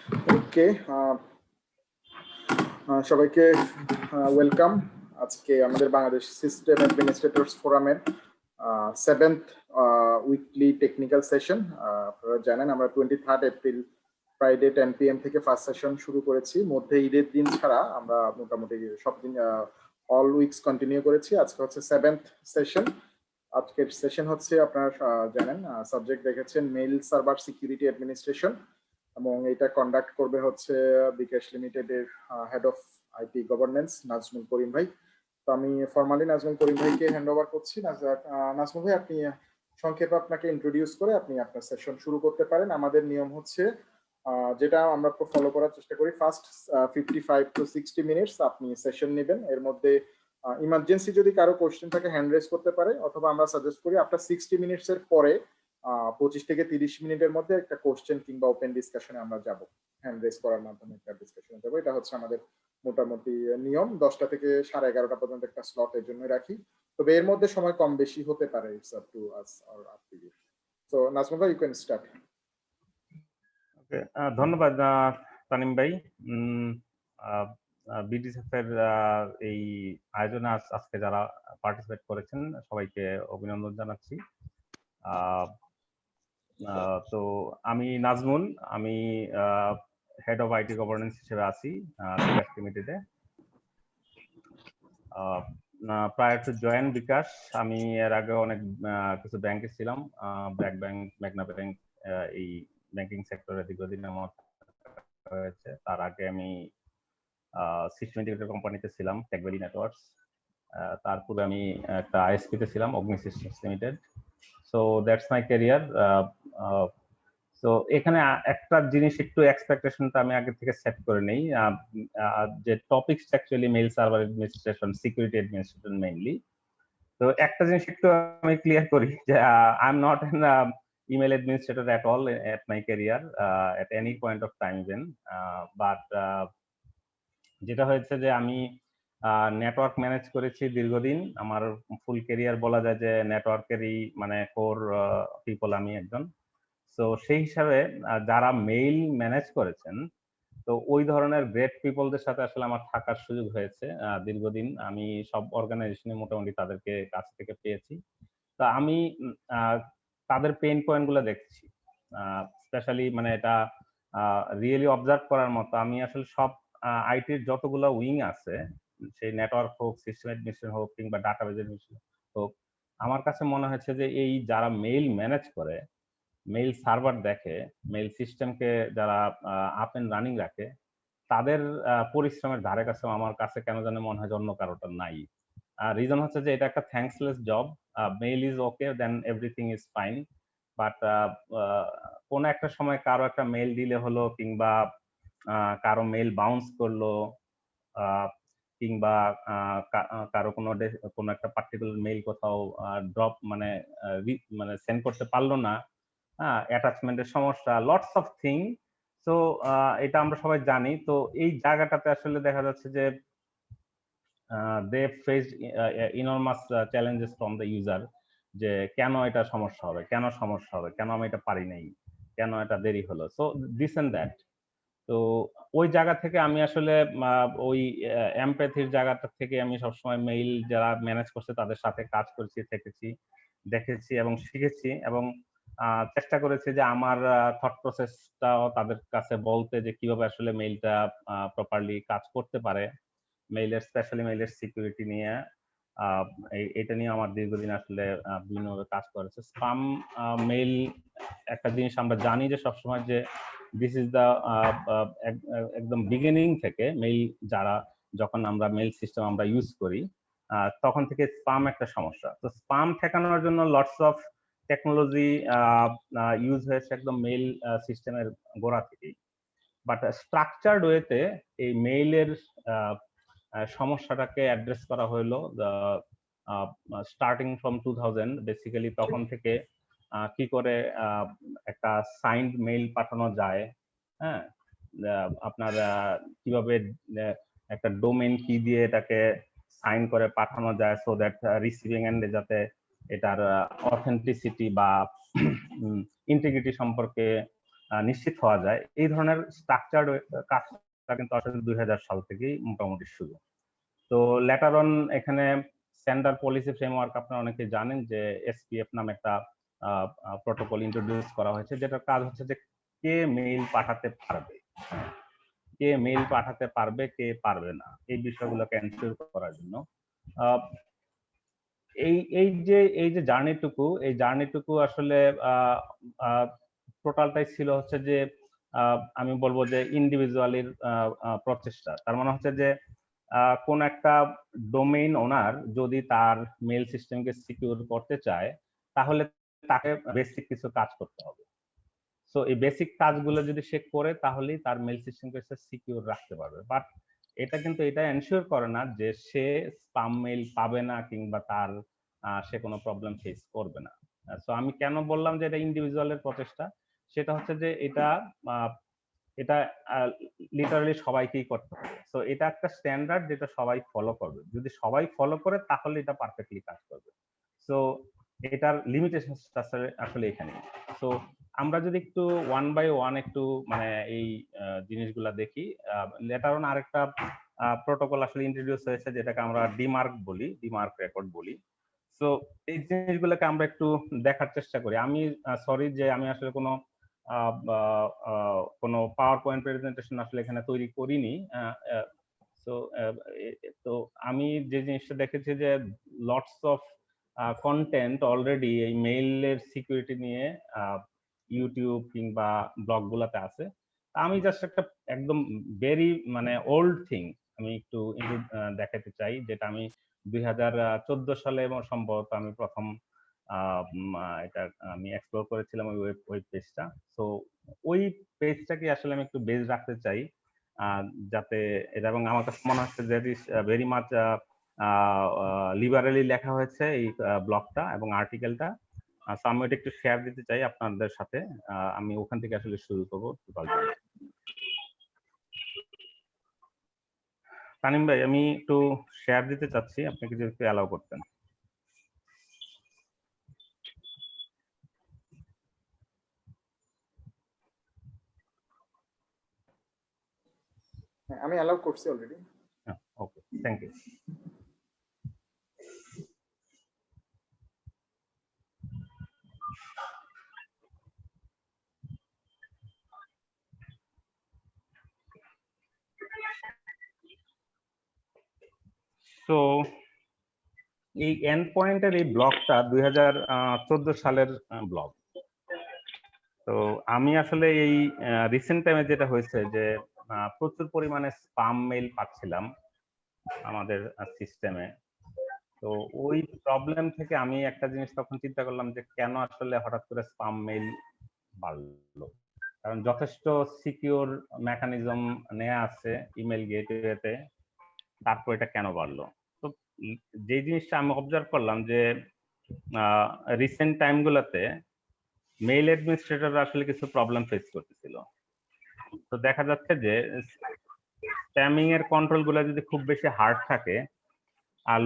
ওকে, সবাইকে ওয়েলকাম। আজকে আমাদের বাংলাদেশ সিস্টেম অ্যাডমিনিস্ট্রেটরস ফোরামের 7th উইকলি টেকনিক্যাল সেশন। আপনারা জানেন আমরা 23rd এপ্রিল ফ্রাইডে 10 PM থেকে ফার্স্ট সেশন শুরু করেছি। মধ্যে ঈদের দিন ছাড়া আমরা মোটামুটি সব দিন অল উইকস কন্টিনিউ করেছি। আজকে হচ্ছে 7th সেশন। আজকের সেশন হচ্ছে আপনারা জানেন সাবজেক্ট দেখেছেন মেইল সার্ভার সিকিউরিটি অ্যাডমিনিস্ট্রেশন, এবং এটা কন্ডাক্ট করবে হচ্ছে বিকাশ লিমিটেডের head of IT governance Nazmul Karim ভাই। তো আমি ফর্মালি নাজমুল করিম ভাইকে হ্যান্ড ওভার করছি। নাজমুল ভাই, আপনি সংক্ষেপে আপনাকে ইন্ট্রোডিউস করে আপনি আপনার সেশন শুরু করতে পারেন। আমাদের নিয়ম হচ্ছে যেটা আমরা ফলো করার চেষ্টা করি, ফার্স্ট 55 to 60 মিনিটস আপনি সেশন নেবেন। এর মধ্যে ইমার্জেন্সি যদি কারো কোশ্চেন থাকে হ্যান্ড রেজ করতে পারে, অথবা আমরা সাজেস্ট করি আফটার 60 মিনিটস এর পরে 25 থেকে 30 মিনিটের মধ্যে একটা কোশ্চেন কিংবা ওপেন ডিসকাশনে আমরা যাব, হ্যান্ড রেজ করার মাধ্যমে একটা ডিসকাশনে যাব। এটা হচ্ছে আমাদের মোটামুটি নিয়ম। 10টা থেকে 11:30 পর্যন্ত একটা স্লট এর জন্য রাখি, তবে এর মধ্যে সময় কম বেশি হতে পারে। It's up to us or up to you. So Nazmul ভাই, ইউ ক্যান স্টার্ট। ওকে, ধন্যবাদ তানিম ভাই। বিডিসিএফ এর এই আয়োজনে আজকে যারা পার্টিসিপেট করেছেন সবাইকে অভিনন্দন জানাচ্ছি। তো আমি নাজমুল, আমি হেড অফ আইটি গভর্নেন্স হিসেবে আছি বিকাশ লিমিটেডে। প্রায়র টু জয়েন বিকাশ আমি এর আগে অনেক কিছু ব্যাংকে ছিলাম, ব্র্যাক ব্যাংক, মেঘনা ব্যাংক, এই ব্যাংকিং সেক্টরে দীর্ঘদিন আমার হয়েছে। তার আগে আমি সিস্টেম ইন্টিগ্রেটর কোম্পানিতে ছিলাম, টেকভেলি নেটওয়ার্কস। তারপরে আমি একটা আইএসপি তে ছিলাম, অগ্নি systems limited. So that's my career. তো এখানে একটা জিনিস একটু এক্সপেকটেশনটা আমি আগে থেকে সেট করে নেই, যে topics actually mail server administration, security administration mainly. তো একটা জিনিস একটু আমি ক্লিয়ার করি যে I am not an email administrator at all at my career, at any point of time then, but যেটা হয়েছে যে আমি নেটওয়ার্ক ম্যানেজ করেছি দীর্ঘদিন। আমার ফুল ক্যারিয়ার বলা যায় যে নেটওয়ার্কেরই মানে কোর পিপল আমি একজন। তো সেই হিসাবে যারা মেইল ম্যানেজ করেছেন, তো ওই ধরনের গ্রেট পিপলদের সাথে আসলে আমার থাকার সুযোগ হয়েছে দীর্ঘদিন। আমি সব অর্গানাইজেশনে মোটামুটি তাদেরকে কাছ থেকে পেয়েছি। তো আমি তাদের পেইন পয়েন্ট গুলো দেখছি, স্পেশালি মানে এটা রিয়েলি অবজার্ভ করার মতো। আমি আসলে সব আইটির যতগুলো উইং আছে, সেই নেটওয়ার্ক হোক, সিস্টেম অ্যাডমিনিস্ট্রেশন হোক, কিংবা ডাটাবেজ অ্যাডমিনিস্ট্রেশন হোক, আমার কাছে মনে হচ্ছে যে এই যারা মেইল ম্যানেজ করে, মেইল সার্ভার দেখে, মেইল সিস্টেমকে যারা আপ এন্ড রানিং রাখে, তাদের পরিশ্রমের ধারে কাছে আমার কাছে কেন জানে মনে হয় অন্য কারোটা নাই। রিজন হচ্ছে যে এটা একটা thankless job. Mail is okay, then everything is fine, but কোন একটা সময় কারো একটা মেইল দিলে হলো, কিংবা কারো মেইল বাউন্স করলো, কিংবা কারো কোনো একটা পার্টিকুলার মেইল কোথাও ড্রপ মানে সেন্ড করতে পারলো না, অ্যাটাচমেন্টের সমস্যা, লটস অফ থিং। তো এটা আমরা সবাই জানি। তো এই জায়গাটাতে আসলে দেখা যাচ্ছে যে they faced enormous challenges from the user, যে কেন এটা সমস্যা হবে, কেন আমি এটা পারি নাই, কেন এটা দেরি হলো, সো দিস এন্ড দ্যাট। তো ওই জায়গা থেকে আমি আসলে ওই এমপ্যাথির জায়গাটা থেকে আমি সবসময় মেইল যারা ম্যানেজ করছে তাদের সাথে কাজ করেছি, থেকেছি, দেখেছি এবং শিখেছি, এবং চেষ্টা করেছি যে আমার থট প্রসেসটাও তাদের কাছে বলতে, যে কিভাবে আসলে মেইলটা প্রপারলি কাজ করতে পারে, মেইলের স্পেশালি মেইলের সিকিউরিটি নিয়ে। এটা নিয়ে আমার দীর্ঘদিন আসলে বিভিন্নভাবে কাজ করেছে। স্পাম মেইল একটা জিনিস আমরা জানি যে সবসময় যে দিস ইজ দ্য একদম বিগিনিং থেকে মেইল যখন আমরা মেইল সিস্টেম আমরা ইউজ করি, তখন থেকে স্পাম একটা সমস্যা। তো স্পাম ঠেকানোর জন্য লটস অফ টেকনোলজি ইউজ হয়েছে একদম মেইল সিস্টেমের গোড়া থেকেই। বাট স্ট্রাকচার্ড ওয়েতে এই মেইলের সমস্যাটাকে অ্যাড্রেস করা হলো স্টার্টিং ফ্রম 2000। বেসিক্যালি তখন থেকে কি করে একটা সাইন্ড মেইল পাঠানো যায়, হ্যাঁ, আপনার কিভাবে একটা ডোমেইন কি দিয়ে এটাকে সাইন করে পাঠানো যায়, সো দ্যাট রিসিভিং এন্ডে যাতে এটার অথেন্টিসিটি বা ইন্টিগ্রিটি সম্পর্কে নিশ্চিত হওয়া যায়, এই ধরনের স্ট্রাকচার্ড কাজটা কিন্তু আসলে 2000 সাল থেকেই মোটামুটি শুরু। তো লেটার অন এখানে স্ট্যান্ডার্ড পলিসি ফ্রেমওয়ার্ক আপনারা অনেকে জানেন যে এসপিএফ নামে একটা প্রোটোকল ইন্ট্রোডিউস করা হয়েছে, যেটার কাজ হচ্ছে যে কে মেইল পাঠাতে পারবে, কে মেইল পাঠাতে পারবে, কে পারবে না, এই বিষয়গুলোকে এনশিওর করার জন্য এই যে জার্নিটুকু আসলে টোটালটাই ছিল হচ্ছে যে আমি বলবো যে ইন্ডিভিজুয়ালির প্রচেষ্টা। তার মানে হচ্ছে যে কোন একটা ডোমেইন ওনার যদি তার মেইল সিস্টেমকে সিকিউর করতে চায়, তাহলে তাকে বেসিক কিছু কাজ করতে হবে। সো এই বেসিক কাজগুলো যদি সে করে, তাহলেই তার মেইল সিস্টেমকে সে সিকিউর রাখতে পারবে। বাট এটা কিন্তু এটা এনশিওর করে না যে সে স্পাম মেইল পাবে না, কিংবা তার সে কোনো প্রবলেম ফেস করবে না। সো আমি কেন বললাম যে এটা ইন্ডিভিজুয়ালের প্রচেষ্টা, সেটা হচ্ছে যে এটা লিটারালি সবাইকেই করতে হবে। সো এটা একটা স্ট্যান্ডার্ড যেটা সবাই ফলো করবে। যদি সবাই ফলো করে, তাহলে এটা পারফেক্টলি কাজ করবে। সো এটার লিমিটেশন আসলে এখানে। সো আমরা যদি একটু ওয়ান বাই ওয়ান একটু মানে এই জিনিসগুলা দেখি, লেটার অন আরেকটা প্রোটোকল আসলে ইন্ট্রোডিউস হয়েছে, যেটাকে আমরা ডিমার্ক রেকর্ড বলি। সো এই জিনিসগুলোকে আমরা একটু দেখার চেষ্টা করি। আমি সরি যে আমি আসলে কোনো পাওয়ার পয়েন্ট প্রেজেন্টেশন আসলে এখানে তৈরি করিনি। তো আমি যে জিনিসটা দেখেছি যে লটস অফ কন্টেন্ট অলরেডি এই মেইলের সিকিউরিটি নিয়ে ইউটিউব কিংবা ব্লগ গুলাতে আছে। আমি জাস্ট একটা একদম ভেরি মানে ওল্ড থিং আমি একটু দেখাতে চাই, যেটা আমি 2014 সালে এবং সম্ভবত আমি প্রথম এটা আমি এক্সপ্লোর করেছিলাম ওই ওয়েব পেজটা। তো ওই পেজটাকে আসলে আমি একটু বেজ রাখতে চাই, যাতে এটা, এবং আমার কাছে মনে হচ্ছে দ্যাট ইজ ভেরি মাচ লিবারেলি লেখা হয়েছে এই ব্লগটা এবং আর্টিকেলটা। আমি এটা একটু শেয়ার দিতে চাই আপনাদের সাথে। আমি ওখান থেকে আসলে শুরু করবো। তানিম ভাই, আমি একটু শেয়ার দিতে চাচ্ছি, আপনাকে যদি একটু অ্যালাউ করতেন। আমি অ্যালাউ করছি অলরেডি। Okay, thank you. তো এই এন্ড পয়েন্টের এই ব্লগটা 2014 সালের ব্লগ। তো আমি আসলে এই রিসেন্ট টাইমে যেটা হয়েছে যে প্রচুর পরিমাণে স্পাম মেইল পাচ্ছিলাম আমাদের সিস্টেমে। তো ওই প্রবলেম থেকে আমি একটা জিনিস তখন চিন্তা করলাম যে কেন আসলে হঠাৎ করে স্পাম মেইল বাড়লো। কারণ যথেষ্ট সিকিউর মেকানিজম নেওয়া আছে ইমেল গেটওয়েতে, তারপর এটা কেন বাড়লো। তো যে জিনিসটা আমি অবজার্ভ করলাম যে রিসেন্ট টাইমগুলোতে মেইল অ্যাডমিনিস্ট্রেটররা আসলে কিছু প্রবলেম ফেস করতেছিল। তো দেখা যাচ্ছে যে স্প্যামিং এর কন্ট্রোল গুলো যদি খুব বেশি হার্ড থাকে,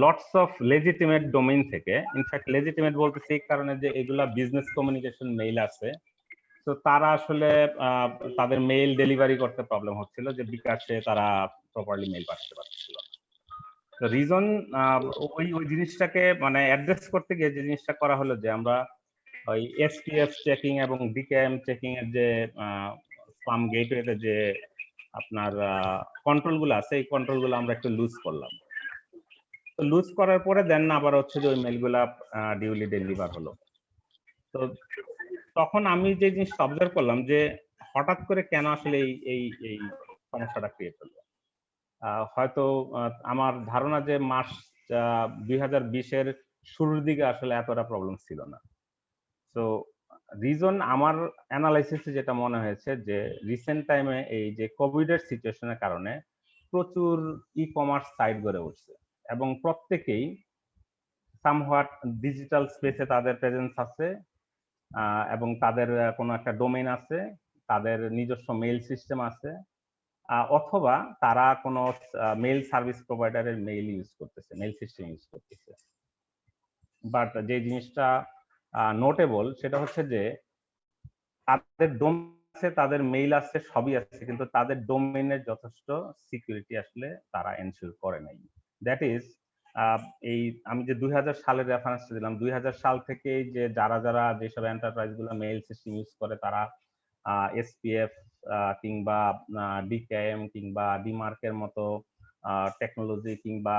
লটস অফ লেজিটিমেট ডোমেইন থেকে, ইনফ্যাক্ট লেজিটিমেট বলতেছি এই কারণে যে এগুলা বিজনেস কমিউনিকেশন মেইল আছে, তো তারা আসলে তাদের মেইল ডেলিভারি করতে প্রবলেম হচ্ছিল, যে বিকাশে তারা প্রপারলি মেইল পাঠাতে পারছিল। তো রিজন ওই জিনিসটাকে মানে অ্যাড্রেস করতে গিয়ে যে জিনিসটা করা হলো, যে আমরা ওই এসপিএফ চেকিং এবং ডিকেএম চেকিং এর যে স্পাম গেটওয়েতে যে আপনার কন্ট্রোল গুলো আছে, এই কন্ট্রোল গুলো আমরা একটু লুজ করলাম। তো লুজ করার পরে দেন আবার হচ্ছে যে ওই মেলগুলা ডিউলি ডেলিভার হলো। তো তখন আমি যে জিনিসটা অবজার্ভ করলাম যে হঠাৎ করে কেন আসলে এই এই সমস্যাটা ক্রিয়েট হলো। হয়তো আমার ধারণা যে মাস 2020-এর শুরুর দিকে আসলে এতটা প্রবলেম ছিল না। তো রিজন আমার অ্যানালাইসিসে যেটা মনে হয়েছে যে রিসেন্ট টাইমে এই যে কোভিড এর সিচুয়েশনের কারণে প্রচুর ই কমার্স সাইট গড়ে উঠছে, এবং প্রত্যেকেই সামহাট ডিজিটাল স্পেসে তাদের প্রেজেন্স আছে, এবং তাদের কোনো একটা ডোমেইন আছে, তাদের নিজস্ব মেইল সিস্টেম আছে, অথবা তারা কোনো মেইল সার্ভিস প্রোভাইডারের মেইল ইউজ করতেছে, মেইল সিস্টেম ইউজ করতেছে। বাট যে জিনিসটা নোটেবল সেটা হচ্ছে যে তাদের ডোমেইন আছে, তাদের মেইল আছে, সবই আছে, কিন্তু তাদের ডোমেইনের যথেষ্ট সিকিউরিটি আসলে তারা এনশিওর করে নাই। দ্যাট ইজ এই আমি যে 2000 সালের রেফারেন্স দিলাম, 2000 সাল থেকে যে যারা যেসব এন্টারপ্রাইজ গুলো মেইল সিস্টেম ইউজ করে তারা এসপিএফ কিংবা ডিকেএম কিংবা ডিমার্কের মতো টেকনোলজি কিংবা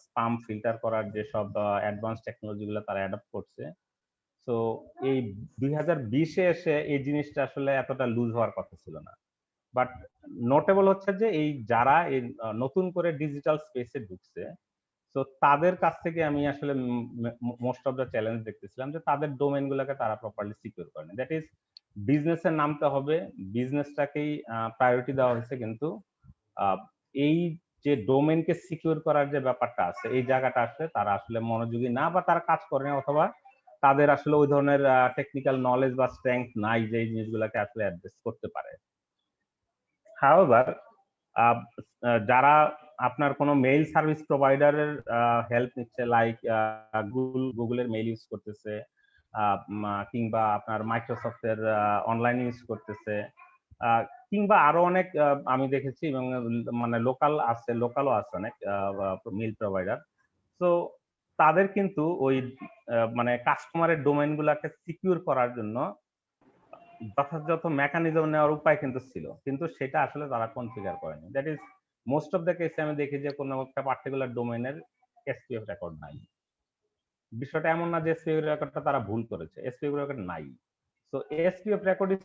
স্পাম ফিল্টার করার যেসব অ্যাডভান্স টেকনোলজি গুলো তারা অ্যাডপ্ট করছে। সো এই 2020-এ এসে এই জিনিসটা আসলে এতটা লুজ হওয়ার কথা ছিল না। বাট নোটেবল হচ্ছে যে এই যারা এই নতুন করে ডিজিটাল স্পেসে ঢুকছে, তো তাদের কাছ থেকে আমি আসলে মোস্ট অফ দ্য চ্যালেঞ্জ দেখতেছিলাম যে তাদের ডোমেইন গুলোকে তারা প্রপারলি সিকিউর করে না। দ্যাট ইজ বিজনেসে নামতে হবে, বিজনেসটাকেই প্রায়োরিটি দেওয়া হয়েছে, কিন্তু এই যে ডোমেইনকে সিকিউর করার যে ব্যাপারটা আছে এই জায়গাটা আসলে তারা আসলে মনোযোগী না, বা তারা কাজ করে না, অথবা তাদের আসলে ওই ধরনের টেকনিক্যাল নলেজ বা স্ট্রেংথ নাই যে এই জিনিসগুলোকে আসলে অ্যাড্রেস করতে পারে। হাউএভার যারা আপনার কোনো মেইল সার্ভিস প্রোভাইডারের হেল্প নিচ্ছে, লাইক গুগলের মেইল ইউজ করতেছে, কিংবা আপনার মাইক্রোসফটের অনলাইন ইউজ করতেছে, কিংবা আরো অনেক আমি দেখেছি, এবং মানে লোকালও আছে অনেক মেইল প্রোভাইডার। তো তাদের কিন্তু ওই মানে কাস্টমারের ডোমেইন গুলাকে সিকিউর করার জন্য যথাযথ মেকানিজম নেওয়ার উপায় কিন্তু ছিল, কিন্তু সেটা আসলে তারা কনফিগার করেনি। That is most of the কেসে আমি দেখি যে কোনো একটা পার্টিকুলার ডোমেইনের এসপিএফ রেকর্ড নাই। বিষয়টা এমন না যে এসপিএফ রেকর্ডটা তারা ভুল করেছে, এসপিএফ রেকর্ড নাই। So SPF record is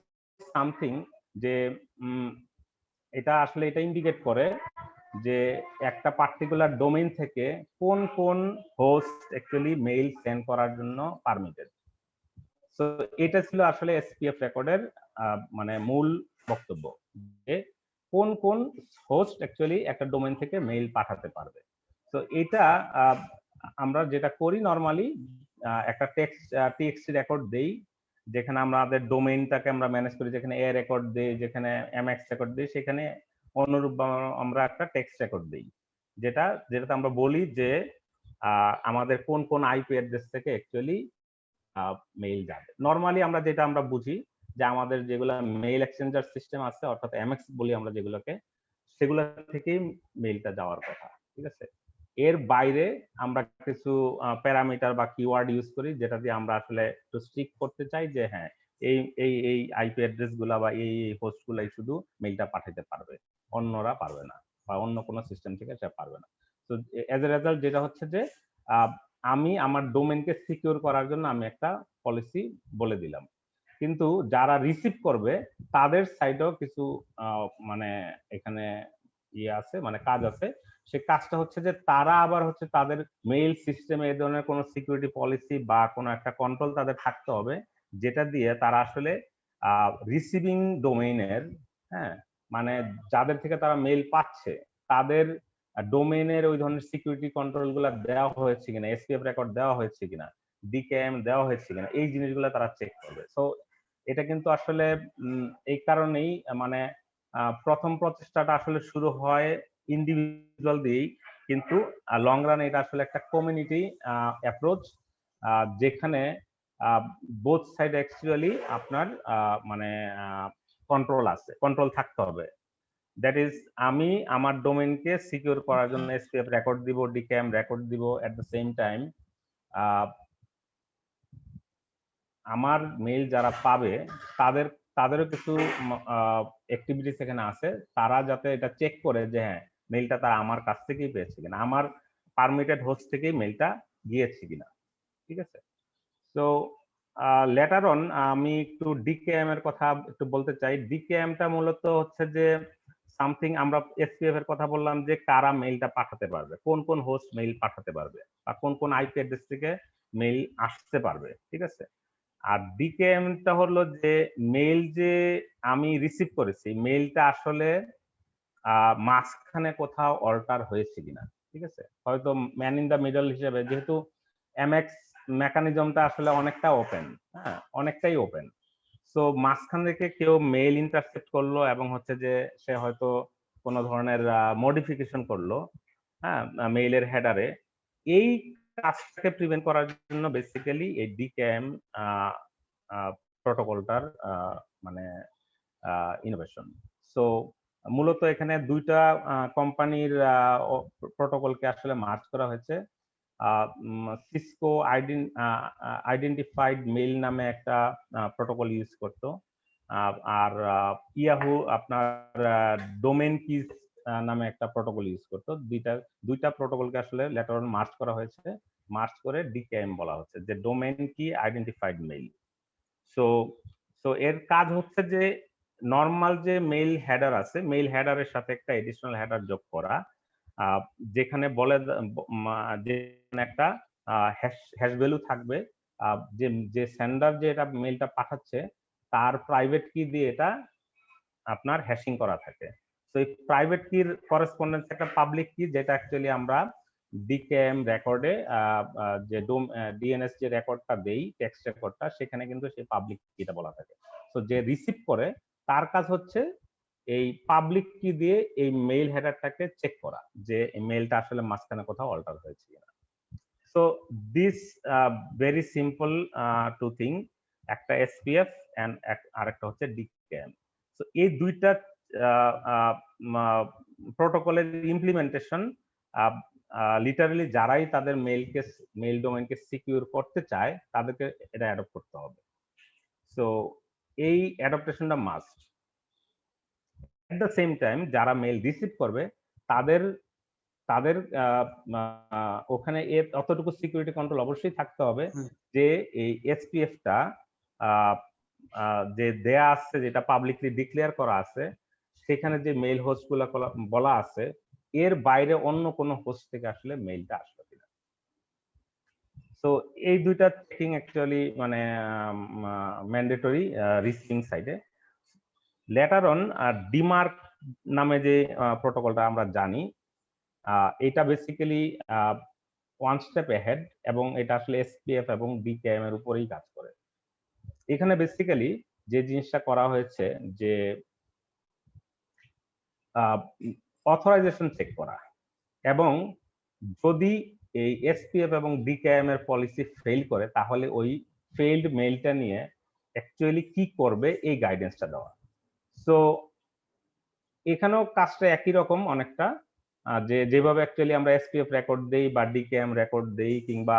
something যে এটা আসলে এটা ইন্ডিকেট করে যে একটা পার্টিকুলার ডোমেইন থেকে কোন কোন হোস্ট অ্যাকচুয়ালি মেইল সেন্ড করার জন্য পারমিটেড। তো এটা ছিল আসলে এসপিএফ রেকর্ডের মানে মূল বক্তব্য, যে কোন কোন হোস্ট অ্যাকচুয়ালি একটা ডোমেইন থেকে মেইল পাঠাতে পারবে। তো এটা আমরা যেটা করি নরমালি, একটা টিএক্সটি রেকর্ড দেই, যেখানে আমাদের ডোমেইনটাকে আমরা ম্যানেজ করি, যেখানে এ রেকর্ড দেই, যেখানে এমএক্স রেকর্ড দেই, সেখানে অনুরূপ আমরা একটা টেক্সট রেকর্ড দেই, যেটাতে আমরা বলি যে আমাদের কোন কোন আইপি অ্যাড্রেস থেকে অ্যাকচুয়ালি মেইল যাবে। নরমালি আমরা বুঝি যে আমাদের যেগুলা মেইল এক্সচেঞ্জার সিস্টেম আছে, অর্থাৎ এমএক্স বলি আমরা যেগুলোকে, সেগুলো থেকেই মেইলটা যাওয়ার কথা, ঠিক আছে। এর বাইরে আমরা কিছু প্যারামিটার বা কিওয়ার্ড ইউজ করি, যেটা দিয়ে আমরা আসলে একটু স্ট্রিক্ট করতে চাই যে হ্যাঁ এই এই এই আইপি অ্যাড্রেস গুলা বা এই হোস্ট গুলাই শুধু মেইলটা পাঠাতে পারবে, অন্যরা পারবে না, বা অন্য কোনো সিস্টেম থেকে সে পারবে না। তো এজ এ রেজাল্ট যেটা হচ্ছে যে আমি আমার ডোমেইনকে সিকিউর করার জন্য আমি একটা পলিসি বলে দিলাম, কিন্তু যারা রিসিভ করবে তাদের সাইডেও কিছু মানে এখানে ইয়ে আছে, মানে কাজ আছে। সে কাজটা হচ্ছে যে তারা আবার হচ্ছে তাদের মেইল সিস্টেমে এই ধরনের কোনো সিকিউরিটি পলিসি বা কোনো একটা কন্ট্রোল তাদের থাকতে হবে, যেটা দিয়ে তারা আসলে রিসিভিং ডোমেইনের, হ্যাঁ, মানে যাদের থেকে তারা মেইল পাচ্ছে তাদের ডোমেইনের ওই ধরনের সিকিউরিটি কন্ট্রোল গুলা দেওয়া হয়েছে কিনা, এসপিএফ রেকর্ড দেওয়া হয়েছে কিনা, ডিকেএম দেওয়া হয়েছে কিনা, এই জিনিসগুলো তারা চেক করবে। সো এটা কিন্তু আসলে এই কারণেই মানে প্রথম প্রচেষ্টাটা আসলে শুরু হয় ইন্ডিভিজুয়াল দিয়েই, কিন্তু লং রান এটা আসলে একটা কমিউনিটি অ্যাপ্রোচ, যেখানে বোথ সাইড অ্যাকচুয়ালি আপনার মানে কন্ট্রোল থাকতে হবে। দ্যাট ইজ আমি আমার ডোমেইনকে সিকিউর করার জন্য এসপিএফ রেকর্ড দিব, ডিকেএম রেকর্ড দিব, এট দ্য সেম টাইম আমার মেইল যারা পাবে তাদেরও কিছু অ্যাক্টিভিটিস এখানে আছে, তারা যাতে এটা চেক করে যে হ্যাঁ মেইলটা তারা আমার কাছ থেকেই পেয়েছে কিনা, আমার পারমিটেড হোস্ট থেকেই মেইলটা গিয়েছে কিনা, ঠিক আছে। তো লেটার অন আমি একটু ডিকেএম এর কথা একটু বলতে চাই। ডিকেএমটা মূলত হচ্ছে যে সামথিং, আমরা এসপিএফ এর কথা বললাম যে কারা মেইলটা পাঠাতে পারবে, কোন কোন হোস্ট মেইল পাঠাতে পারবে, বা কোন কোন আইপি অ্যাড্রেস থেকে মেইল আসতে পারবে, ঠিক আছে। আর ডিকেএমটা হলো যে মেইল যে আমি রিসিভ করেছি, মেইলটা আসলে মাঝখানে কোথাও অল্টার হয়েছে কিনা, ঠিক আছে। হয়তো ম্যান ইন দা মিডল হিসেবে, যেহেতু এমএক্স মেকানিজমটা আসলে অনেকটা ওপেন, হ্যাঁ অনেকটাই ওপেন। সো মাঝখান থেকে কেউ মেইল ইন্টারসেপ্ট করলো এবং হচ্ছে যে সে হয়তো কোনো ধরনের মডিফিকেশন করলো, হ্যাঁ, মেইলের হেডারে, এই কাজটাকে প্রিভেন্ট করার জন্য বেসিক্যালি এই ডিকেএম প্রটোকলটার মানে ইনোভেশন। সো মূলত এখানে দুইটা কোম্পানির প্রোটোকলকে আসলে মার্জ করা হয়েছে। সিসকো আইডেন্টিফাইড মেইল নামে একটা প্রোটোকল ইউজ করতো, আর ইয়াহু আপনার ডোমেন কিজ নামে একটা প্রোটোকল ইউজ করতো। দুইটা প্রোটোকলকে আসলে লেটার অন মার্জ করা হয়েছে, মার্জ করে ডিকেএম বলা হচ্ছে, যে ডোমেন কি আইডেন্টিফাইড মেইল। সো এর কাজ হচ্ছে যে নর্মাল যে মেইল হেডার আছে, মেইল হেডারের সাথে একটা এডিশনাল হেডার যোগ করা, যেখানে বলে যে একটা হ্যাশ ভ্যালু থাকবে, যে সেন্ডার যে এটা মেইলটা পাঠাচ্ছে তার প্রাইভেট কি দিয়ে এটা আপনার হ্যাশিং করা থাকে। তো এই প্রাইভেট কির করেসপন্ডেন্স একটা পাবলিক কি, যেটা অ্যাকচুয়ালি আমরা ডিকেএম রেকর্ডে যে ডিএনএস যে রেকর্ডটা দেই, টেক্সট রেকর্ডটা, সেখানে কিন্তু সেই পাবলিক কিটা বলা থাকে। তো যে রিসিভ করে তার কাজ হচ্ছে এই পাবলিক কি দিয়ে এই মেইল হেডারটাকে চেক করা, যে এই মেইলটা আসলে মাঝখানে কোথাও অল্টার হয়েছে কিনা। So this very simple two thing, একটা এসপিএফ এন্ড আরেকটা হচ্ছে ডিকেএম। তো এই দুইটা প্রোটোকলের ইমপ্লিমেন্টেশন লিটারালি যারাই তাদের মেইল ডোমেইনকে সিকিউর করতে চায় তাদেরকে এটা অ্যাডপ্ট করতে হবে। সো এই অ্যাডপ্টেশনটা must. At the same time যারা মেইল রিসিভ করবে তাদের ওখানে অতটুকু সিকিউরিটি কন্ট্রোল অবশ্যই থাকতে হবে যে এই এসপিএফটা যে দেয়া আছে, যেটা পাবলিকলি ডিক্লেয়ার করা আছে, সেখানে যে মেইল হোস্ট গুলা বলা আছে এর বাইরে অন্য কোনো হোস্ট থেকে আসলে মেইলটা আসলো কিনা। সো এই দুইটা চেকিং অ্যাকচুয়ালি মানে ম্যান্ডেটরি রিসিভিং সাইডে। লেটার অন ডিমার্ক নামে যে প্রোটোকলটা আমরা জানি, এটা বেসিক্যালি ওয়ান স্টেপ অ্যাহেড, এবং এটা আসলে এসপিএফ এবং ডিকেএম এর উপরেই কাজ করে। এখানে বেসিক্যালি যে জিনিসটা করা হয়েছে যে অথরাইজেশন চেক করা, এবং যদি এই এসপিএফ এবং ডিকেএম এর পলিসি ফেল করে তাহলে ওই ফেইল্ড মেইলটা নিয়ে অ্যাকচুয়ালি কি করবে এই গাইডেন্সটা দেওয়া। সো এখানেও কাজটা একই রকম অনেকটা, যেভাবে অ্যাকচুয়ালি আমরা এসপিএফ রেকর্ড দেই বা ডিকেএম রেকর্ড দেই, কিংবা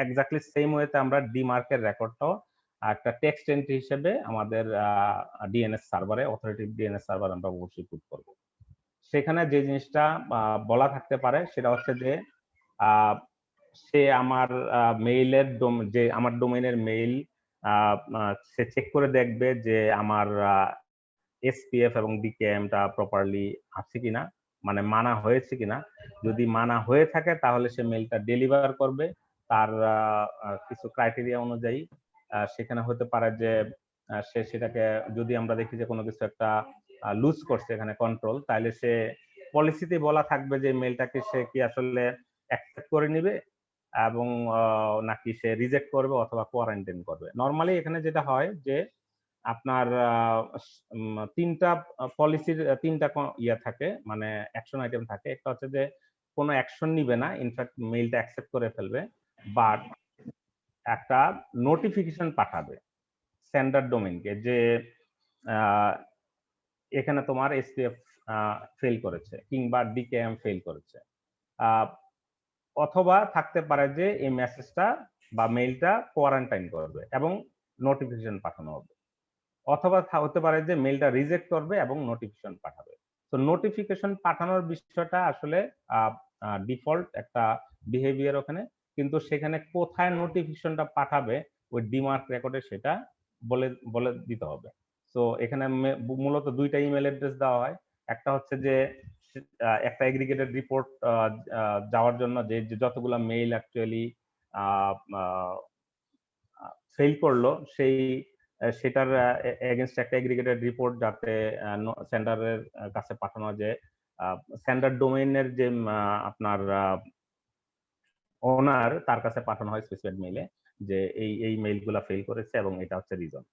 এক্স্যাক্টলি সেম ওয়েতে আমরা ডিমার্কের রেকর্ডটাও একটা টেক্সট এন্ট্রি হিসেবে আমাদের ডিএনএস সার্ভারে, অথরিটিভ ডিএনএস সার্ভার আমরা অবশ্যই পুট করব। সেখানে যে জিনিসটা বলা থাকতে পারে সেটা হচ্ছে যে সে আমার মেইলের যে আমার ডোমেইনের মেইল সে চেক করে দেখবে যে আমার এসপিএফ এবং ডিকেএমটা প্রপারলি আছে কিনা, মানে মানা হয়েছে কিনা। যদি মানা হয়ে থাকে তাহলে সে মেইলটা ডেলিভার করবে তার কিছু ক্রাইটেরিয়া অনুযায়ী। সেখানে হতে পারে যে সে সেটাকে, যদি আমরা দেখি যে কোনো কিছু একটা লুজ করছে এখানে কন্ট্রোল, তাহলে সে পলিসিতে বলা থাকবে যে মেইলটাকে সে কি আসলে অ্যাকসেপ্ট করে নিবে এবং নাকি সে রিজেক্ট করবে অথবা কোয়ারেন্টাইন করবে। নরমালি এখানে যেটা হয় যে আপনার তিনটা পলিসির তিনটা ইয়া থাকে, মানে অ্যাকশন আইটেম থাকে। একটা হচ্ছে যে কোনো অ্যাকশন নিবে না, ইনফ্যাক্ট মেইলটা অ্যাকসেপ্ট করে ফেলবে, বাট একটা নোটিফিকেশন পাঠাবে সেন্ডার ডোমেইনকে যে এখানে তোমার এসপিএফ ফেল করেছে কিংবা ডিকেএম ফেল করেছে। অথবা থাকতে পারে যে এই মেসেজটা বা মেইলটা কোয়ারেন্টাইন করবে এবং নোটিফিকেশন পাঠানো হবে। অথবা হতে পারে যে মেইলটা রিজেক্ট করবে এবং নোটিফিকেশন পাঠাবে। তো নোটিফিকেশন পাঠানোর বিষয়টা আসলে ডিফল্ট একটা বিহেভিয়ার ওখানে, কিন্তু সেখানে কোথায় নোটিফিকেশনটা পাঠাবে ওই ডিমার্ক রেকর্ডে সেটা বলে দিতে হবে। তো এখানে মূলত দুইটা ইমেল অ্যাড্রেস দেওয়া হয়। একটা হচ্ছে যে একটা এগ্রিগেটেড রিপোর্ট যাওয়ার জন্য যে যতগুলা মেইল অ্যাকচুয়ালি ফেল করলো সেটার এগেইনস্ট একটা এগ্রিগেটেড রিপোর্ট যাতে সেন্ডারের কাছে পাঠানো যায়। সেন্ডার ডোমেইনের যে আপনার ওনার, তার কাছে পাঠানো হয় স্পেসিফিক মেইলে যে এই মেইলগুলা ফেল করেছে এবং এটা হচ্ছে রিজন।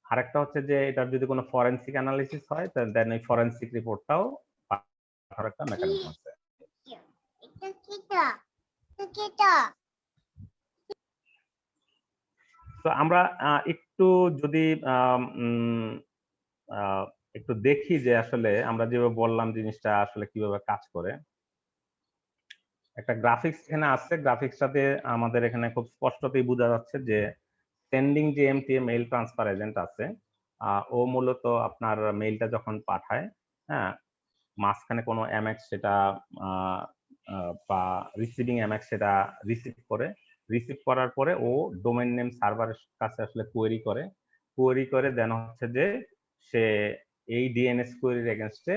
আরেকটা হচ্ছে যে এটার যদি কোনো ফরেনসিক অ্যানালিসিস হয় দেন এই ফরেনসিক রিপোর্টটাও পাঠার একটা মেকানিজম আছে। তো আমরা একটু যদি একটু দেখি যে আসলে আমরা যেভাবে বললাম জিনিসটা আসলে কিভাবে কাজ করে। একটা গ্রাফিক্স এখানে আছে, গ্রাফিক্সটাতে আমাদের এখানে খুব স্পষ্টতই বোঝা যাচ্ছে যে সেন্ডিং যে এমটিএ মেইল ট্রান্সফার এজেন্ট আছে, ও মূলত আপনার মেইলটা যখন পাঠায়, হ্যাঁ, মাঝখানে কোনো এমএক্স সেটা বা রিসিভিং এমএক্স সেটা রিসিভ করে, রিসিভ করার পরে ও ডোমেইন নেম সার্ভারের কাছে আসলে কোয়েরি করে দেন হচ্ছে যে সে এই ডিএনএস কোয়েরির এগেনস্টে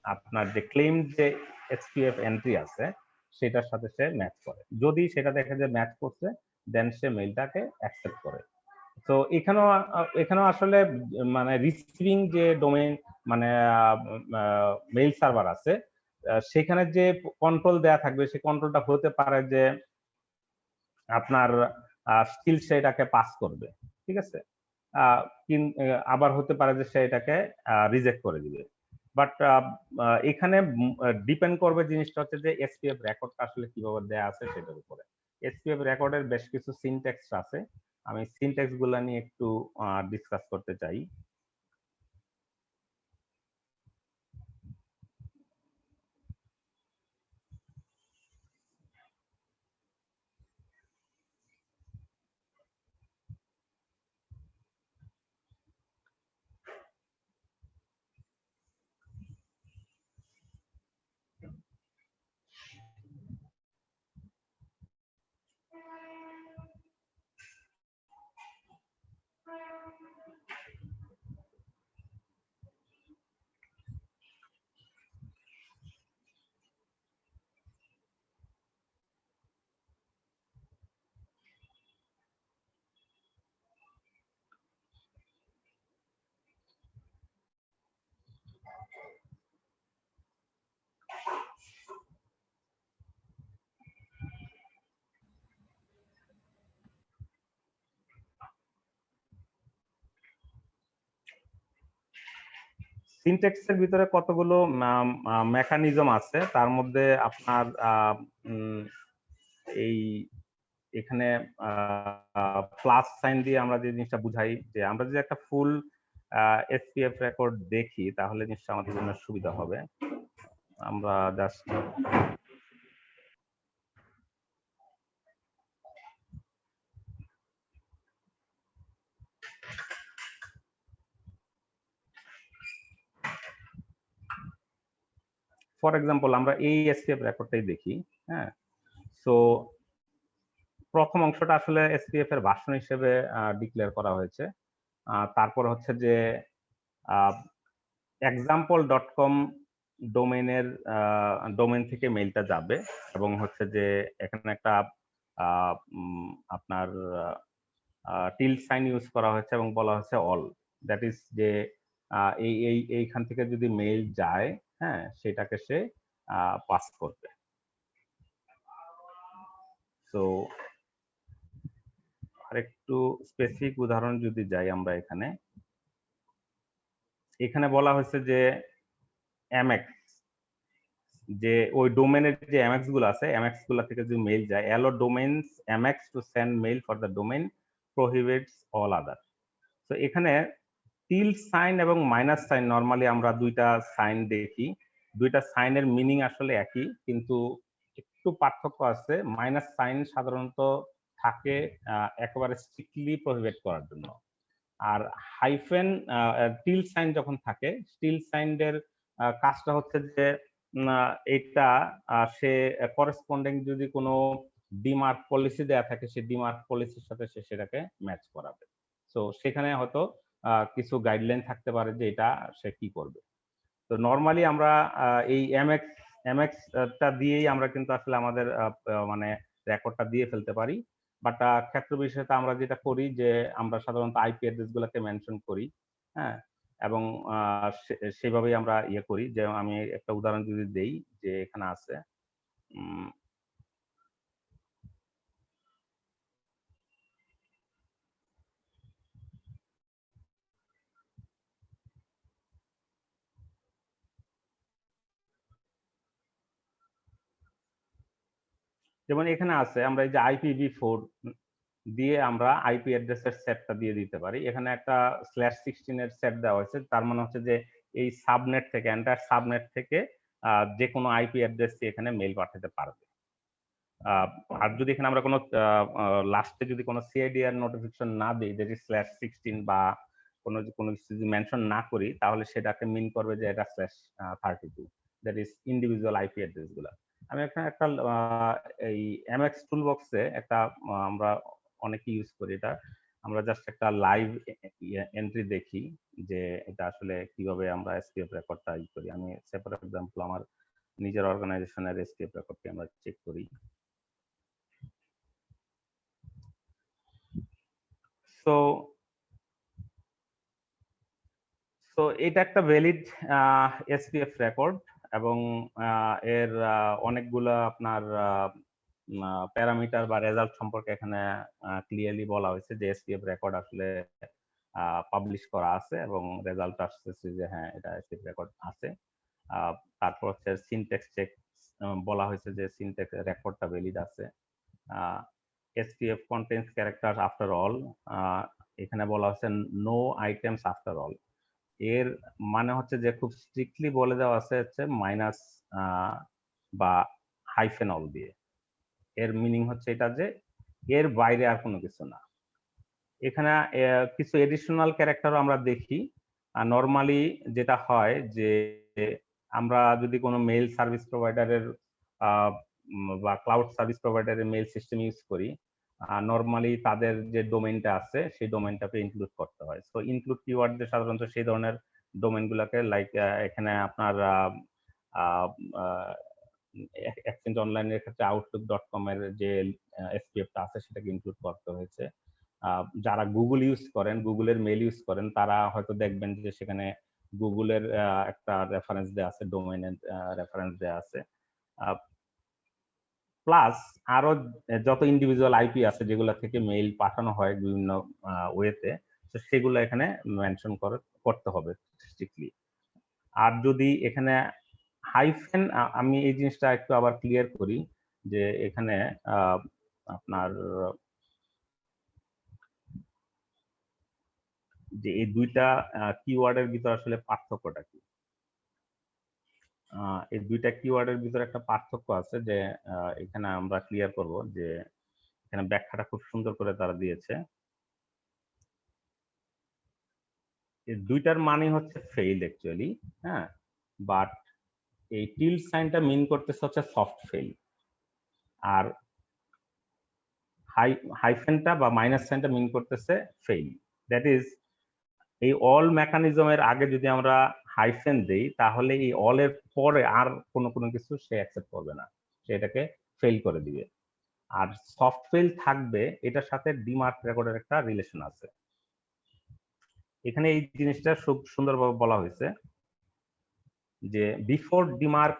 আপনার যে ক্লেম যে এসপিএফ এন্ট্রি আছে সেটার সাথে সে ম্যাচ করে। যদি সেটা দেখে যে ম্যাচ করছে, দেন সে মেইলটাকে অ্যাকসেপ্ট করে। তো এখানেও আসলে মানে রিসিভিং যে ডোমেইন মানে মেইল সার্ভার আছে, সেখানে যে কন্ট্রোল দেয়া থাকবে সেই কন্ট্রোলটা হতে পারে যে আপনার স্টিল সেটাকে পাস করবে, ঠিক আছে, আবার হতে পারে যে সে এটাকে রিজেক্ট করে দিবে। বাট এখানে ডিপেন্ড করবে জিনিসটা হচ্ছে যে এসপিএফ রেকর্ডটা আসলে কিভাবে দেয়া আছে সেটার উপরে। এসপিএফ রেকর্ডের বেশ কিছু সিনট্যাক্স আছে, আমি সিনট্যাক্স গুলা নিয়ে একটু ডিসকাস করতে চাই। সিনট্যাক্সের ভিতরে কতগুলো মেকানিজম আছে, তার মধ্যে আপনার এই এখানে প্লাস সাইন দিয়ে আমরা যে জিনিসটা বুঝাই, যে আমরা যদি একটা ফুল এসপিএফ রেকর্ড দেখি তাহলে জিনিসটা আমাদের জন্য সুবিধা হবে। আমরা জাস্ট ফর এক্সাম্পল আমরা এই এসপিএফ রেকর্ডটাই দেখি। হ্যাঁ, সো প্রথম অংশটা আসলে এসপিএফ এর ভার্সন হিসেবে ডিক্লেয়ার করা হয়েছে। তারপর হচ্ছে যে example.com ডোমেইনের ডোমেইন থেকে মেইলটা যাবে এবং হচ্ছে যে এখানে একটা আপনার টিল্ড সাইন ইউজ করা হয়েছে এবং বলা হচ্ছে অল, দ্যাট ইজ যে এইখান থেকে যদি মেইল যায়, হ্যাঁ, সেটাকে সে পাস করবে। তো আরেকটু স্পেসিফিক উদাহরণ যদি যাই আমরা এখানে বলা হয়েছে যে এমএক্স, যে ওই ডোমেনের যে এমএক্স গুলো আছে, এমএক্স গুলা থেকে যদি মেইল যায়, allow domains MX to send mail for the domain prohibits all other. তো এখানে টিল সাইন এবং মাইনাস সাইন, নরমালি আমরা দুইটা সাইন দেখি, দুইটা সাইনের মিনিং আসলে একই, কিন্তু একটু পার্থক্য আছে। মাইনাস সাইন সাধারণত থাকে একেবারে স্ট্রিক্টলি প্রহিবিট করার জন্য, আর হাইফেন টিল সাইন যখন থাকে, টিল সাইনের কাজটা হচ্ছে যে এটা সে করেসপন্ডিং যদি কোনো ডিমার্ক পলিসি দেয়া থাকে, সে ডিমার্ক পলিসির সাথে সে সেটাকে ম্যাচ করাবে। তো সেখানে হয়তো কিছু গাইডলাইন থাকতে পারে যে এটা সে কি করবে। তো নরমালি আমরা এই এমএক্স টা দিয়েই আমরা কিন্তু আসলে আমাদের মানে রেকর্ডটা দিয়ে ফেলতে পারি। বাট ক্ষেত্র বিশেষে আমরা যেটা করি যে আমরা সাধারণত আইপি অ্যাড্রেস গুলোকে মেনশন করি, হ্যাঁ, এবং সেভাবেই আমরা ইয়ে করি। যে আমি একটা উদাহরণ যদি দেই, যে এখানে আছে যেমন এখানে আছে আমরা এই যে IPv4 দিয়ে আমরা আইপি অ্যাড্রেসের সেটটা দিয়ে দিতে পারি। এখানে একটা /16 এর সেট দেওয়া হয়েছে, তার মানে হচ্ছে যে এই সাবনেট থেকে এন্টায়ার সাবনেট থেকে যে কোনো আইপি অ্যাড্রেসে এখানে মেইল পাঠাতে পারবে। আর যদি এখানে আমরা কোনো লাস্টে যদি কোনো সিআইডিআর নোটিফিকেশন না দিই, যেটি /16 বা কোনো কিছু যদি মেনশন না করি, তাহলে সেটাকে মিন করবে যে এটা /32, that is individual IP address গুলা। আমি এখানে একটা এই এমএক্স টুলবক্সে একটা আমরা অনেকে ইউজ করি এটা। আমরা জাস্ট একটা লাইভ এন্ট্রি দেখি যে এটা আসলে কিভাবে আমরা এসপিএফ রেকর্ডটা ইউজ করি। আমি সেপারেট এক্সাম্পল আমার নিজের অর্গানাইজেশনের এসপিএফ রেকর্ডটি আমরা চেক করি। সো এটা একটা ভ্যালিড এসপিএফ রেকর্ড এবং এর অনেকগুলো আপনার প্যারামিটার বা রেজাল্ট সম্পর্কে এখানে ক্লিয়ারলি বলা হয়েছে যে এসপিএফ রেকর্ড আসলে পাবলিশ করা আছে এবং রেজাল্ট আসছে যে হ্যাঁ এটা এসপিএফ রেকর্ড আছে। তারপর হচ্ছে সিনট্যাক্স চেক বলা হয়েছে যে সিনট্যাক্স রেকর্ডটা ভ্যালিড আছে। SPF contains characters after all, এখানে বলা হচ্ছে নো আইটেমস আফটার অল। এর মানে হচ্ছে যে খুব স্ট্রিক্টলি বলে দেওয়া আছে হচ্ছে মাইনাস বা হাইফেন অল দিয়ে। এর মিনিং হচ্ছে এটা যে এর বাইরে আর কোনো কিছু না। এখানে কিছু এডিশনাল ক্যারেক্টারও আমরা দেখি। নর্মালি যেটা হয় যে আমরা যদি কোনো মেইল সার্ভিস প্রোভাইডারের বা ক্লাউড সার্ভিস প্রোভাইডারের মেইল সিস্টেম ইউজ করি, নর্মালি তাদের যে ডোমেইনটা আছে সেই ডোমেইনটাকে ইনক্লুড করতে হয়। সো ইনক্লুড কিওয়ার্ড দিয়ে সাধারণত সেই ধরনের ডোমেইনগুলোকে লাইক এখানে আপনার এক্সচেঞ্জ অনলাইনের ক্ষেত্রে outlook.com এর যে এসপিএফটা আছে সেটাকে ইনক্লুড করতে হয়েছে। যারা গুগল ইউজ করেন, গুগলের মেইল ইউজ করেন, তারা হয়তো দেখবেন যে সেখানে গুগলের একটা রেফারেন্স দেওয়া আছে, ডোমেইনের রেফারেন্স দেওয়া আছে। প্লাস আরো যত ইন্ডিভিজুয়াল আইপি আছে যেগুলো থেকে মেইল পাঠানো হয় বিভিন্ন ওয়েতে, তো সেগুলো এখানে মেনশন করতে হবে স্ট্রিক্টলি। আর যদি এখানে হাইফেন, আমি এই জিনিসটা একটু আবার ক্লিয়ার করি যে এখানে আপনার যে এই দুইটা কিওয়ার্ডের ভিতর আসলে পার্থক্যটা কি। এই দুইটা কিওয়ার্ডের ভিতরে একটা পার্থক্য আছে যে এখানে আমরা ক্লিয়ার করব যে এখানে ব্যাখ্যাটা খুব সুন্দর করে তারা দিয়েছে। এই দুইটার মানে হচ্ছে ফেইল অ্যাকচুয়ালি, হ্যাঁ, বাট এই টিল সাইনটা মিন করতেছে হচ্ছে সফট ফেইল, আর হাইফেনটা বা মাইনাস সাইনটা মিন করতেছে ফেইল। দ্যাট ইজ এই অল মেকানিজমের আগে যদি আমরা হাইফেন দেই তাহলে এই অল এর পরে আর কোনো কিছু সে অ্যাকসেপ্ট করবে না, সে এটাকে ফেল করে দিবে। আর সফট ফেল থাকবে, এটার সাথে ডিমার্ক রেকর্ডের একটা রিলেশন আছে। এখানে এই জিনিসটা খুব সুন্দরভাবে বলা হয়েছে যে before ডিমার্ক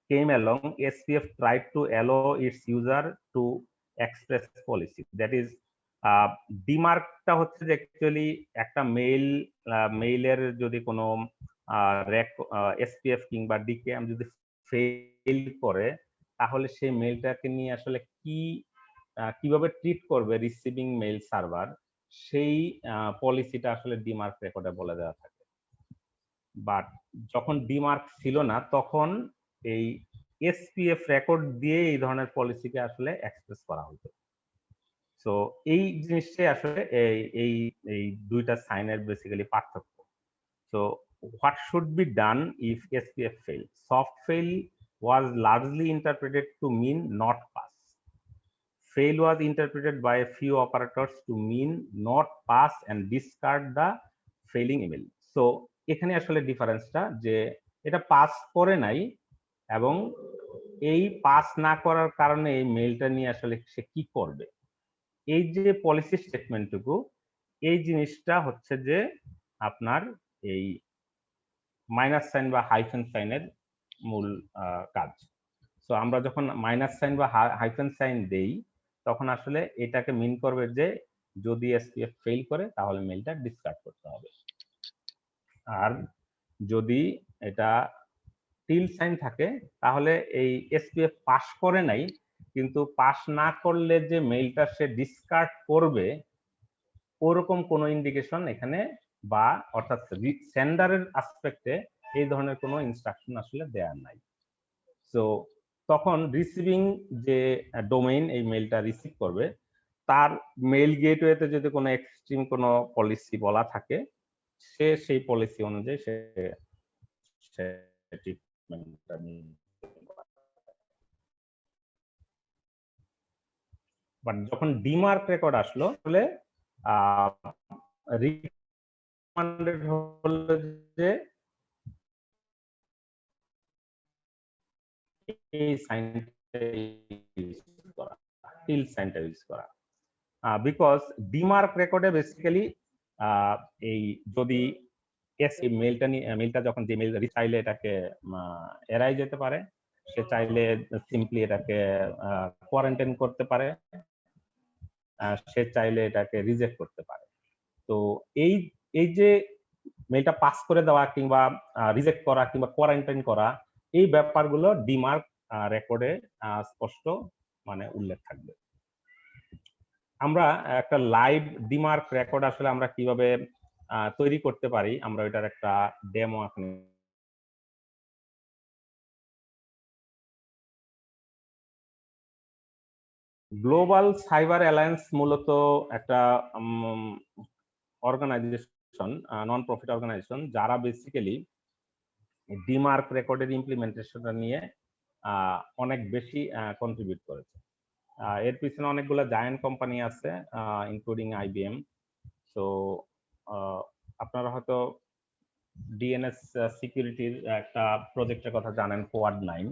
came along, SPF tried to allow its user to express policy. That is, ডিমার্কটা হচ্ছে যে অ্যাকচুয়ালি একটা মেইলের যদি কোনো SPF কিংবা ডিকেএম যদি ফেল করে, তাহলে সেই মেইলটাকে নিয়ে আসলে কিভাবে ট্রিট করবে রিসিভিং মেইল সার্ভার, সেই পলিসিটা আসলে ডিমার্ক রেকর্ডে বলে দেওয়া থাকে। বাট যখন ডিমার্ক ছিল না তখন এই এসপিএফ রেকর্ড দিয়ে এই ধরনের পলিসিকে আসলে এক্সপ্রেস করা হতো। সো এই জিনিসটাই আসলে এই এই দুইটা সাইনের বেসিক্যালি পার্থক্য। So what should be done if SPF fail? Soft fail was largely interpreted to mean not pass. Fail was interpreted by a few operators to mean not pass and discard the failing email. So এখানে আসলে ডিফারেন্সটা যে এটা pass করে নাই এবং এই pass না করার কারণে এই মেইলটা নিয়ে আসলে সে কি করবে, এই যে পলিসি স্টেটমেন্টটুকু, এই জিনিসটা হচ্ছে যে আপনার এই মাইনাস সাইন বা হাইফেন সাইনের মূল কাজ। সো আমরা যখন মাইনাস সাইন বা হাইফেন সাইন দেই তখন আসলে এটাকে মিন করবে যে যদি এসপিএফ ফেল করে তাহলে মেইলটা ডিসকার্ড করতে হবে। আর যদি এটা টিল সাইন থাকে তাহলে এই এসপিএফ পাস করে নাই কিন্তু পাস না করলে যে মেইলটা সে ডিসকার্ড করবে ওরকম কোনো ইন্ডিকেশন এখানে বা অর্থাৎ সেন্ডারের আসপেক্টে এই ধরনের কোনো ইনস্ট্রাকশন আসলে দেয়া নাই। সো তখন রিসিভিং যে ডোমেইন এই মেইলটা রিসিভ করবে তার মেইল গেটওয়েতে যদি কোনো এক্সট্রিম কোনো পলিসি বলা থাকে সে সেই পলিসি অনুযায়ী সে ট্রিটমেন্টটা নিতে পারে। বাট যখন ডিমার্ক রেকর্ড আসলো তাহলে রিকমেন্ডেড হলো যে এই সাইনটা ইউজ করা, টিল সাইনটা ইউজ করা, বিকজ ডিমার্ক রেকর্ডে বেসিক্যালি এই যদি মেইলটা যখন যে মেইল চাইলে এটাকে এড়াই যেতে পারে, সে চাইলে সিম্পলি এটাকে কোয়ারেন্টাইন করতে পারে, সে চাইলে এটাকে রিজেক্ট করতে পারে। তো এই এই যে মেইলটা পাস করে দেওয়া কিংবা রিজেক্ট করা কিংবা কোয়ারেন্টাইন করা এই ব্যাপারগুলো ডিমার্ক রেকর্ডে স্পষ্ট মানে উল্লেখ থাকবে। আমরা একটা লাইভ ডিমার্ক রেকর্ড আসলে আমরা কিভাবে তৈরি করতে পারি আমরা এটার একটা ডেমো এখন গ্লোবাল সাইবার অ্যালায়েন্স মূলত একটা অর্গানাইজেশন, নন প্রফিট অর্গানাইজেশন যারা বেসিক্যালি ডিমার্ক রেকর্ডের ইমপ্লিমেন্টেশনটা নিয়ে অনেক বেশি কন্ট্রিবিউট করেছে। এর পিছনে অনেকগুলো জায়ান্ট কোম্পানি আছে ইনক্লুডিং IBM। সো আপনারা হয়তো ডিএনএস সিকিউরিটির একটা প্রজেক্টের কথা জানেন, কোয়াড9।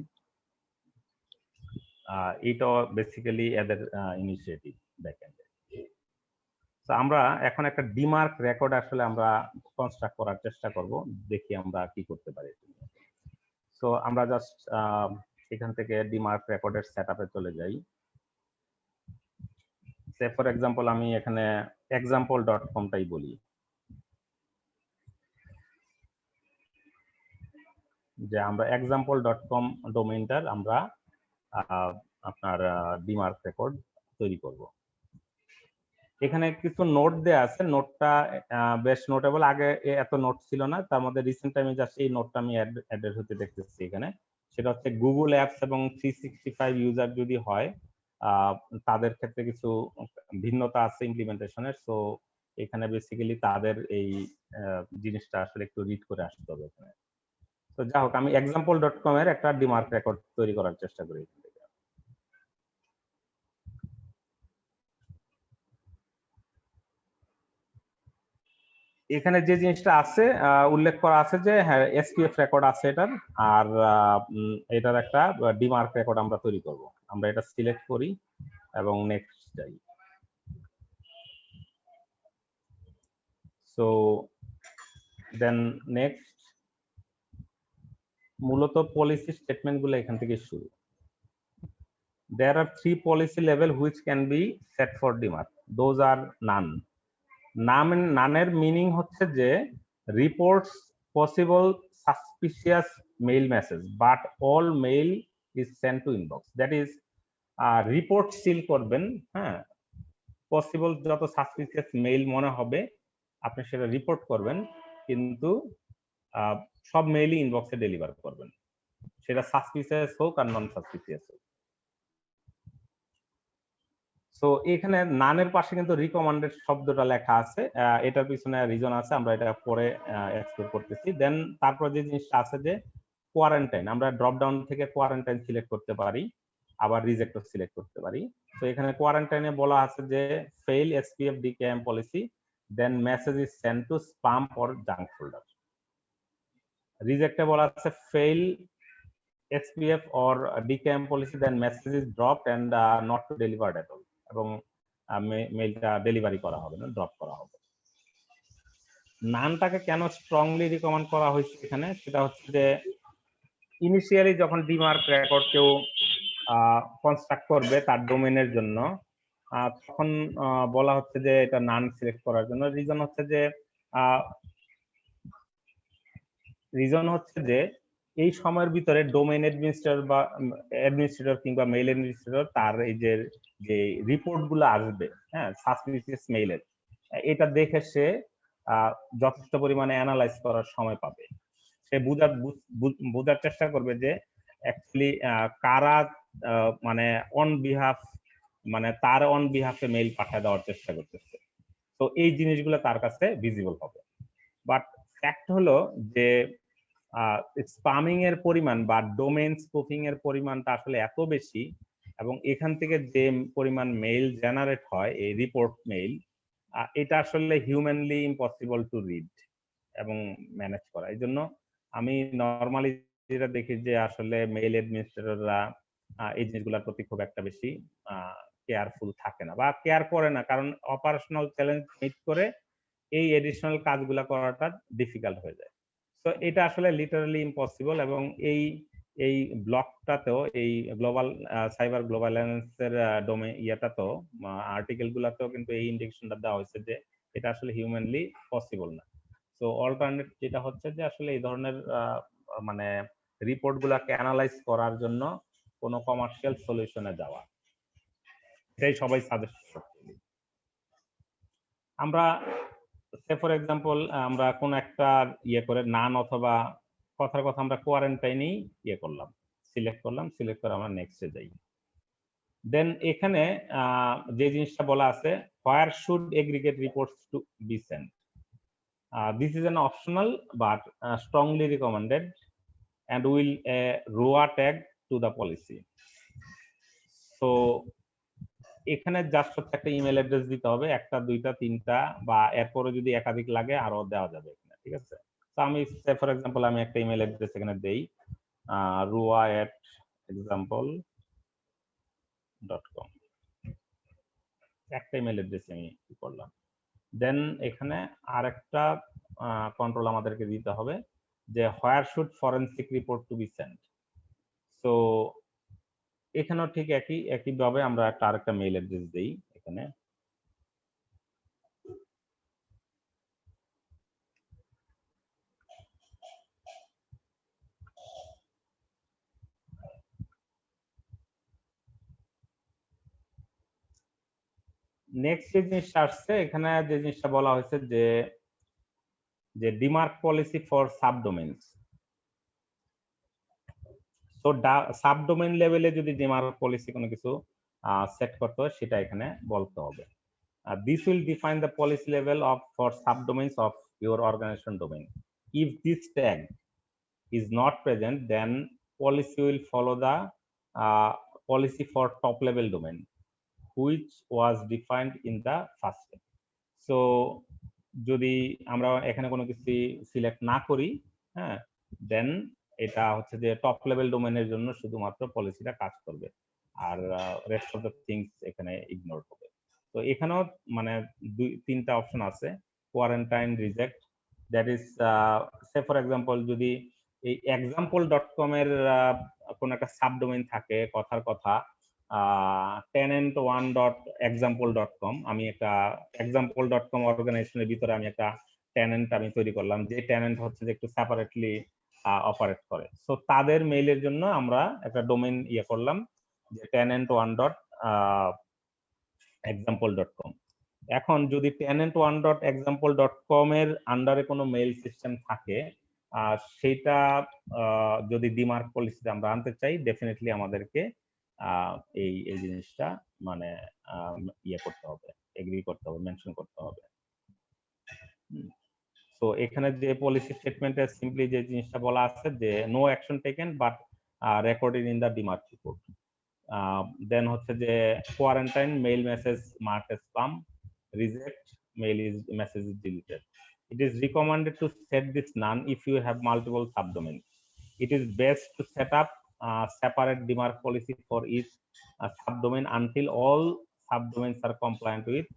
এটা বেসিক্যালি এদের ইনিশিয়েটিভ ব্যাকএন্ডে। তো আমরা এখন একটা ডিমার্ক রেকর্ড আসলে আমরা কনস্ট্রাক্ট করার চেষ্টা করব, দেখি আমরা কি করতে পারি। সো আমরা জাস্ট এখান থেকে ডিমার্ক রেকর্ডের সেটআপে চলে যাই। সে ফর এক্সাম্পল আমি এখানে example.com-টাই বলি, যে আমরা example.com ডোমেইনটার আমরা আপনার ডিমার্ক রেকর্ড তৈরি করব। এখানে কিছু নোট দেয়া আছে, নোটটা বেশ নোটেবল, আগে এত নোট ছিল না, তার মধ্যে রিসেন্ট টাইমে জাস্ট এই নোটটা আমি অ্যাডেড হতে দেখতেছি এখানে। সেটা হচ্ছে গুগল অ্যাপস এবং 365 ইউজার যদি হয় তাদের ক্ষেত্রে কিছু ভিন্নতা আছে ইমপ্লিমেন্টেশনের। সো এখানে বেসিক্যালি তাদের এই জিনিসটা আসলে একটু রিড করে আসতে হবে এখানে। তো যাই হোক, আমি example.com এর একটা ডিমার্ক রেকর্ড তৈরি করার চেষ্টা করি। এখানে যে জিনিসটা আছে উল্লেখ করা আছে যে হ্যাঁ এসপিএফ রেকর্ড আছে এটার, আর এটার একটা ডিমার্ক রেকর্ড আমরা তৈরি করব। আমরা এটা সিলেক্ট করি এবং নেক্সট যাই। সো দেন নেক্সট, মূলত পলিসি স্টেটমেন্ট গুলো এখান থেকে শুরু। There are 3 policy level which can be set for demarc. Those are none. নানের মিনিং হচ্ছে যে reports possible suspicious mail message but all mail is sent to inbox. That is report সিল করবেন, হ্যাঁ, পসিবল যত সাসপিশিয়াস মেইল মনে হবে আপনি সেটা রিপোর্ট করবেন, কিন্তু সব মেইলই ইনবক্সে ডেলিভার করবেন, সেটা সাসপিশিয়াস হোক আর নন সাসপিশিয়াস হোক। সো এখানে নানের পাশে কিন্তু রিকমেন্ডেড শব্দটা লেখা আছে, এটার পিছনে রিজন আছে, আমরা এটা পরে এক্সপ্লোর করতেছি। দেন তারপর যে জিনিসটা আছে যে কোয়ারেন্টাইন, আমরা ড্রপ ডাউন থেকে কোয়ারেন্টাইন সিলেক্ট করতে পারি, আবার রিজেক্টও সিলেক্ট করতে পারি। তো এখানে কোয়ারেন্টাইনে বলা আছে যে fail SPF DKM policy, then message is sent to spam or junk folder. রিজেক্টে বলা আছে fail SPF or DKM policy, then message is dropped and not to delivered at all, এবং মেইলটা ডেলিভারি করা হবে না, ড্রপ করা হবে। নানটাকে কেন স্ট্রংলি রিকমেন্ড করা হয়েছে এখানে, সেটা হচ্ছে যে ইনিশিয়ালি যখন ডিমার্ক রেকর্ড কেউ কনস্ট্রাক্ট করবে তার ডোমেইনের জন্য, তখন বলা হচ্ছে যে এটা নান সিলেক্ট করার জন্য। রিজন হচ্ছে যে এই সময়ের ভিতরে ডোমেইন অ্যাডমিনিস্ট্রেটর কিংবা মেইল অ্যাডমিনিস্ট্রেটর তার এই যে রিপোর্ট গুলো আসবে, হ্যাঁ, সাসপিসিয়াস মেইলের, এটা দেখে সে যথেষ্ট পরিমাণে অ্যানালাইজ করার সময় পাবে। সে বোঝার চেষ্টা করবে যে অ্যাকচুয়ালি কারা মানে তার অন বিহাফে মেইল পাঠিয়ে দেওয়ার চেষ্টা করতেছে। তো এই জিনিসগুলো তার কাছে ভিজিবল হবে। বাট ফ্যাক্ট হলো যে স্প্যামিং এর পরিমাণ বা ডোমেইন স্পুফিং এর পরিমাণটা আসলে এত বেশি, এবং এখান থেকে যে পরিমাণ মেইল জেনারেট হয়, এই রিপোর্ট মেইল, এটা আসলে হিউম্যানলি ইম্পসিবল টু রিড এবং ম্যানেজ করা। এই জন্য আমি নর্মালি যেটা দেখি যে আসলে মেইল অ্যাডমিনিস্ট্রেটররা এই জিনিসগুলোর প্রতি খুব একটা বেশি কেয়ারফুল থাকে না বা কেয়ার করে না, কারণ অপারেশনাল চ্যালেঞ্জ মিট করে এই এডিশনাল কাজগুলো করাটা ডিফিকাল্ট হয়ে যায়। তো এটা আসলে লিটারালি ইম্পসিবল, এবং এই ব্লকটাতেও, এই গ্লোবাল সাইবার গ্লোবালেন্সের ইয়াটাতেও, আর্টিকেল গুলাতেও কিন্তু এই ইন্ডিকেশনটা দেওয়া হয়েছে যে এটা আসলে হিউম্যানলি পসিবল না। তো অল্টারনেট যেটা হচ্ছে যে আসলে এই ধরনের মানে রিপোর্ট গুলাকে অ্যানালাইজ করার জন্য কোনো কমার্শিয়াল সলিউশনে যাওয়া, এটাই সবাই সাজেস্ট করছে। আমরা ফর এক্সাম্পল আমরা কোন একটা করে নান অথবা কথার কথা আমরা কোয়ারেন্টাইনেই সিলেক্ট করে আমরা নেক্সটে যাই। দেন এখানে যে জিনিসটা বলা আছে, where should aggregate reports to be sent, this is an optional but strongly recommended and will ROA tag to the policy. So এখানে জাস্ট হচ্ছে একটা ইমেল অ্যাড্রেস দিতে হবে, একটা, দুইটা, তিনটা, বা এরপরে যদি একাধিক লাগে আরো দেওয়া যাবে এখানে, ঠিক আছে? তো আমি ফর এক্সাম্পল আমি একটা ইমেল অ্যাড্রেস এখানে দেই, roa@example.com, একটা ইমেল অ্যাড্রেস আমি করলাম। দেন এখানে আরেকটা কন্ট্রোল আমাদেরকে দিতে হবে যে where should forensic report to be sent. তো এখানেও ঠিক একইভাবে আমরা আরেকটা মেইল অ্যাড্রেস দেই এখানে। নেক্সট যে জিনিসটা আসছে, এখানে যে জিনিসটা বলা হয়েছে যে ডিমার্ক পলিসি ফর সাবডোমেইনস। সো সাবডোমেইন লেভেলে যদি ডিমার্ক পলিসি কোনো কিছু সেট করতে হয়, সেটা এখানে বলতে হবে। This will define the policy level for subdomains of your organization domain. If this tag is not present, then policy will follow the policy for top level domain, which was defined in the first step. So যদি আমরা এখানে কোনো কিছু select না করি, হ্যাঁ, দেন এটা হচ্ছে যে টপ লেভেল ডোমেইনের জন্য শুধুমাত্র পলিসিটা কাজ করবে, আর রেস্ট অফ দ্য থিংস এখানে ইগনোর হবে। তো এখানেও মানে তিনটা অপশন আছে, quarantine, reject, that is say for example যদি এই example.com এর কোন একটা সাবডোমেইন থাকে, কথার কথা tenant1.example.com, আমি একটা example.com অর্গানাইজেশনের ভিতরে আমি একটা টেনেন্ট আমি তৈরি করলাম, যে টেনেন্ট হচ্ছে যে একটু সেপারেটলি অপারেট করে। সো তাদের মেইলের জন্য আমরা একটা ডোমেইন করলাম যে tenant1.example.com। এখন যদি tenant1.example.com এর আন্ডারে কোনো মেইল সিস্টেম থাকে, সেটা যদি ডিমার্ক পলিসিতে আমরা আনতে চাই, ডেফিনেটলি আমাদেরকে এই জিনিসটা মানে করতে হবে, এগ্রি করতে হবে, মেনশন করতে হবে। তো এখানে যে পলিসি স্টেটমেন্টে সিম্পলি যে জিনিসটা বলা আছে যে no action taken but recorded in the DMARC report. Then হচ্ছে যে quarantine, mail message mark as spam, reject, message is deleted. It is recommended to set this none if you have multiple subdomains. It is best to set up separate demarc policy for each subdomain until all subdomains are compliant with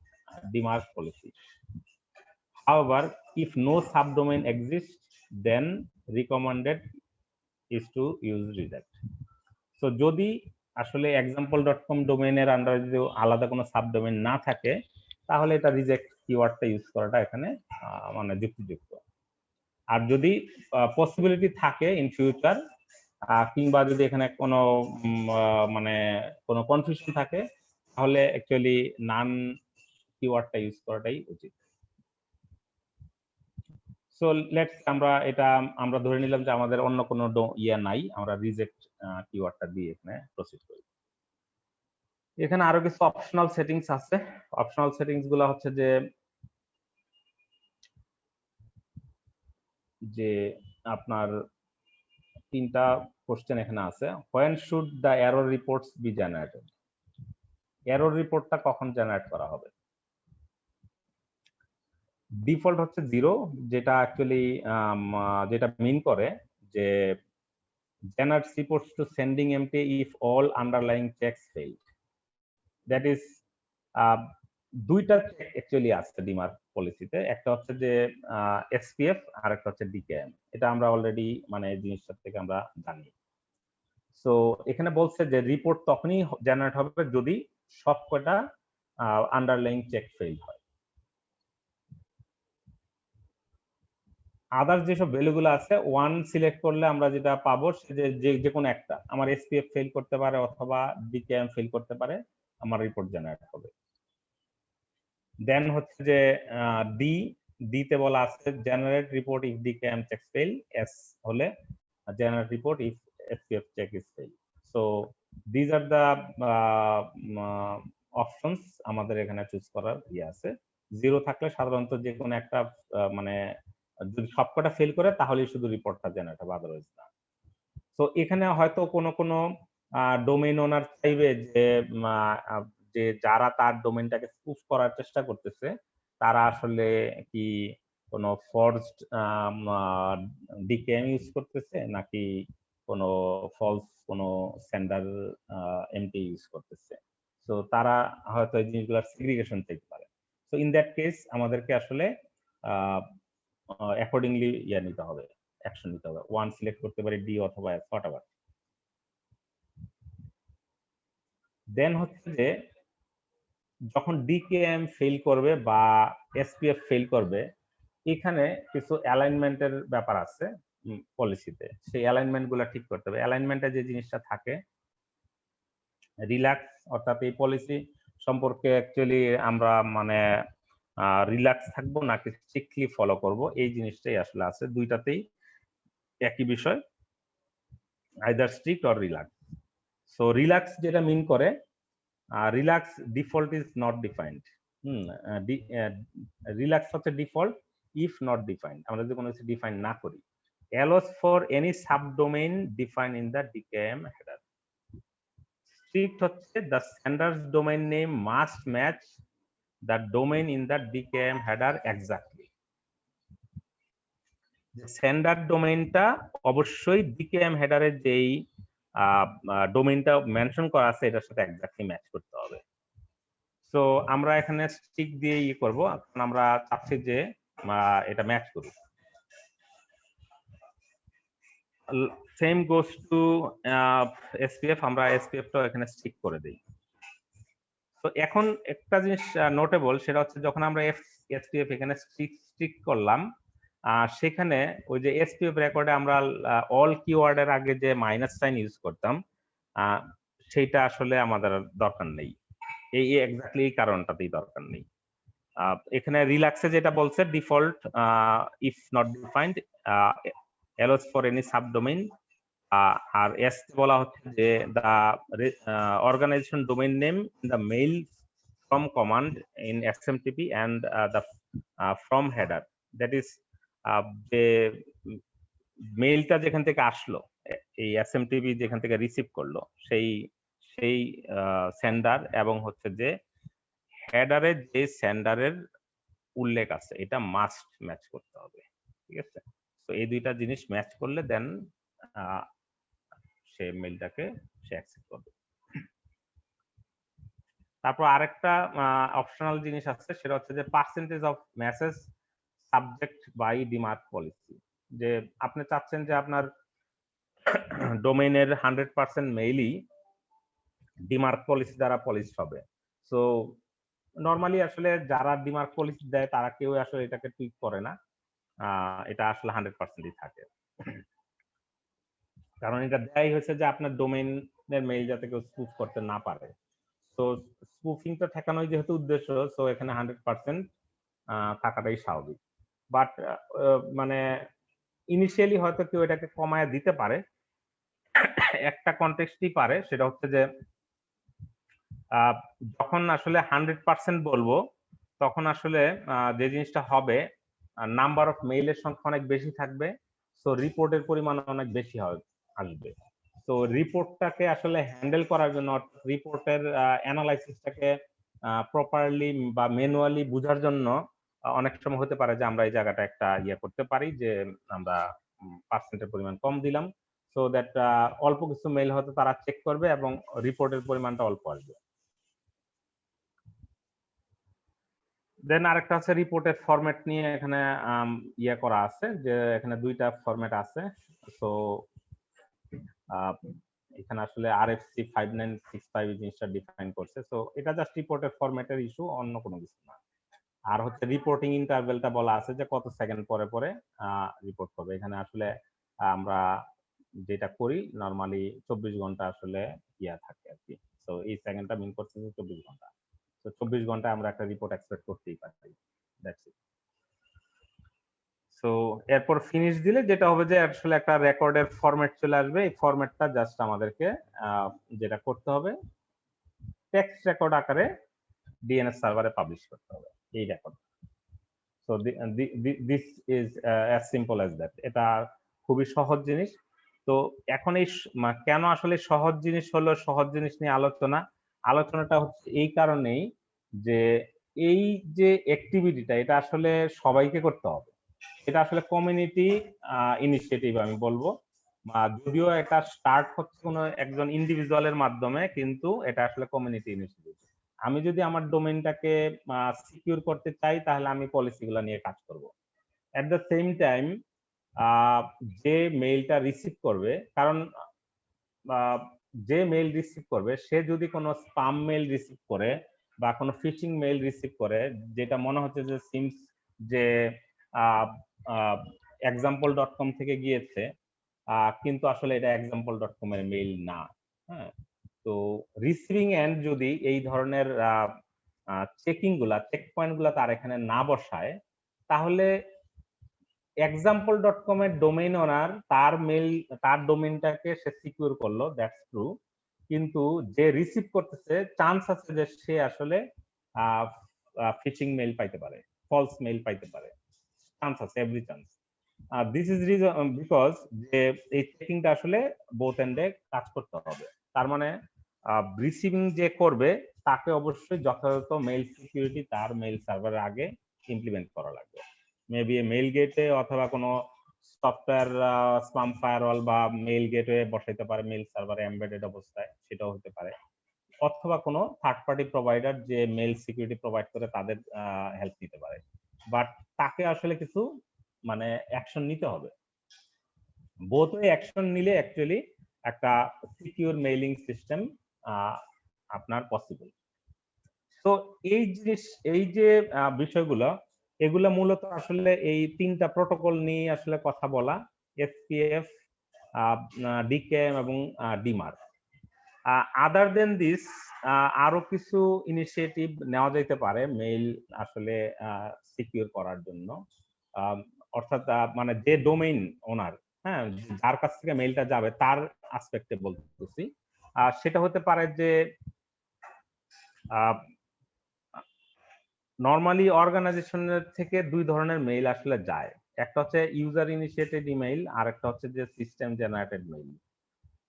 demarc policy. However, if no subdomain exists, then recommended is to use reject. So যদি আসলে example.com ডোমেইনের আন্ডারে যদি আলাদা কোনো subdomain না থাকে, তাহলে এটা রিজেক্ট কিওয়ার্ডটা ইউজ করাটা এখানে মানে যুক্তিযুক্ত। আর যদি পসিবিলিটি থাকে ইন ফিউচার কিংবা যদি এখানে কোনো মানে কোনো কনফিউশন থাকে তাহলে অ্যাকচুয়ালি নান কিওয়ার্ডটা ইউজ করাটাই উচিত। সো লেটস আমরা ধরে নিলাম যে আমাদের অন্য কোনো নাই, আমরা রিজেক্ট কিওয়ার্ডটা দিয়ে এখানে প্রসিড করি। এখানে আরো কিছু অপশনাল সেটিংস আছে। অপশনাল সেটিংস গুলো হচ্ছে যে আপনার 3টা কোশ্চেন এখানে আছে। when should the error reports be generated? Error রিপোর্টটা কখন জেনারেট করা হবে? ডিফল্ট হচ্ছে 0, যেটা অ্যাকচুয়ালি যেটা মিন করে যে generates reports to sending empty if all underlying checks fail. That is দুইটা চেক অ্যাকচুয়ালি আছে ডিমার্ক পলিসিতে, একটা হচ্ছে যে এসপিএফ আর একটা হচ্ছে ডিকেএম। এটা আমরা অলরেডি মানে এই জিনিসটা থেকে আমরা জানি। সো এখানে বলছে যে রিপোর্ট তখনই জেনারেট হবে যদি সবকটা আন্ডারলাইং চেক ফেল হয়। আদার্স যেসব ভ্যালুগুলো আছে 1 সিলেক্ট করলে আমরা যেটা পাবো যে কোনো একটা, আমার এসপিএফ ফেল করতে পারে অথবা ডিকেএম ফেল করতে পারে, আমার রিপোর্ট জেনারেট হবে। দেন হচ্ছে যে ডি তে বলা আছে generate report if DKM check fail, S হলে generate report if SPF check is fail. So this are the options আমাদের এখানে চুজ করার আছে। 0 থাকলে সাধারণত যে কোনো একটা মানে যদি সবকটা ফেল করে তাহলেই শুধু রিপোর্টটা জেনারেট হবে, আদারওয়াইজ না। সো এখানে হয়তো কোনো ডোমেইন ওনার চাইবে যে যারা তার ডোমেইনটাকে স্পুফ করার চেষ্টা করতেছে তারা আসলে কি কোনো ফর্জড ডিকেএম ইউজ করতেছে নাকি কোনো ফলস কোনো সেন্ডার এমটি ইউজ করতেছে। সো তারা হয়তো এই জিনিসগুলোর সিগ্রিগেশন চাইতে পারে। সো ইন দ্যাট কেস আমাদেরকে আসলে অ্যাকর্ডিংলি নিতে হবে, অ্যাকশন নিতে হবে। 1 সিলেক্ট করতে পারি, ডি অথবা এস, হোয়াটএভার। দেন হচ্ছে যে যখন ডিকেএম ফেল করবে বা এসপিএফ ফেল করবে, এখানে কিছু অ্যালাইনমেন্টের ব্যাপার আছে পলিসিতে, সেই অ্যালাইনমেন্ট গুলা ঠিক করতে হবে। অ্যালাইনমেন্টে যে জিনিসটা থাকে রিল্যাক্স, অর্থাৎ এই পলিসি সম্পর্কে অ্যাকচুয়ালি আমরা মানে রিল্যাক্স থাকবো নাকি স্ট্রিক্টলি ফলো করব, এই জিনিসটাই আসলে আছে। দুইটাতেই একই বিষয়, either strict or relax. So relax যেটা মিন করে relax default is not defined. Relax হচ্ছে ডিফল্ট ইফ নট ডিফাইন্ড, আমরা যদি কোনো কিছু ডিফাইন না করি। allows for any subdomain defined in the DKIM header. Strict হচ্ছে the standard domain name must match the domain in the DKIM header exactly. Standard ডোমেইনটা অবশ্যই ডিকেএম হেডারে যেই ডোমেইনটা মেনশন করা আছে এটার সাথে এক্স্যাক্টলি ম্যাচ করতে হবে। সো আমরা এখানে স্টিক দিয়ে করব, কারণ আমরা চাচ্ছি যে এটা ম্যাচ করুক। সেম গোস টু এসপিএফ, আমরা এসপিএফটাও এখানে স্টিক করে দেই। তো এখন একটা জিনিস নোটেবল, সেটা হচ্ছে যখন আমরা এসপিএফ এখানে স্টিক করলাম, সেখানে ওই যে এসপিএফ রেকর্ডে আমরা অল কিওয়ার্ডের আগে যে মাইনাস সাইন ইউজ করতাম সেইটা আসলে আমাদের দরকার নেই। এই এক্স্যাক্টলি এই কারণটাতেই দরকার নেই। এখানে রিল্যাক্সে যেটা বলছে default if not defined allows for any subdomain, আর এস বলা হচ্ছে যে the organization domain name in the mail from command in XMTP and the from header, that is যে মেইলটা যেখান থেকে আসলো, এই এসএমটিপি যেখান থেকে রিসিভ করলো সেই সেন্ডার এবং হচ্ছে যে হেডারে যে সেন্ডারের উল্লেখ আছে এটা মাস্ট ম্যাচ করতে হবে। ঠিক আছে, তো এই দুইটা জিনিস ম্যাচ করলে দেন সে মেইলটাকে সে অ্যাকসেপ্ট করবে। তারপর আরেকটা অপশনাল জিনিস আছে, সেটা হচ্ছে যে percentage of message subject by DMARC policy. যে আপনি চাচ্ছেন যে আপনার ডোমেইনের 100% মেইলই ডিমার্ক পলিসি দ্বারা পলিশ হবে। সো নরমালি আসলে যারা ডিমার্ক পলিসি দেয় তারা কেউ আসলে এটাকে টুইক করে না, এটা আসলে 100%ই থাকে। কারণ এটা দেয়াই হয়েছে যে আপনার ডোমেইনের মেইল যাতে কেউ স্পুফ করতে না পারে। তো স্পুফিংটা ঠেকানোই যেহেতু উদ্দেশ্য, সো এখানে 100% থাকাটাই স্বাভাবিক। বাট মানে ইনিশিয়ালি হয়তো কেউ এটাকে কমায় দিতে পারে। একটা কনটেক্সটই পারে, সেটা হচ্ছে যে যখন আসলে 100% বলবো, তখন আসলে যে জিনিসটা হবে, নাম্বার অফ মেইলের সংখ্যা অনেক বেশি থাকবে। সো রিপোর্টের পরিমাণ অনেক বেশি আসবে। তো রিপোর্টটাকে আসলে হ্যান্ডেল করার জন্য, রিপোর্টের অ্যানালাইসিসটাকে প্রপারলি বা ম্যানুয়ালি বুঝার জন্য অনেক সময় হতে পারে যে আমরা এই জায়গাটা একটা ইয়ে করতে পারি যে আমরা পার্সেন্টের পরিমাণ কম দিলাম, সো দ্যাট অল্প কিছু মেইল হয়তো তারা চেক করবে এবং রিপোর্টের পরিমাণটা অল্প আসবে। দেন আরেকটা আছে রিপোর্টের ফরম্যাট নিয়ে এখানে ইয়ে করা আছে যে এখানে দুইটা ফরম্যাট আছে। সো এখানে আসলে RFC 5965 এই জিনিসটা ডিফাইন করছে। সো এটা জাস্ট রিপোর্টের ফরম্যাটের ইস্যু, অন্য কোনো কিছু না। আর হচ্ছে রিপোর্টিং ইন্টারভেলটা বলা আছে যে কত সেকেন্ড পরে পরে রিপোর্ট করবে। এখানে আসলে আমরা যেটা করি নরমালি 24 ঘন্টা আসলে ইয়া থাকে আর কি। তো এই সেকেন্ডটা মিন করছে যে 24 ঘন্টা। তো 24 ঘন্টায় আমরা একটা রিপোর্ট এক্সপেক্ট করতেই পারি। That's it. সো এরপর ফিনিশ দিলে যেটা হবে যে আসলে একটা রেকর্ডের ফরম্যাট চলে আসবে। এই ফরম্যাটটা জাস্ট আমাদেরকে যেটা করতে হবে, টেক্সট রেকর্ড আকারে ডিএনএস সার্ভারে পাবলিশ করতে হবে এই record. So this is as simple as that. এটা খুবই সহজ জিনিস। তো এখন এই কেন আসলে সহজ জিনিস হলো, সহজ জিনিস নিয়ে আলোচনাটা হচ্ছে এই কারণেই যে এই যে অ্যাক্টিভিটিটা এটা আসলে সবাইকে করতে হবে। এটা আসলে কমিউনিটি ইনিশিয়েটিভ আমি বলবো। যদিও এটা স্টার্ট হচ্ছে কোনো একজন ইন্ডিভিজুয়ালের মাধ্যমে, কিন্তু এটা আসলে কমিউনিটি ইনিশিয়েটিভ। আমি যদি আমার ডোমেইনটাকে সিকিউর করতে চাই তাহলে আমি পলিসিগুলো নিয়ে কাজ করব। এট দ্য সেম টাইম যে মেইলটা রিসিভ করবে, কারণ যে মেইল রিসিভ করবে সে যদি কোনো স্পাম মেইল রিসিভ করে বা কোনো ফিশিং মেইল রিসিভ করে যেটা মনে হচ্ছে যে সিমস যে example.com থেকে গিয়েছে, কিন্তু আসলে এটা example.com এর মেইল না। হ্যাঁ, তো রিসিভিং এন্ড যদি এই ধরনের চেক পয়েন্ট গুলা তার এখানে না বসায়, তাহলে example.com এর ডোমেইন ওনার তার ডোমেইনটাকে সে সিকিউর করলো, দ্যাটস ট্রু। কিন্তু যে রিসিভ করতেছে চান্স আছে যে সে আসলে ফিশিং মেইল পাইতে পারে, ফলস মেইল পাইতে পারে, চান্স আছে, every chance. This is reason because যে এই চেকিংটা আসলে বোথ এন্ডে কাজ করতে হবে। তার মানে রিসিভিং যে করবে তাকে অবশ্যই যথাযথ মেইল সিকিউরিটি তার মেইল সার্ভারের আগে ইমপ্লিমেন্ট করা লাগবে। মেবি মেইল গেটে অথবা কোনো সফটওয়্যার স্পাম ফায়ারওয়াল বা মেইল গেটওয়ে বসাইতে পারে মেইল সার্ভারে এমবেডেড অবস্থায়, সেটাও হতে পারে। অথবা কোনো থার্ড পার্টি প্রোভাইডার যে মেইল সিকিউরিটি প্রোভাইড করে তাদের হেল্প নিতে পারে। বাট তাকে আসলে কিছু মানে অ্যাকশন নিতে হবে। বোথ ওয়ে অ্যাকশন নিলে অ্যাকচুয়ালি একটা সিকিউর মেইলিং সিস্টেম আপনার পসিবল। তো এই যে বিষয়গুলো, এগুলো মূলত আসলে এই তিনটা প্রোটোকল নিয়ে আসলে কথা বলা, এসপিএফ, ডিকেএম এবং ডিমার। আদার দেন দিস আরো কিছু ইনিশিয়েটিভ নেওয়া যেতে পারে মেইল আসলে সিকিউর করার জন্য। অর্থাৎ মানে যে ডোমেইন ওনার, হ্যাঁ, যার কাছ থেকে মেইলটা যাবে তার আসপেক্টে বলতেছি। সেটা হতে পারে যে নরমালি অর্গানাইজেশনের থেকে দুই ধরনের মেইল আসলে যায়। একটা হচ্ছে ইউজার ইনিশিয়েটেড ইমেইল, আর একটা হচ্ছে যে system generated mail.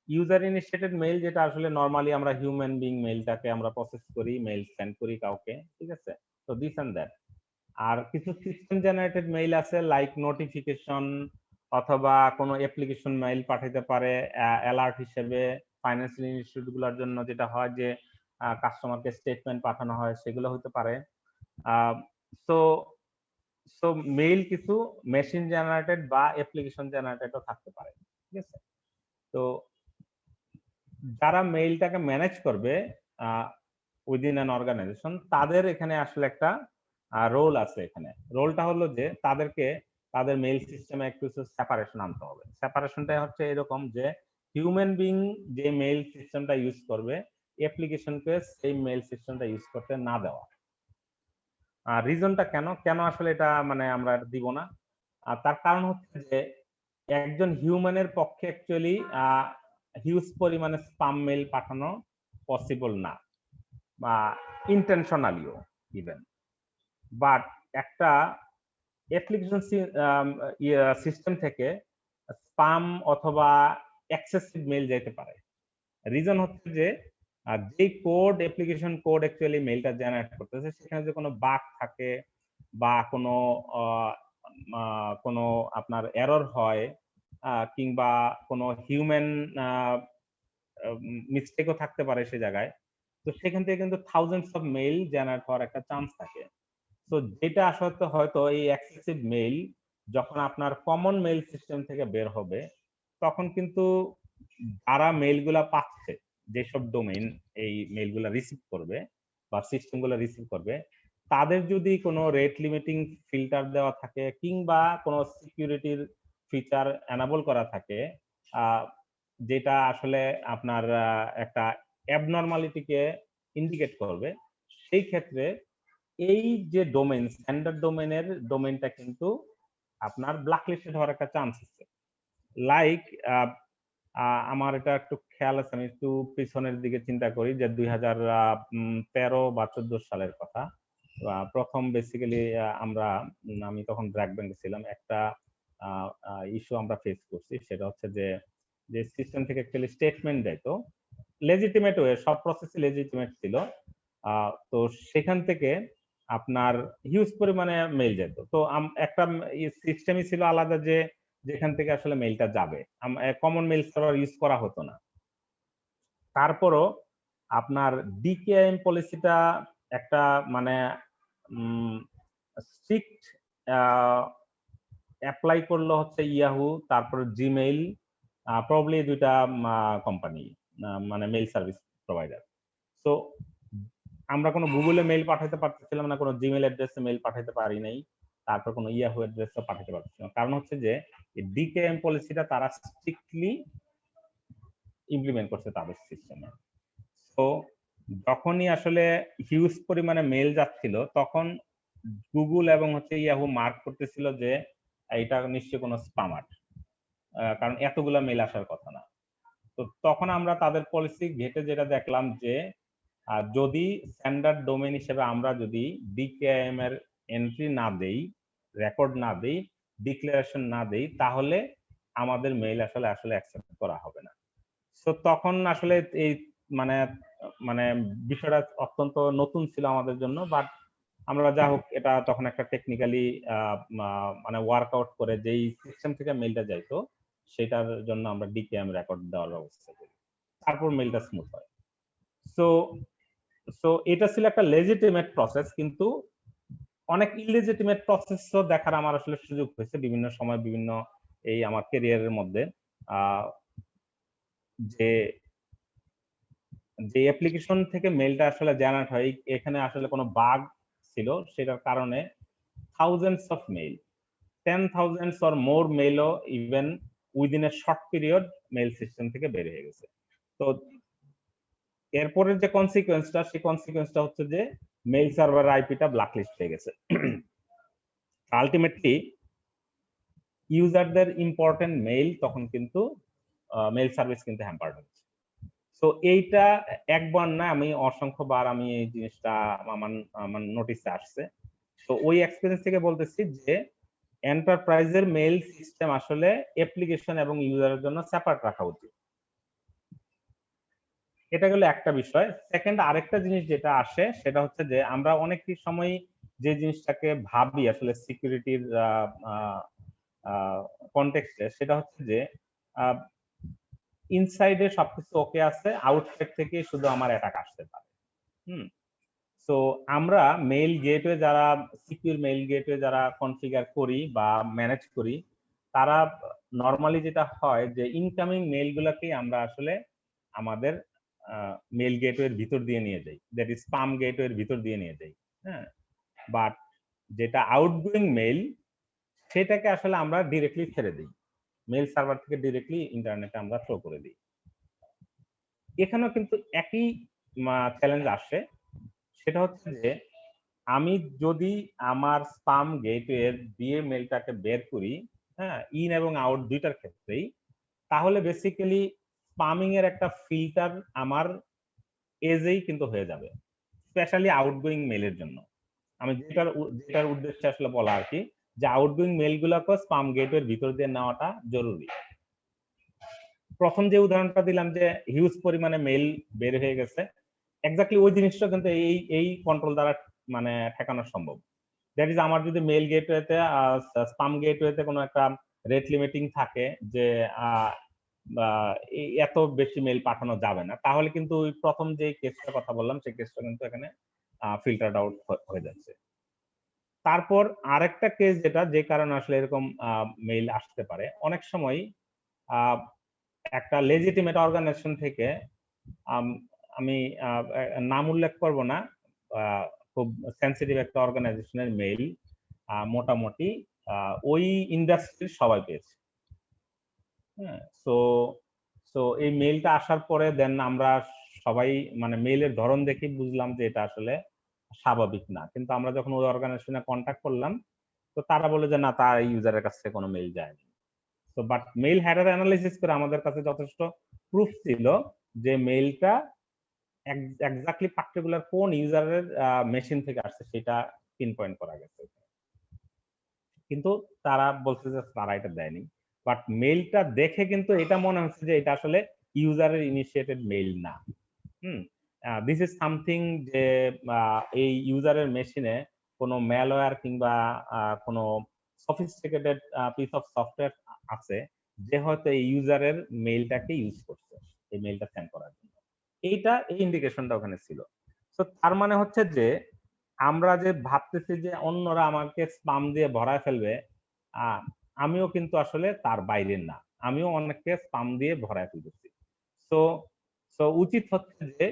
User initiated mail যেটা আসলে নরমালি আমরা হিউম্যান বিং মেইলটাকে আমরা প্রসেস করি, মেইল সেন্ড করি কাউকে, ঠিক আছে? তো দিস এন্ড দ্যাট। আর কিছু সিস্টেম জেনারেটেড মেইল আছে লাইক নোটিফিকেশন অথবা কোনো অ্যাপ্লিকেশন মেইল পাঠাইতে পারে অ্যালার্ট হিসেবে। ফাইন্যান্সিয়াল ইনস্টিটিউট গুলোর জন্য যেটা হয় যে কাস্টমারকে স্টেটমেন্ট পাঠানো হয়, সেগুলো হতে পারে। সো সো মেইল কিছু মেশিন জেনারেটেড বা অ্যাপ্লিকেশন জেনারেটেডও থাকতে পারে, ঠিক আছে? তো যারা মেইলটাকে ম্যানেজ করবে উইদিন অ্যান অর্গানাইজেশন, তাদের এখানে আসলে একটা রোল আছে। এখানে রোলটা হলো যে তাদেরকে তাদের মেইল সিস্টেমে একটু সেপারেশন আনতে হবে। সেপারেশনটা হচ্ছে এরকম যে হিউম্যান বিং যে মেইল সিস্টেমটা ইউজ করবে অ্যাপ্লিকেশনকে সেই মেইল সিস্টেমটা ইউজ করতে না দেওয়া। রিজনটা কেন কেন আসলে এটা মানে আমরা দিব না? তার কারণ হচ্ছে যে একজন হিউম্যানের পক্ষে অ্যাকচুয়ালি হিউজ পরিমাণে স্পাম মেইল পাঠানো পসিবল না, বা ইন্টেনশনালিও ইভেন। বাট একটা অ্যাপ্লিকেশন সিস্টেম থেকে স্পাম অথবা এক্সেসিভ মেইল যেতে পারে। রিজন হচ্ছে যে যে কোড অ্যাপ্লিকেশন কোড অ্যাকচুয়ালি মেইলটা জেনারেট করতেছে সেখানে যে কোনো বাগ থাকে বা কোনো আপনার এরর হয়, কিংবা কোনো হিউম্যান মিস্টেকও থাকতে পারে সে জায়গায়, তো সেখান থেকে কিন্তু থাউজেন্ডস অফ মেইল জেনারেট হওয়ার একটা চান্স থাকে। তো যেটা আসলে হয়তো এই এক্সেসিভ মেইল যখন আপনার কমন মেইল সিস্টেম থেকে বের হবে, তখন কিন্তু যারা মেইলগুলা পাচ্ছে, যেসব ডোমেইন এই মেইলগুলা রিসিভ করবে বা সিস্টেমগুলো রিসিভ করবে, তাদের যদি কোনো রেট লিমিটিং ফিল্টার দেওয়া থাকে কিংবা কোনো সিকিউরিটির ফিচার এনাবল করা থাকে, যেটা আসলে আপনার একটা অ্যাবনরমালিটিকে ইন্ডিকেট করবে, সেই ক্ষেত্রে এই যে ডোমেইন স্ট্যান্ডার্ড ডোমেইনের ডোমেইনটা কিন্তু আপনার ব্ল্যাকলিস্টেড হওয়ার একটা চান্স আছে। লাইক আমার এটা একটু খেয়াল আছে, আমি একটু পিছনের দিকে চিন্তা করি যে 2013 বা 14 সালের কথা। প্রথম বেসিক্যালি আমি তখন ব্র্যাক ব্যাংকে ছিলাম। একটা ইস্যু আমরা ফেস করছি, সেটা হচ্ছে যে সিস্টেম থেকে অ্যাকচুয়ালি স্টেটমেন্ট দেয়, তো লেজিটিমেট ওয়ে, সব প্রসেসই লেজিটিমেট ছিল। তো সেখান থেকে আপনার হিউজ পরিমাণে মেইল যেত। তো একটা সিস্টেমই ছিল আলাদা যে যেখান থেকে আসলে মেইলটা যাবে, কমন মেইল সার্ভার ইউজ করা হতো না। তারপরও আপনার ডিকেএম পলিসিটা একটা মানে স্ট্রিক্ট অ্যাপ্লাই করলো হচ্ছে ইয়াহু, তারপর জিমেইল, প্রবাবলি দুইটা কোম্পানি, মানে মেইল সার্ভিস প্রোভাইডার। তো আমরা কোনো গুগলে মেইল পাঠাতে পারতেছিলাম না, কোনো জিমেইল অ্যাড্রেসে মেইল পাঠাতে পারি নাই, তারপর কোনো ইয়াহু অ্যাড্রেসে পাঠাতে পারতেছিলাম। কারণ হচ্ছে যে ডিকেএম পলিসিটা তারা স্ট্রিক্টলি ইমপ্লিমেন্ট করছে তাদের সিস্টেমে। তো যখনই আসলে হিউজ পরিমাণে মেইল যাচ্ছিল, তখন গুগল এবং হচ্ছে ইয়াহু মার্ক করতেছিল যে এটা নিশ্চয়ই কোনো স্পামার, কারণ এতগুলা মেইল আসার কথা না। তো তখন আমরা তাদের পলিসি ঘেটে যেটা দেখলাম যে যদি স্ট্যান্ডার্ড ডোমেইন হিসেবে আমরা যদি ডিকেএম এর এন্ট্রি না দেই, রেকর্ড না দেই, ডিক্লারেশন না দেই, তাহলে আমাদের মেইল আসলে অ্যাকসেপ্ট করা হবে না। তো তখন আসলে এই মানে মানে বিষয়টা অত্যন্ত নতুন ছিল আমাদের জন্য, বাট আমরা যা হোক এটা তখন একটা টেকনিক্যালি মানে ওয়ার্কআউট করে যেই সিস্টেম থেকে মেইলটা যাইতো সেটার জন্য আমরা ডিকেএম রেকর্ড দেওয়ার ব্যবস্থা করি, তারপর মেইলটা স্মুথ হয়। সো এটা ছিল একটা লেজিটিমেট প্রসেস, কিন্তু অনেক ইলেজিটিমেট প্রসেসও দেখার আমার আসলে সুযোগ হয়েছে বিভিন্ন সময়, বিভিন্ন এই আমার ক্যারিয়ারের মধ্যে। যে অ্যাপ্লিকেশন থেকে মেইলটা আসলে জেনারেট হয়, এখানে আসলে কোনো বাগ ছিল, সেটার কারণে thousands of mail, 10,000 or more মেইলও even within a short period mail system থেকে বের হয়ে গেছে। তো এরপরের যে কনসিকুয়েন্সটা, সেই কনসিকুয়েন্সটা হচ্ছে যে মেইল সার্ভার আইপিটা ব্ল্যাকলিস্ট হয়ে গেছে। আলটিমেটলি ইউজারদের ইম্পর্টেন্ট মেইল তখন কিন্তু মেইল সার্ভিস কিন্তু হ্যাম্পার্ড হচ্ছে। তো এইটা একবার না, আমি অসংখ্যবার আমি এই জিনিসটা আমার নোটিসে আসছে। তো ওই এক্সপেরিয়েন্স থেকে বলতেছি যে এন্টারপ্রাইজের মেইল সিস্টেম আসলে অ্যাপ্লিকেশন এবং ইউজারের জন্য সেপারেট রাখা উচিত। এটা গেল একটা বিষয়। সেকেন্ড আরেকটা জিনিস যেটা আসে সেটা হচ্ছে যে আমরা অনেকই সময় যে জিনিসটাকে ভাবি আসলে সিকিউরিটির কনটেক্সটে, সেটা হচ্ছে যে ইনসাইডে সবকিছু ওকে আছে, আউটসাইড থেকে শুধু আমার অ্যাটাক আসতে পারে। সো আমরা মেইল গেটওয়ে যারা সিকিউর মেইল গেটওয়ে যারা কনফিগার করি বা ম্যানেজ করি, তারা নরমালি যেটা হয় যে ইনকামিং মেইলগুলোকে আমরা আসলে আমাদের মেইল গেটওয়ের ভিতর দিয়ে নিয়ে যাই, দ্যাট ইজ স্পাম গেটওয়ের ভিতর দিয়ে নিয়ে যাই। হ্যাঁ, বাট যেটা আউটগোয়িং মেইল সেটাকে আসলে আমরা ডিরেক্টলি ছেড়ে দিই, মেইল সার্ভার থেকে ডিরেক্টলি ইন্টারনেটে আমরা থ্রো করে দিই। এখানেও কিন্তু একই চ্যালেঞ্জ আসে, সেটা হচ্ছে যে আমি যদি আমার স্পাম গেটওয়ে দিয়ে মেলটাকে বের করি, হ্যাঁ, ইন এবং আউট দুইটার ক্ষেত্রেই, তাহলে বেসিক্যালি স্পামিং এর একটা ফিল্টার আমার এজেই কিন্তু হয়ে যাবে, স্পেশালি আউটগোয়িং মেলের জন্য। আমি যেটার উদ্দেশ্যে আসলে বলা আর কি, যে আউটগোয়িং মেল গুলোকে স্পাম গেটওয়ের ভিতর দিয়ে নেওয়াটা জরুরি। প্রথম যে উদাহরণটা দিলাম যে হিউজ পরিমাণে মেল বের হয়ে গেছে, এক্স্যাক্টলি ওই জিনিসটা কিন্তু এই কন্ট্রোল দ্বারা মানে ঠেকানো সম্ভব। দ্যাট ইজ, আমার যদি মেল গেটওয়েতে স্পাম গেটওয়েতে কোনো একটা রেট লিমিটিং থাকে যে এত বেশি মেল পাঠানো যাবে না, তাহলে কিন্তু ওই প্রথম যে কেসটা কথা বললাম সেই কেসটা কিন্তু এখানে ফিল্টার আউট হয়ে যাচ্ছে। তারপর আরেকটা কেস যেটা, যে কারণে আসলে এরকম মেইল আসতে পারে, অনেক সময় একটা লেজিটিমেট অর্গানাইজেশন থেকে, আমি নাম উল্লেখ করব না, খুব সেন্সিটিভ একটা অর্গানাইজেশনের মেইল মোটামুটি ওই ইন্ডাস্ট্রির সবাই পেয়েছে। হ্যাঁ, সো সো এই মেইলটা আসার পরে দেন আমরা সবাই মানে মেইলের ধরন দেখে বুঝলাম যে এটা আসলে স্বাভাবিক না, কিন্তু আমরা যখন ওই অর্গানাইজেশনে কন্ট্যাক্ট করলাম, তো তারা বলে যে না, তার ইউজারের কাছ থেকে কোনো মেইল যায়নি। তো বাট মেইল হেডার অ্যানালাইসিস করে আমাদের কাছে যথেষ্ট প্রুফ ছিল যে মেইলটা এক্স্যাক্টলি পার্টিকুলার কোন ইউজারের মেশিন থেকে আসছে সেটা পিন পয়েন্ট করা গেছে, কিন্তু তারা বলছে যে তারা এটা দেয়নি। বাট মেইলটা দেখে কিন্তু এটা মনে হচ্ছে যে এটা আসলে ইউজারের ইনিশিয়েটেড মেইল না। দিস ইজ সামথিং যে এই ইউজারের মেশিনে কোনো ম্যালওয়্যার কিংবা কোনো সফিস্টিকেটেড পিস অফ সফটওয়্যার আছে, যে হয়তো এই ইউজারের মেইলটাকে ইউজ করছে এই মেইলটা সেন্ড করার জন্য। এই ইন্ডিকেশনটা ওখানে ছিল। তো তার মানে হচ্ছে যে আমরা যে ভাবতেছি যে অন্যরা আমাকে স্পাম দিয়ে ভরায় ফেলবে, আমিও কিন্তু আসলে তার বাইরের না, আমিও অনেককে স্পাম দিয়ে ভরায় ফেলতেছি। সো সো উচিত হচ্ছে যে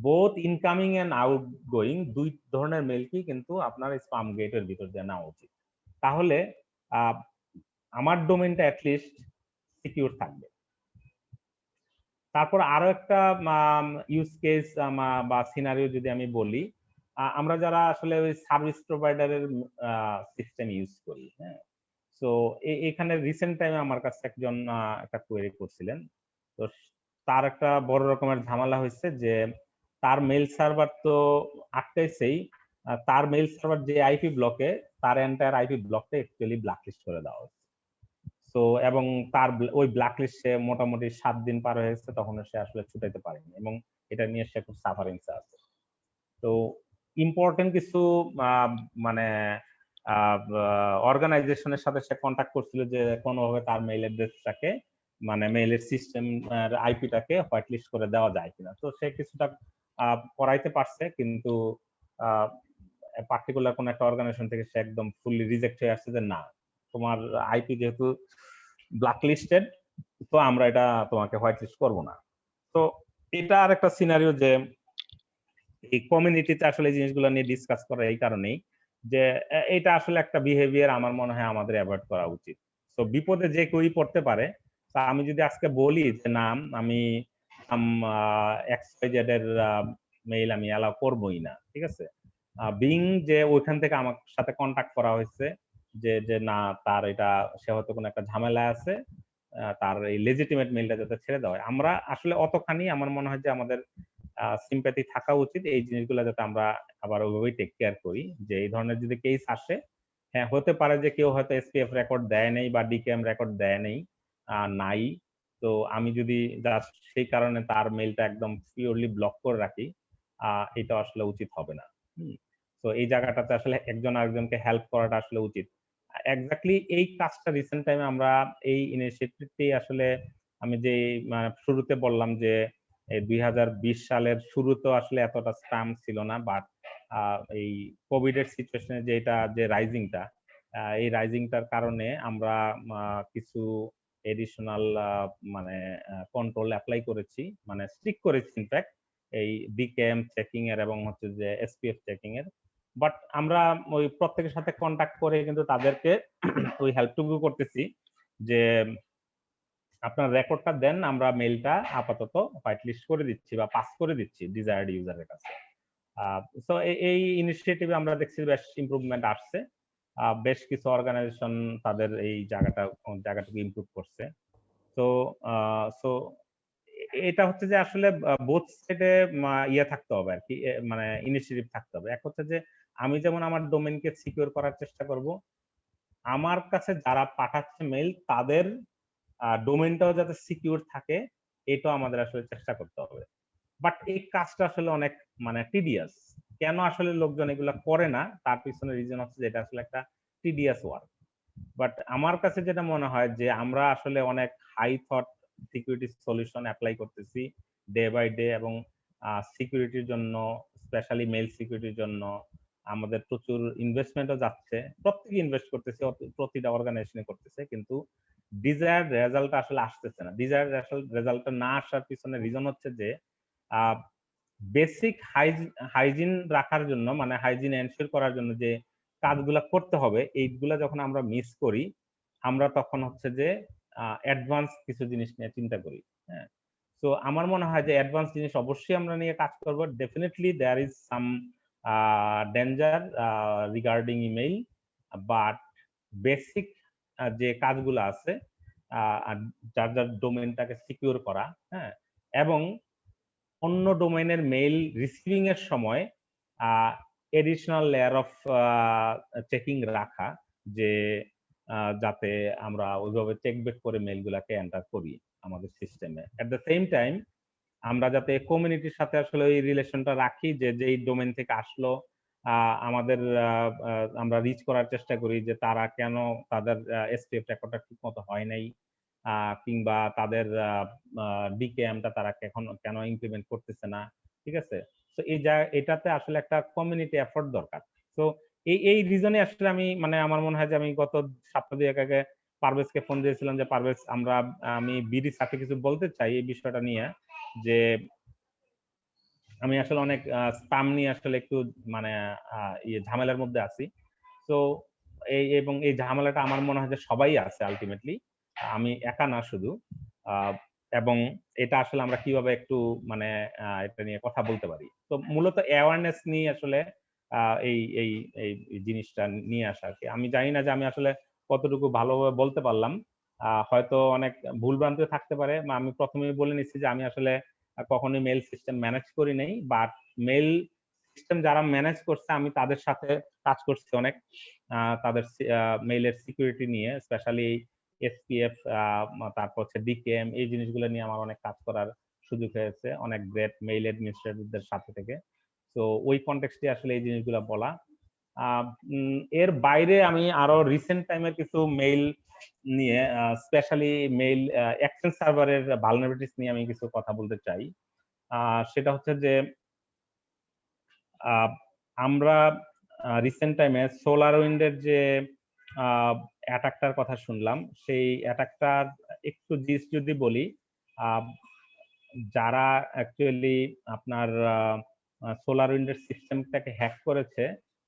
বোথ ইনকামিং এন্ড আউটগোয়িং দুই ধরনের মেলকেই কিন্তু আপনার স্পাম গেটের ভিতর দিয়ে নেওয়া উচিত, তাহলে আমার ডোমেনটা অ্যাটলিস্ট সিকিউর থাকবে। তারপর আরো একটা ইউজ কেস বা সিনারিও যদি আমি বলি, আমরা যারা আসলে ওই সার্ভিস প্রোভাইডারের সিস্টেম ইউজ করি, হ্যাঁ, তো এখানে রিসেন্ট টাইমে আমার কাছে একজন একটা কোয়েরি করছিলেন। তো তার একটা বড় রকমের ঝামেলা হয়েছে যে তার মেল সার্ভার তো আটকাইছেই, তার মেল সার্ভার যে আইপি ব্লকে, তার এন্টায়ার আইপি ব্লকটা অ্যাকচুয়ালি ব্ল্যাকলিস্ট করে দেওয়া হয়েছে। তো এবং তার ওই ব্ল্যাকলিস্টে মোটামুটি 7 দিন পার হয়ে গেছে, তখন সে আসলে ছুটাইতে পারেনি এবং এটা নিয়ে সে খুব সাফারিংসে আছে। তো ইম্পর্টেন্ট কিছু মানে অর্গানাইজেশনের সাথে সে কন্ট্যাক্ট করছিল যে কোনোভাবে তার মেইল অ্যাড্রেসটাকে মানে মেইলের সিস্টেম আইপিটাকে হোয়াইট লিস্ট করে দেওয়া যায় কিনা। তো সে কিছুটা করাইতে পারছে, কিন্তু পার্টিকুলার কোন একটা অর্গানাইজেশন থেকে সে একদম ফুললি রিজেক্ট হয়ে আসছে যে না, তোমার আইপি যেহেতু ব্ল্যাকলিস্টেড, তো আমরা এটা তোমাকে হোয়াইট লিস্ট করবো না। তো এটা আর একটা সিনারিও যে এই কমিউনিটিতে আসলে এই জিনিসগুলো নিয়ে ডিসকাস করা এই কারণেই যে এটা আসলে একটা বিহেভিয়ার আমার মনে হয় আমাদের অ্যাভয়েড করা উচিত। তো বিপদে যে কেউই পড়তে পারে। তা আমি যদি আজকে বলি যে না, আমি এক্সওয়াইজেড এর মেইল আমি অ্যালাউ করবোই না, ঠিক আছে, বিং যে ওইখান থেকে আমার সাথে কন্ট্যাক্ট করা হয়েছে যে যে না, তার এটা সে হয়তো কোনো একটা ঝামেলা আছে, তার এই লেজিটিমেট মেইলটা যাতে ছেড়ে দেওয়া হয়। আমরা আসলে অতখানি আমার মনে হয় যে আমাদের সিম্প্যাথি থাকা উচিত এই জিনিসগুলো যাতে আমরা আবার ওইভাবেই টেক কেয়ার করি, যে এই ধরনের যদি কেস আসে, হ্যাঁ হতে পারে যে কেউ হয়তো এসপিএফ রেকর্ড দেয় নাই বা ডিকেএম রেকর্ড দেয় নাই, নাই, তো আমি যদি জাস্ট সেই কারণে তার মেইলটা একদম পিওরলি ব্লক করে রাখি, এটা আসলে উচিত হবে না। তো এই জায়গাটাতে আসলে একজন আরেকজনকে হেল্প করাটা আসলে উচিত। এক্স্যাক্টলি এই কাজটা রিসেন্ট টাইমে আমরা এই ইনিশিয়েটিভটি আসলে আমি যে শুরুতে বললাম যে এই 2020 সালের শুরুতে আসলে এতটা স্প্যাম ছিল না, বাট এই কোভিড এর সিচুয়েশনে যে রাইজিংটা, এই রাইজিংটার কারণে আমরা কিছু এডিশনাল মানে কন্ট্রোল অ্যাপ্লাই করেছি, মানে স্ট্রিক্ট করেছি ইনফ্যাক্ট এই ডিকেএম চেকিং এর এবং হচ্ছে যে এসপিএফ চেকিং এর। বাট আমরা ওই প্রত্যেকের সাথে কন্ট্যাক্ট করে কিন্তু তাদেরকে ওই হেল্পটুকু করতেছি যে আপনার রেকর্ডটা দেন, আমরা মেইলটা আপাতত হোয়াইট লিস্ট করে দিচ্ছি বা পাস করে দিচ্ছি ডিজায়ার্ড ইউজারের কাছে। সো এই ইনিশিয়েটিভে আমরা দেখছি বেশ ইমপ্রুভমেন্ট আসছে। বেশ কিছু অর্গানাইজেশন তাদের এই জায়গাটুকু ইমপ্রুভ করছে। তো সো এটা হচ্ছে যে আসলে বোথ সাইডে ইয়ে থাকতে হবে আর কি, মানে ইনিশিয়েটিভ থাকতে হবে। এক হচ্ছে যে আমি যেমন আমার ডোমেইনকে সিকিউর করার চেষ্টা করব, আমার কাছে যারা পাঠাচ্ছে মেইল তাদের ডোমেইনটাও যাতে সিকিউর থাকে, এটাও আমাদের আসলে চেষ্টা করতে হবে। বাট এই কাজটা আসলে অনেক মানে টিডিয়াস। কেন আসলে লোকজন এগুলা করে না, তার পিছনে রিজন হচ্ছে যে এটা আসলে একটা টিডিয়াস ওয়ার্ক। বাট আমার কাছে যেটা মনে হয় যে আমরা আসলে অনেক high thought security solution apply করতেছি ডে বাই ডে, এবং সিকিউরিটির জন্য, স্পেশালি মেল সিকিউরিটির জন্য আমাদের প্রচুর ইনভেস্টমেন্টও যাচ্ছে। প্রত্যেকে ইনভেস্ট করতেছে, প্রতিটা অর্গানাইজেশনে করতেছে, কিন্তু ডিজায়ার্ড রেজাল্ট আসলে আসতেছে না। ডিজায়ার্ড রেজাল্টটা না আসার পিছনে রিজন হচ্ছে যে বেসিক হাইজিন রাখার জন্য, মানে হাইজিন এনশিওর করার জন্য যে কাজগুলা করতে হবে, এইগুলা যখন আমরা মিস করি, আমরা তখন হচ্ছে যে অ্যাডভান্স কিছু জিনিস নিয়ে চিন্তা করি। হ্যাঁ, তো আমার মনে হয় যে অ্যাডভান্স জিনিস অবশ্যই আমরা নিয়ে কাজ করব। Definitely there is some danger regarding email, but basic যে কাজগুলো আছে, যার যার ডোমেইনটাকে সিকিউর করা, হ্যাঁ, এবং অন্য ডোমেইনের মেইল রিসিভিং এর সময় এডিশনাল লেয়ার অফ চেকিং রাখা, যে যাতে আমরা ওইভাবে চেক ব্যাক করে মেইলগুলোকে এন্টার করি আমাদের সিস্টেমে। এট দ্য সেম টাইম আমরা যাতে কমিউনিটির সাথে আসলে ওই রিলেশনটা রাখি, যে যেই ডোমেইন থেকে আসলো আমাদের আমরা রিচ করার চেষ্টা করি যে তারা কেন তাদের এসপিএফ রেকর্ডটা ঠিক মতো হয় নাই, কিংবা তাদের ডিকেএমটা তারা কেন ইমপ্লিমেন্ট করতেছে না। ঠিক আছে, তো এটাতে আসলে একটা কমিউনিটি এফোর্ট দরকার। তো এই রিজনে আসলে আমি, মানে আমার মনে হয় যে আমি গত সপ্তাহ দুয়েক আগে পারভেজকে ফোন দিয়েছিলাম যে পারভেজ, আমি বিডির সাথে কিছু বলতে চাই এই বিষয়টা নিয়ে, যে আমি আসলে অনেক স্প্যাম নিয়ে আসলে একটু মানে ঝামেলার মধ্যে আছি। তো এবং এই ঝামেলাটা আমার মনে হয় যে সবাই আছে আলটিমেটলি, আমি একা না শুধু। এবং এটা আসলে আমরা কিভাবে একটু মানে এটা নিয়ে কথা বলতে পারি। তো মূলত অ্যাওয়ারনেস নিয়ে আসলে এই এই এই জিনিসটা নিয়ে আসা আর কি। আমি জানি না যে আমি আসলে কতটুকু ভালোভাবে বলতে পারলাম। হয়তো অনেক ভুলভ্রান্তি থাকতে পারে। আমি প্রথমেই বলে নিচ্ছি যে আমি আসলে কখনোই মেইল সিস্টেম ম্যানেজ করি নাই, বাট মেইল সিস্টেম যারা ম্যানেজ করছে আমি তাদের সাথে কাজ করছি অনেক। তাদের মেইলের সিকিউরিটি নিয়ে, স্পেশালি এসপিএফ, তারপর হচ্ছে ডিকেএম, এই জিনিসগুলো নিয়ে আমার অনেক কাজ করার সুযোগ হয়েছে অনেক গ্রেট মেইল অ্যাডমিনিস্ট্রেটরদের সাথে থেকে। তো ওই কনটেক্সটে আসলে এই জিনিসগুলো বলা। এর বাইরে আমি আরো রিসেন্ট টাইমের কিছু মেইল নিয়ে, স্পেশালি মেইল এক্সেল সার্ভারের ভালনারেবিলিটিস নিয়ে আমি কিছু কথা বলতে চাই। সেটা হচ্ছে যে আমরা রিসেন্ট টাইমে সোলারউইন্ডের যে অ্যাটাকটার কথা শুনলাম, সেই অ্যাটাকটার একটু জিস্ট যদি বলি, যারা অ্যাকচুয়ালি আপনার সোলারউইন্ডের সিস্টেমটাকে হ্যাক করেছে,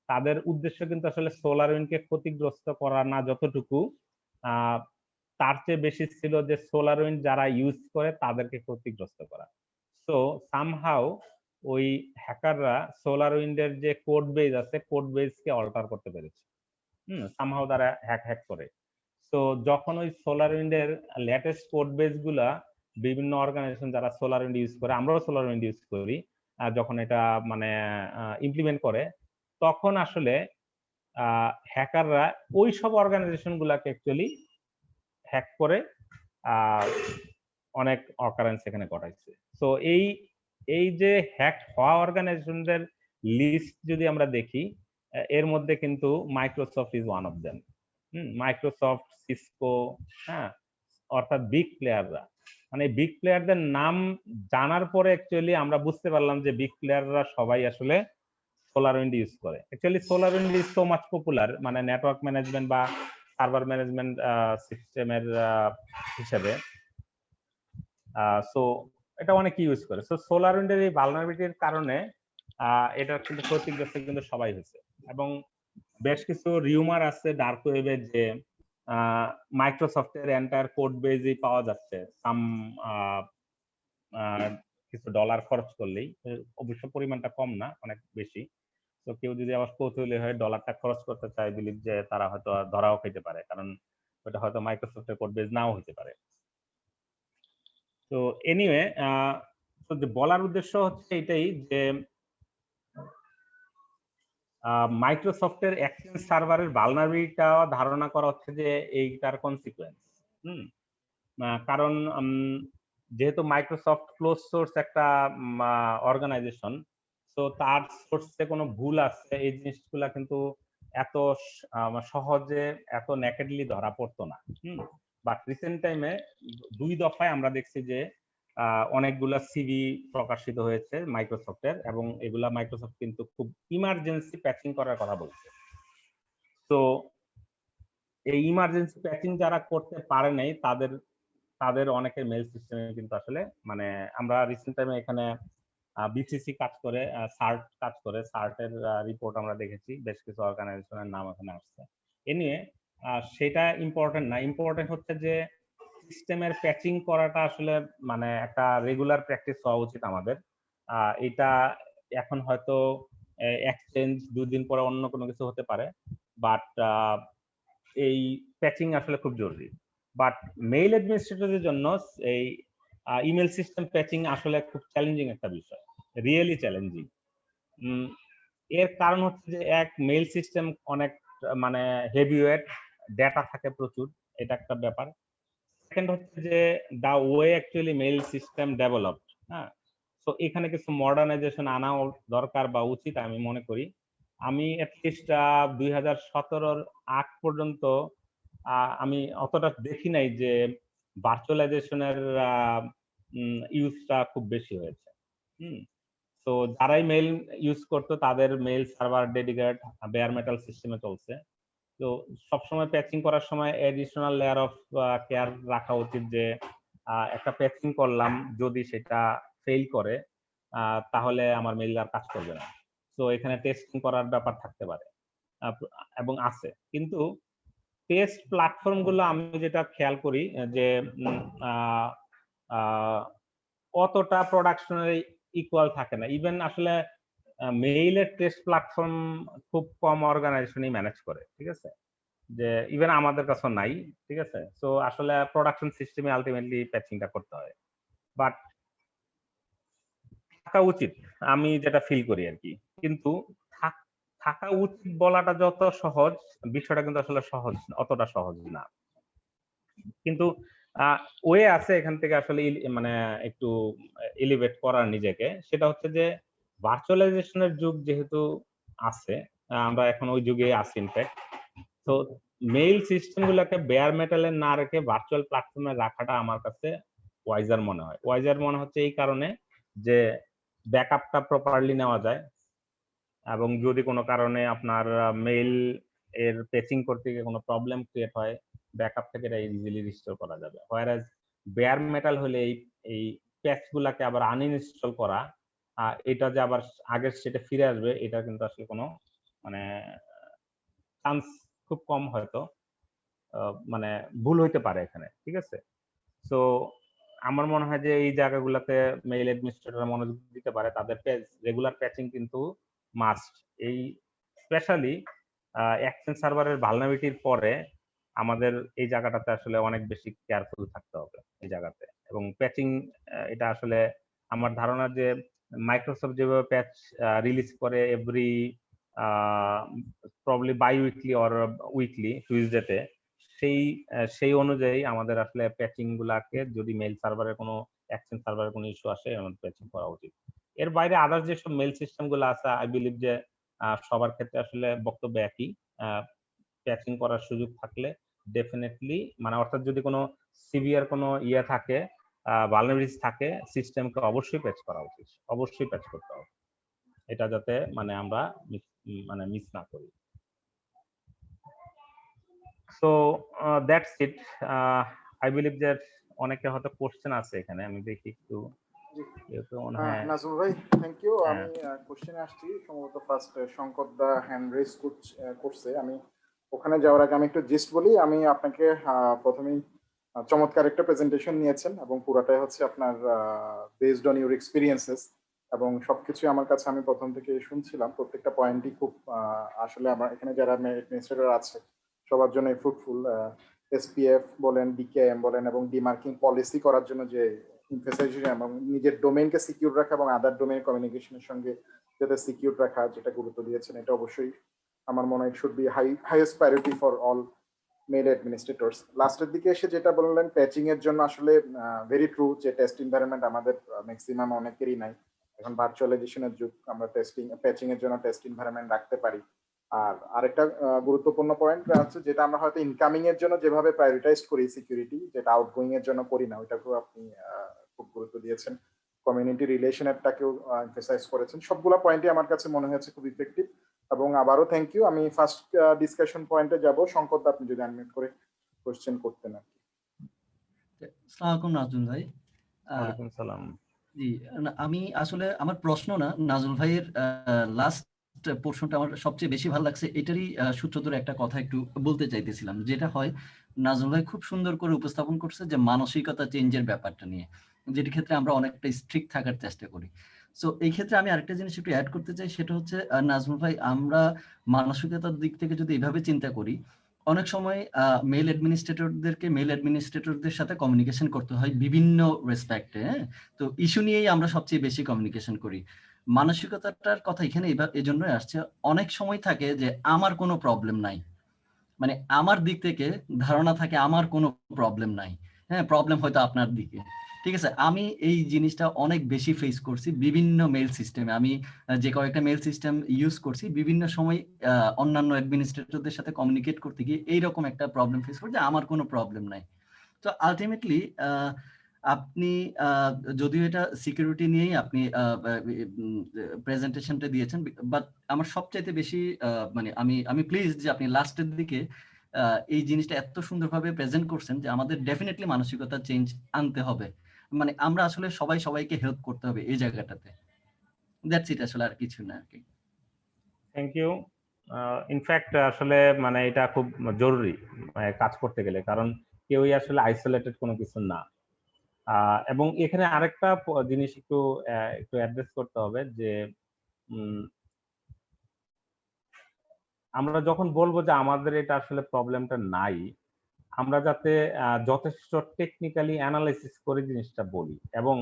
তাদের উদ্দেশ্য কিন্তু আসলে সোলারউইন্ডকে ক্ষতিগ্রস্ত করা না, যতটুকু তার চেয়ে বেশি ছিল যে সোলারউইন্ড যারা ইউজ করে তাদেরকে ক্ষতিগ্রস্ত করা। সো সামহাউ ওই হ্যাকাররা সোলারউইন্ডের যে কোড বেজ আছে, কোড বেজকে অল্টার করতে পেরেছে। সামহাউ তারা হ্যাক করে। তো যখন ওই সোলারউইন্ডের লেটেস্ট কোড বেজ গুলা বিভিন্ন অর্গানাইজেশন যারা সোলারউইন্ড ইউজ করে, আমরাও সোলারউইন্ড ইউজ করি, যখন এটা মানে ইমপ্লিমেন্ট করে, তখন আসলে হ্যাকাররা ওই সব অর্গানাইজেশন গুলাকে অ্যাকচুয়ালি হ্যাক করে অনেক অকারেন্স এখানে ঘটাইছে। তো এই যে হ্যাক হওয়া অর্গানাইজেশনদের লিস্ট যদি আমরা দেখি, এর মধ্যে কিন্তু Microsoft is one of them. Microsoft, Cisco, হ্যাঁ, অর্থাৎ বিগ প্লেয়াররা, মানে বিগ প্লেয়ারদের নাম জানার পরে অ্যাকচুয়ালি আমরা বুঝতে পারলাম যে বিগ প্লেয়াররা সবাই আসলে সোলারউইন্ড ইউজ করে। Actually SolarWind is so much popular, মানে নেটওয়ার্ক ম্যানেজমেন্ট বা সার্ভার ম্যানেজমেন্ট সিস্টেমের হিসেবে। সো এটা অনেক ইউজ করে। সো সোলারউইন্ডের এই ভালনারেবিলিটির কারণে এটা কিন্তু ক্ষতিগ্রস্ত কিন্তু সবাই হয়েছে। এবং বেশ কিছু রিউমার আছে ডার্ক ওয়েবে যে মাইক্রোসফটের এন্টায়ার কোড বেজই পাওয়া যাচ্ছে সাম কিছু ডলার খরচ করলেই। অবশ্য পরিমাণটা কম না, অনেক বেশি। তো কেউ যদি আবার কৌতূহলী হয়ে ডলারটা খরচ করতে চায়, বিলিভ যে তারা হয়তো ধরাও খেতে পারে, কারণ ওটা হয়তো মাইক্রোসফটের কোড বেজ নাও হতে পারে। তো এনিওয়ে, বলার উদ্দেশ্য হচ্ছে এটাই যে মাইক্রোসফটের এক্সচেঞ্জ সার্ভারের ভালনারেবিলিটিটা ধারণা করা হচ্ছে যে এইটার কনসিকুয়েন্স। কারণ যেহেতু মাইক্রোসফট ক্লোজ সোর্স একটা অর্গানাইজেশন, তো তার সোর্সে কোনো ভুল আছে এই জিনিসগুলা কিন্তু এত সহজে এত নেকেডলি ধরা পড়তো না। বাট রিসেন্ট টাইমে 2 দফায় আমরা দেখছি যে অনেকগুলা সিভি প্রকাশিত হয়েছে মাইক্রোসফটের, এবং এগুলা মাইক্রোসফট কিন্তু খুব ইমার্জেন্সি প্যাচিং করার কথা বলছে। তো এই ইমার্জেন্সি প্যাচিং যারা করতে পারে নাই তাদের অনেকের মেল সিস্টেমে কিন্তু আসলে মানে আমরা রিসেন্ট টাইমে এখানে বিসিসি কাজ করে, সার্ট কাজ করে, সার্টের রিপোর্ট আমরা দেখেছি, বেশ কিছু অর্গানাইজেশনের নাম এখানে আসছে। এ নিয়ে সেটা ইম্পর্টেন্ট না, ইম্পর্টেন্ট হচ্ছে যে সিস্টেমের প্যাচিং করাটা আসলে মানে একটা রেগুলার প্র্যাকটিস হওয়া উচিত আমাদের। এটা এখন হয়তো এক্সচেঞ্জ 2 দিন পরে অন্য কোনো কিছু হতে পারে, বাট এই প্যাচিং আসলে খুব জরুরি। বাট মেইল অ্যাডমিনিস্ট্রেটরদের জন্য এই ইমেল সিস্টেম প্যাচিং আসলে খুব চ্যালেঞ্জিং একটা বিষয়, রিয়েলি চ্যালেঞ্জিং। এর কারণ হচ্ছে যে এক, মেইল সিস্টেম অনেক মানে হেভি ওয়েট, ডেটা থাকে প্রচুর, এটা একটা ব্যাপার। সেকেন্ড হচ্ছে যে the way actually mail system developed, হ্যাঁ, তো এখানে কিছু মডার্নাইজেশন আনা দরকার বা উচিত আমি মনে করি। আমি অ্যাটলিস্ট 2017-র আগ পর্যন্ত আমি অতটা দেখি নাই যে ভার্চুয়ালাইজেশনের ইউজটা খুব বেশি হয়েছে। তো যারাই মেইল ইউজ করতো তাদের mail server dedicated bare metal সিস্টেমে চলছে। তো সবসময় প্যাচিং করার সময় এডিশনাল লেয়ার অফ কেয়ার রাখা উচিত যে একটা প্যাচিং করলাম, যদি সেটা ফেল করে তাহলে আমার মেইল আর কাজ করবে না। তো এখানে টেস্টিং করার ব্যাপার থাকতে পারে এবং আছে। কিন্তু টেস্ট প্ল্যাটফর্ম গুলো আমি যেটা খেয়াল করি যে অতটা প্রোডাকশনের ইকুয়াল থাকে না। ইভেন আসলে মেইলের টেস্ট প্ল্যাটফর্ম খুব কম অর্গানাইজেশনই ম্যানেজ করে, ঠিক আছে, যে ইভেন আমাদের কাছে নাই, ঠিক আছে। তো আসলে প্রোডাকশন সিস্টেমে আলটিমেটলি প্যাচিংটা করতে হয়, বাট থাকা উচিত, আমি যেটা ফিল করি আর কি। কিন্তু থাকা উচিত বলাটা যত সহজ, বিষয়টা কিন্তু আসলে সহজ, অতটা সহজ না। কিন্তু ওয়ে আছে এখান থেকে আসলে মানে একটু এলিভেট করার নিজেকে। সেটা হচ্ছে যে ভার্চুয়ালাইজেশনের যুগ যেহেতু আছে, আমরা এখন ওই যুগে আছি ইনফ্যাক্ট। তো মেইল সিস্টেম গুলোকে বেয়ার মেটালে না রেখে ভার্চুয়াল প্ল্যাটফর্মে রাখাটা আমার কাছে ওয়াইজার মনে হয়। ওয়াইজার মনে হচ্ছে এই কারণে যে ব্যাকআপটা প্রপারলি নেওয়া যায়, এবং যদি কোনো কারণে আপনার মেইল এর প্যাচিং করতে গিয়ে কোনো প্রবলেম ক্রিয়েট হয়, ব্যাকআপ থেকে এটা ইজিলি রিস্টোর করা যাবে। হোয়ারএজ বেয়ার মেটাল হলে এই প্যাচ গুলাকে আবার আনইনস্টল করা, এটা যে আবার আগের সেটা ফিরে আসবে, এটা কিন্তু আসলে কোনো মানে চান্স খুব কম, হয়তো মানে ভুল হইতে পারে এখানে, ঠিক আছে। তো আমার মনে হয় যে এই জায়গাগুলোতে মেইল অ্যাডমিনিস্ট্রেটর মনোযোগ দিতে পারে, তাদের রেগুলার প্যাচিং কিন্তু মাস্ট। এই স্পেশালি এক্সচেঞ্জ সার্ভারের ভালনারেবিলিটির পরে আমাদের এই জায়গাটাতে আসলে অনেক বেশি কেয়ারফুল থাকতে হবে এই জায়গাতে। এবং প্যাচিং, এটা আসলে আমার ধারণা যে মাইক্রোসফট যেভাবে প্যাচ রিলিজ করে every probably biweekly or weekly টুইসডেতে, সেই অনুযায়ী আমাদের আসলে প্যাচিং গুলাকে, যদি মেইল সার্ভারের কোনো এক্সচেঞ্জ সার্ভারের কোনো ইস্যু আসে, আমাদের প্যাচিং করা উচিত। এর বাইরে আদার্স যেসব মেইল সিস্টেম গুলো আছে, আই বিলিভ যে সবার ক্ষেত্রে আসলে বক্তব্য একই, প্যাচিং করার সুযোগ থাকলে ডেফিনেটলি, মানে অর্থাৎ যদি কোনো সিভিয়ার কোনো ইয়ে থাকে, ভালনারেবিলিটিস থাকে, সিস্টেমকে অবশ্যই প্যাচ করা উচিত, অবশ্যই প্যাচ করতে হবে, এটা যাতে মানে আমরা মিস না করি। So that's it. I believe that অনেকে হয়তো কোশ্চেন আছে এখানে, আমি দেখি একটু। নাজমুল ভাই, থ্যাংক ইউ। আমি কোশ্চেনে আসছি। সম্ভবত ফার্স্ট শঙ্কর দা হ্যান্ড রেজ করছে, আমি ওখানে যাওয়ার আগে আমি একটু জিস্ট বলি। আমি আপনাকে প্রথমেই চমৎকার একটা প্রেজেন্টেশন নিয়েছেন এবং পুরাটাই হচ্ছে আপনার বেসড অন ইউর এক্সপিরিয়েন্সেস এবং সবকিছু আমার কাছে আমি প্রথম থেকে শুনছিলাম। প্রত্যেকটা পয়েন্টই খুব আসলে আমার এখানে যারা অ্যাডমিনিস্ট্রেটর আছে সবার জন্য ফ্রুটফুল। এসপিএফ বলেন, ডিকেএম বলেন এবং ডিমার্কিং পলিসি করার জন্য যে ইমফেসাইজেশন এবং নিজের ডোমেইনকে সিকিউর রাখা এবং আদার ডোমেইন কমিউনিকেশনের সঙ্গে যাতে সিকিউর রাখা যেটা গুরুত্ব দিয়েছেন, এটা অবশ্যই আমার মনে হয় should be highest priority for all mail administrators. লাস্টের দিকে এসে যেটা বললেন প্যাচিং এর জন্য, আসলে ভেরি ট্রু যে টেস্ট এনভায়রনমেন্ট আমাদের ম্যাক্সিমাম অনেকেরই নাই। এখন ভার্চুয়ালাইজেশনের যুগ, আমরা প্যাচিং এর জন্য টেস্ট এনভায়রনমেন্ট রাখতে পারি। আর আরেকটা গুরুত্বপূর্ণ পয়েন্ট আছে যেটা আমরা হয়তো ইনকামিং এর জন্য যেভাবে প্রায়োরিটাইজ করি সিকিউরিটি, যেটা আউটগোয়িং এর জন্য করি না, ওইটাকেও আপনি খুব গুরুত্ব দিয়েছেন। কমিউনিটি রিলেশনেরটাকেও এমফেসাইজ করেছেন। সবগুলো পয়েন্টই আমার কাছে মনে হয়েছে খুব ইফেক্টিভ। এবং আবারও থ্যাংক ইউ। আমি ফার্স্ট ডিসকাশন পয়েন্টে যাব। শঙ্কর, আপনি যদি আনমিউট করে কোশ্চেন করতেন আর কি। আসসালামু আলাইকুম নাজমুল ভাই। ওয়ালাইকুম সালাম। জি, আমি আসলে আমার প্রশ্ন না, নাজমুল ভাইয়ের লাস্ট পোর্শনটা আমার সবচেয়ে বেশি ভালো লাগছে। এটারই সূত্র ধরে একটা কথা একটু বলতে চাইতেছিলাম, যেটা হয় নাজমুল ভাই খুব সুন্দর করে উপস্থাপন করছে যে মানসিকতা চেঞ্জের ব্যাপারটা নিয়ে, যেটির ক্ষেত্রে আমরা অনেকটা স্ট্রিক্ট থাকার চেষ্টা করি। সো এই ক্ষেত্রে আমি আরেকটা জিনিস একটু অ্যাড করতে চাই, সেটা হচ্ছে নাজমুল ভাই, আমরা মানসিকতার দিক থেকে যদি এইভাবে চিন্তা করি, অনেক সময় মেল অ্যাডমিনিস্ট্রেটরদের সাথে কমিউনিকেশন করতে হয় বিভিন্ন রেসপেক্টে। হ্যাঁ, তো ইস্যু নিয়েই আমরা সবচেয়ে বেশি কমিউনিকেশন করি। মানসিকতাটার কথা এখানে এজন্যই আসছে, অনেক সময় থাকে যে আমার কোনো প্রবলেম নাই, মানে আমার দিক থেকে ধারণা থাকে আমার কোনো প্রবলেম নাই। হ্যাঁ, প্রবলেম হয়তো আপনার দিকে। ঠিক আছে, আমি এই জিনিসটা অনেক বেশি ফেস করছি বিভিন্ন মেল সিস্টেমে। আমি যে কয়েকটা মেল সিস্টেম ইউজ করছি, বিভিন্ন সময় অন্যান্য অ্যাডমিনিস্ট্রেটরদের সাথে কমিউনিকেট করতে গিয়ে এইরকম একটা প্রবলেম ফেস করি যে আমার কোনো প্রবলেম নাই। তো আলটিমেটলি আপনি যদিও এটা সিকিউরিটি নিয়েই আপনি প্রেজেন্টেশনটা দিয়েছেন, বাট আমার সবচাইতে বেশি মানে আমি প্লিজ যে আপনি লাস্টের দিকে এই জিনিসটা এত সুন্দরভাবে প্রেজেন্ট করছেন যে আমাদের ডেফিনেটলি মানসিকতা চেঞ্জ আনতে হবে। মানে আমরা আসলে সবাই সবাইকে হেল্প করতে হবে এই জায়গাটাতে। দ্যাটস ইট, আসলে আর কিছু না আর কি। Thank you. ইনফ্যাক্ট আসলে মানে এটা খুব জরুরি কাজ করতে গেলে, কারণ কেউই আসলে আইসোলেটেড কোনো কিছু না। এবং এখানে আরেকটা জিনিস একটু অ্যাড্রেস করতে হবে যে আমরা যখন বলবো যে আমাদের এটা আসলে প্রবলেমটা নাই, আমরা যাতে যথেষ্ট টেকনিক্যালি অ্যানালাইসিস করে জিনিসটা বলি এবং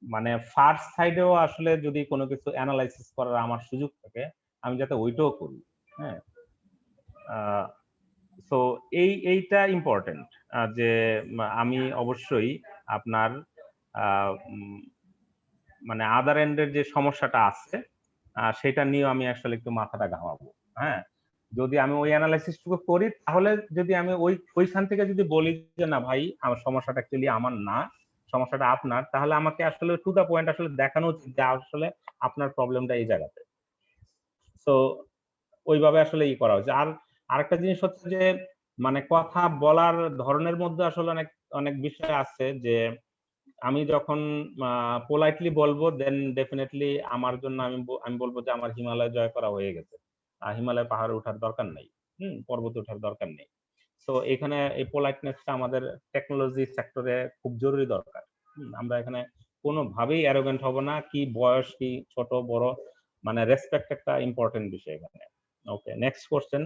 মানে ফার্স্ট সাইডেও আসলে যদি কোনো কিছু অ্যানালাইসিস করার আমার সুযোগ থাকে, আমি যাতে ওইটাও করি। হ্যাঁ, সো এইটা ইম্পর্টেন্ট যে আমি অবশ্যই আপনার মানে আদার এন্ডের যে সমস্যাটা আছে সেটা নিয়েও আমি আসলে একটু মাথাটা ঘামাবো। হ্যাঁ, যদি আমি ওই অ্যানালাইসিসটুকু করি, তাহলে যদি আমি ওইখান থেকে যদি বলি যে না ভাই আমার সমস্যাটা অ্যাকচুয়ালি আমার না, সমস্যাটা আপনার, তাহলে আমাকে আসলে টু দা পয়েন্ট আসলে দেখানো উচিত যে আসলে আপনার প্রবলেমটা এই জায়গাতে। সো ওইভাবে আসলে করা হচ্ছে। আর আরেকটা জিনিস হচ্ছে যে মানে কথা বলার ধরনের মধ্যে আসলে অনেক অনেক বিষয় আছে যে আমি যখন পোলাইটলি বলবো, দেন ডেফিনেটলি আমার জন্য আমি বলবো যে আমার হিমালয় জয় করা হয়ে গেছে, হিমালয় পাহাড়ে ওঠার দরকার নেই, পর্বতে ওঠার দরকার নেই। সো এখানে এই পোলাইটনেসটা আমাদের টেকনোলজি সেক্টরে খুব জরুরি দরকার। আমরা এখানে কোনোভাবেই অ্যারোগেন্ট হব না, কি বয়স কি ছোট বড়, মানে রেসপেক্ট একটা ইম্পর্টেন্ট বিষয় এখানে। ওকে, নেক্সট কোশ্চেন।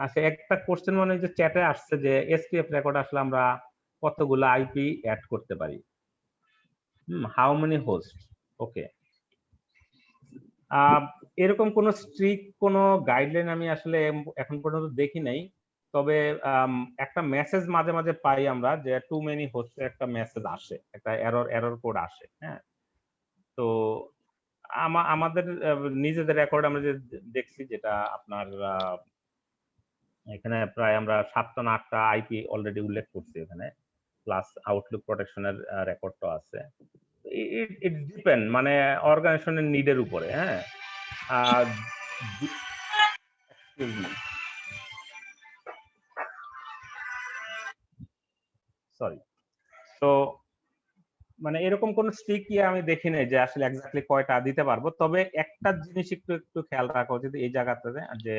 আচ্ছা, একটা কোশ্চেন মানে যে চ্যাটে আসছে যে এসপিএফ রেকর্ড আসলে আমরা কতগুলো আইপি অ্যাড করতে পারি, হাউ মেনি হোস্ট। ওকে, এরকম কোন স্ট্রিক্ট কোন গাইডলাইন আমি আসলে এখন পর্যন্ত দেখি নাই। তবে একটা মেসেজ মাঝে মাঝে পাই আমরা যে টু মেনি হোস্ট একটা মেসেজ আসে, একটা এরর কোড আসে। হ্যাঁ, তো আমাদের নিজেদের রেকর্ড আমরা যে দেখছি, যেটা আপনার এখানে প্রায় আমরা 7টা না 8টা আইপি অলরেডি উল্লেখ করছি এখানে, প্লাস আউটলুক প্রোটেকশনের রেকর্ডটা আছে। ইট ডিপেন্ড মানে অর্গানাইজেশনের নিডের উপরে। হ্যাঁ, সরি। তো মানে এরকম কোন স্ট্রিক আমি দেখি নাই যে আসলে এক্স্যাক্টলি কয়টা দিতে পারবো। তবে একটা জিনিস একটু একটু খেয়াল রাখা উচিত এই জায়গাতে, যে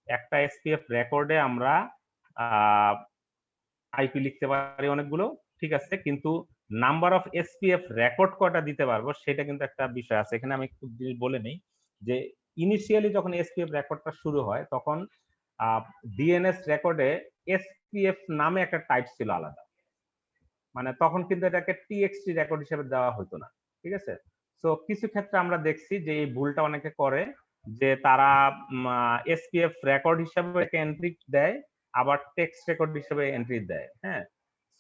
একটা এসপিএফ রেকর্ডে আমরা আইপি লিখতে পারি অনেকগুলো, ঠিক আছে, কিন্তু নাম্বার অফ এসপিএফ রেকর্ড কয়টা দিতে পারবো সেটা কিন্তু একটা বিষয় আছে। এখানে আমি একটু বলে নেই যে ইনিশিয়ালি যখন এসপিএফ রেকর্ডটা শুরু হয় তখন ডিএনএস রেকর্ডে এসপিএফ নামে একটা টাইপ ছিল আলাদা, মানে তখন কিন্তু এটাকে টিএক্সটি রেকর্ড হিসেবে দেওয়া হতো না, ঠিক আছে। তো কিছু ক্ষেত্রে আমরা দেখছি যে এই ভুলটা অনেকে করে, যে তারা এসপিএফ রেকর্ড হিসেবে এন্ট্রি দেয়, আবার টেক্সট রেকর্ড হিসেবে এন্ট্রি দেয়। হ্যাঁ,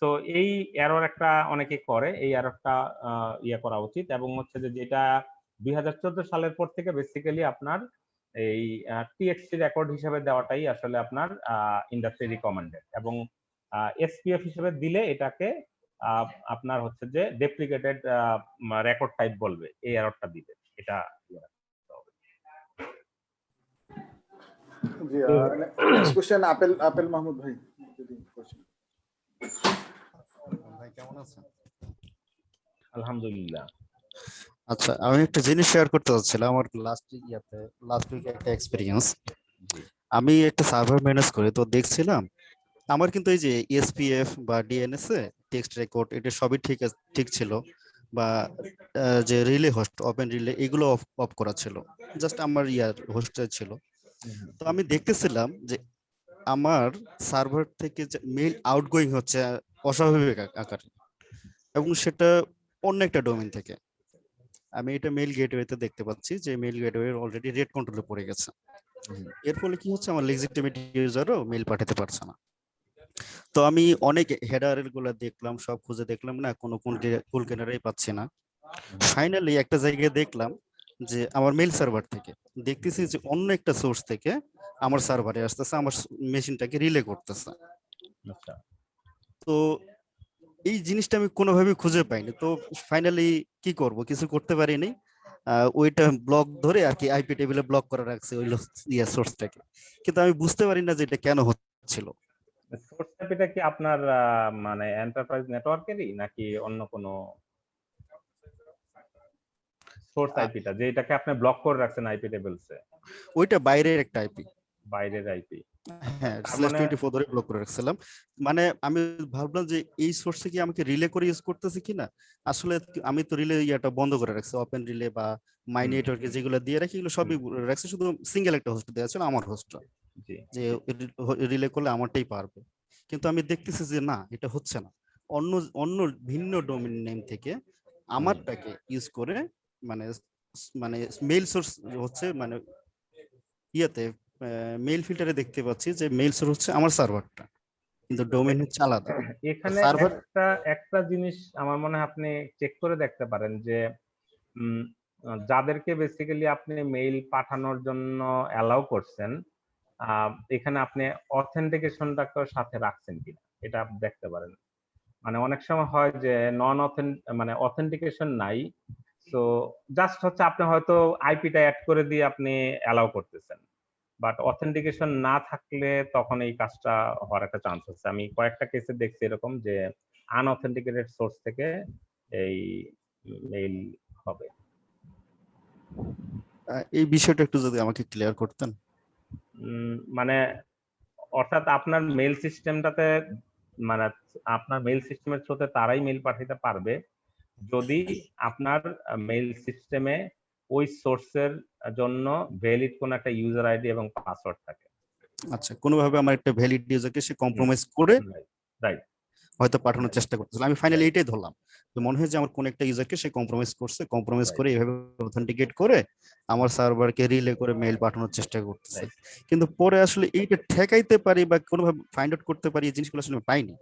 তো এই এরর একটা অনেকে করে, এই এররটা ইয়ে করা উচিত। এবং হচ্ছে যে যেটা 2014 সালের পর থেকে বেসিক্যালি আপনার এই টিএক্সটি রেকর্ড হিসেবে দেওয়াটাই আসলে আপনার ইন্ডাস্ট্রি রিকমেন্ডেড, এবং এসপিএফ হিসেবে দিলে এটাকে আপনার হচ্ছে যে ডেপ্লিকেটেড রেকর্ড টাইপ বলবে, এই এররটা দিবে, এটা জি। নেক্সট কোশ্চেন আপেল মাহমুদ ভাই, যদি কোশ্চেন। ভাই কেমন আছেন? আলহামদুলিল্লাহ। আচ্ছা, আমি একটা জিনিস শেয়ার করতে চাচ্ছিলাম। আমার লাস্ট উইকে একটা এক্সপেরিয়েন্স। আমি একটা সার্ভার ম্যানেজ করি, তো দেখছিলাম আমার কিন্তু এই যে এসপিএফ বা ডিএনএস এ টেক্সট রেকর্ড এটা সবই ঠিক ছিল, বা যে রিলে হোস্ট ওপেন রিলে এগুলো অফ করা ছিল, জাস্ট আমার হোস্টে ছিল। তো আমি দেখতেছিলাম যে আমার সার্ভার থেকে যে মেইল আউটগোয়িং হচ্ছে অস্বাভাবিক আকারে, এবং সেটা অন্য একটা ডোমেইন থেকে। আমি এটা মেইল গেটওয়েতে দেখতে পাচ্ছি যে মেইল গেটওয়ে অলরেডি রেড কন্ট্রোলে পড়ে গেছে। এর ফলে কি হচ্ছে, আমার লেজিটিমেট ইউজারও মেইল পাঠাতে পারছে না। তো আমি অনেক হেডার গুলো দেখলাম, সব খুঁজে দেখলাম, না কোনো কুল কেনারাই পাচ্ছি না। ফাইনালি একটা জায়গায় দেখলাম যে আমার মেইল সার্ভার থেকে দেখতেছি যে অন্য একটা সোর্স থেকে আমার সার্ভারে আসতেছে, আমার মেশিনটাকে রিলে করতেছে। তো এই জিনিসটা আমি কোনোভাবে খুঁজে পাইনি। তো ফাইনালি কি করব, কিছু করতে পারিনি। ওইটা ব্লক ধরে আর কি আইপি টেবিলে ব্লক করে রাখছে ওই সোর্সটাকে, কিন্তু আমি বুঝতে পারি না যে এটা কেন হচ্ছিল। সোর্স আইপিটা কি আপনার মানে এন্টারপ্রাইজ নেটওয়ার্কেরই নাকি অন্য কোনো সোর্স আইপিটা যেটাকে আপনি ব্লক করে রাখছেন আইপি টেবিলসে? ওইটা বাইরের একটা আইপি, বাইরের আইপি। হ্যাঁ, /24 ধরে ব্লক করে রাখছিলাম। মানে আমি ভাবলাম যে এই সোর্সে কি আমাকে রিলে করে ইউজ করতেছি কিনা। আসলে আমি তো রিলে ইয়াটা বন্ধ করে রাখছি, ওপেন রিলে বা মাই নেটওয়ার্কে যেগুলো দিয়ে রাখি এগুলো সবই রাখছি, শুধু সিঙ্গেল একটা হোস্ট দেওয়া ছিল, আমার হোস্টটা, যে রিলে করলে আমারটাই পারবে। কিন্তু আমি দেখতেছি যে না, এটা হচ্ছে না। অন্য অন্য ভিন্ন ডোমেইন নেম থেকে আমারটাকে ইউজ করে, মানে মানে মেইল সোর্স হচ্ছে, মানে ইয়াতে মেইল ফিল্টারে দেখতে পাচ্ছি যে মেইল সোর্স হচ্ছে আমার সার্ভারটা, কিন্তু ডোমেইন হচ্ছে আলাদা। এখানে সার্ভার একটা জিনিস আমার মনে হয় আপনি চেক করে দেখতে পারেন যে যাদেরকে বেসিক্যালি আপনি মেইল পাঠানোর জন্য অ্যালাউ করছেন, এখানে আপনি অথেন্টিকেশনটাকে সাথে রাখছেন কিনা এটা দেখতে পারেন। মানে অনেক সময় হয় যে মানে অথেন্টিকেশন নাই, তো জাস্ট হচ্ছে আপনি হয়তো আইপিটা অ্যাড করে দিয়ে আপনি অ্যালাউ করতেছেন, বাট অথেন্টিকেশন না থাকলে তখন এই কাজটা হওয়ার একটা চান্স আছে। আমি কয়েকটা কেসে দেখছি এরকম যে আনঅথেন্টিকেটেড সোর্স থেকে এই মেইল হবে। এই বিষয়টা একটু যদি আমাকে ক্লিয়ার করতেন। মানে অর্থাৎ আপনার মেইল সিস্টেমটাতে, মানে আপনার মেইল সিস্টেমের থ্রুতে তারাই মেইল পাঠাতে পারবে যদি আপনার মেইল সিস্টেমে ওই সোর্সের জন্য ভ্যালিড কোন একটা ইউজার আইডি এবং পাসওয়ার্ড থাকে। আচ্ছা, কোনোভাবে আমার একটা ভ্যালিড ইউজারকে সে কম্প্রোমাইজ করে রাইট হয়তো পাঠানোর চেষ্টা করতেছিল। আমি ফাইনালি এটাই ধরলাম, যে মনে হয় যে আমার কোন একটা ইউজারকে সে কম্প্রোমাইজ করে এইভাবে অথেন্টিকেট করে আমার সার্ভারকে রিলে করে মেইল পাঠানোর চেষ্টা করতেছে। কিন্তু পরে আসলে এইটা ঠেকাইতে পারি বা কোনোভাবে ফাইন্ড আউট করতে পারি, এই জিনিসগুলো আসলে পাইনি।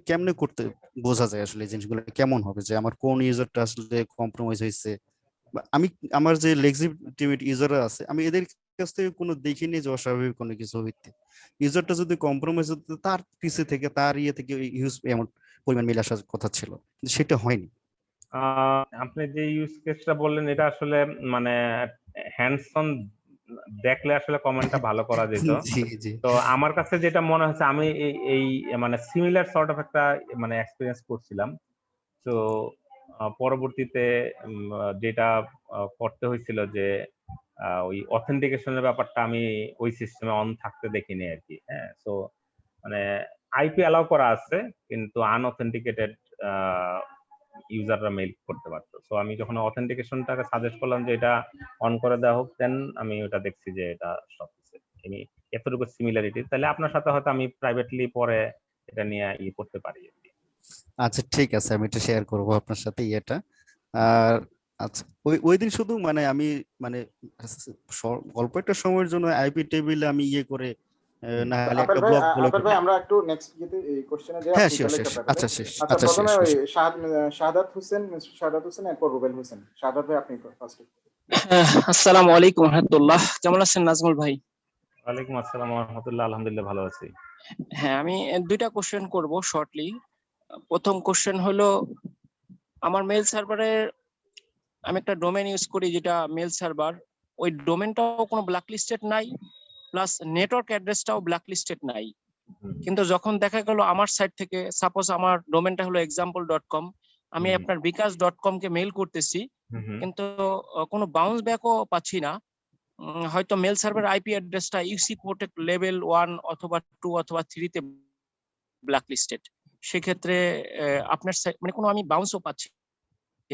কেমনে করতে বোঝা যায় আসলে এই জিনিসগুলো কেমন হবে, যে আমার কোন ইউজারটা আসলে কম্প্রোমাইজ হয়েছে। আমি আমার যে লেজিটিমেট ইউজাররা আছে, আমি এদের কাছ থেকে কোনো দেখিনি যে অস্বাভাবিক কোনো কিছু হইতে। ইউজারটা যদি কম্প্রোমাইজ হতো, তার পিছে থেকে তার থেকে ইউজ এমন পরিমাণ মেল আসার কথা ছিল, কিন্তু সেটা হয়নি। আপনি যে ইউজ কেসটা বললেন এটা আসলে মানে হ্যান্ডস অন দেখলে আসলে কমেন্টটা ভালো করা যেত। তো আমার কাছে যেটা মনে হচ্ছে, আমি এই মানে সিমিলার সর্ট অফ একটা মানে এক্সপেরিয়েন্স করছিলাম। তো পরবর্তীতে যেটা করতে হয়েছিল যে ওই অথেন্টিকেশনের ব্যাপারটা আমি ওই সিস্টেমে অন থাকতে দেখিনি আর কি। হ্যাঁ, সো মানে আইপি অ্যালাউ করা আছে, কিন্তু আনঅথেন্টিকেটেড ইউজাররা মেইল করতে পারতো। সো আমি যখন অথেন্টিকেশনটাকে সাজেস্ট করলাম যে এটা অন করে দেওয়া হোক, দেন আমি ওটা দেখছি যে এটা সব কিছু আমি এতটুকু সিমিলারিটি, তাহলে আপনার সাথে হয়তো আমি প্রাইভেটলি পরে এটা নিয়ে করতে পারি আর কি। আচ্ছা ঠিক আছে, আমি এটা শেয়ার করব আপনার সাথে ইয়েটা। আর আচ্ছা, ওই দিন শুধু মানে আমি মানে অল্প একটা সময়ের জন্য আইপি টেবিলে আমি ইয়ে করে না হলে আপেল একটা ভাই, ব্লক বলে আপেল ভাই আমরা একটু নেক্সট ইয়েতে এই কোশ্চেনে যাই, হ্যাঁ আপনি শিওর তাহলে শেষ, একটা প্যানেলে। আচ্ছা শেষ, আচ্ছা, আচ্ছা শেষ প্রথমে ওই শেষ। শাহাদাত হোসেন, মিস্টার শাহাদাত হোসেন, এরপর রুবেল হোসেন। শাহাদাত ভাই আপনি ফার্স্ট। আসসালামু আলাইকুম রহমতুল্লাহ, কেমন আছেন নাজমুল ভাই? ওয়ালাইকুম আসসালাম ওয়া রাহমাতুল্লাহ, আলহামদুলিল্লাহ ভালো আছি। হ্যাঁ, আমি দুইটা কোশ্চেন করব শর্টলি। প্রথম কোশ্চেন হলো, আমার মেল সার্ভারের আমি একটা ডোমেন ইউজ করি যেটা মেল সার্ভার, ওই ডোমেনটাও কোনো ব্ল্যাকলিস্টেড নাই, প্লাস নেটওয়ার্ক অ্যাড্রেসটাও ব্ল্যাকলিস্টেড নাই। কিন্তু যখন দেখা গেল আমার সাইট থেকে, সাপোজ আমার ডোমেনটা হলো example.com, আমি আপনার বিকাশ.com কে মেল করতেছি, কিন্তু কোনো বাউন্স ব্যাকও পাচ্ছি না। হয়তো মেল সার্ভার আইপি অ্যাড্রেসটা ইউসি প্রোটেক্ট লেভেল 1 অথবা 2 অথবা 3 তে ব্ল্যাকলিস্টেড। সেক্ষেত্রে আপনার মানে কোনো আমি বাউন্সও পাচ্ছি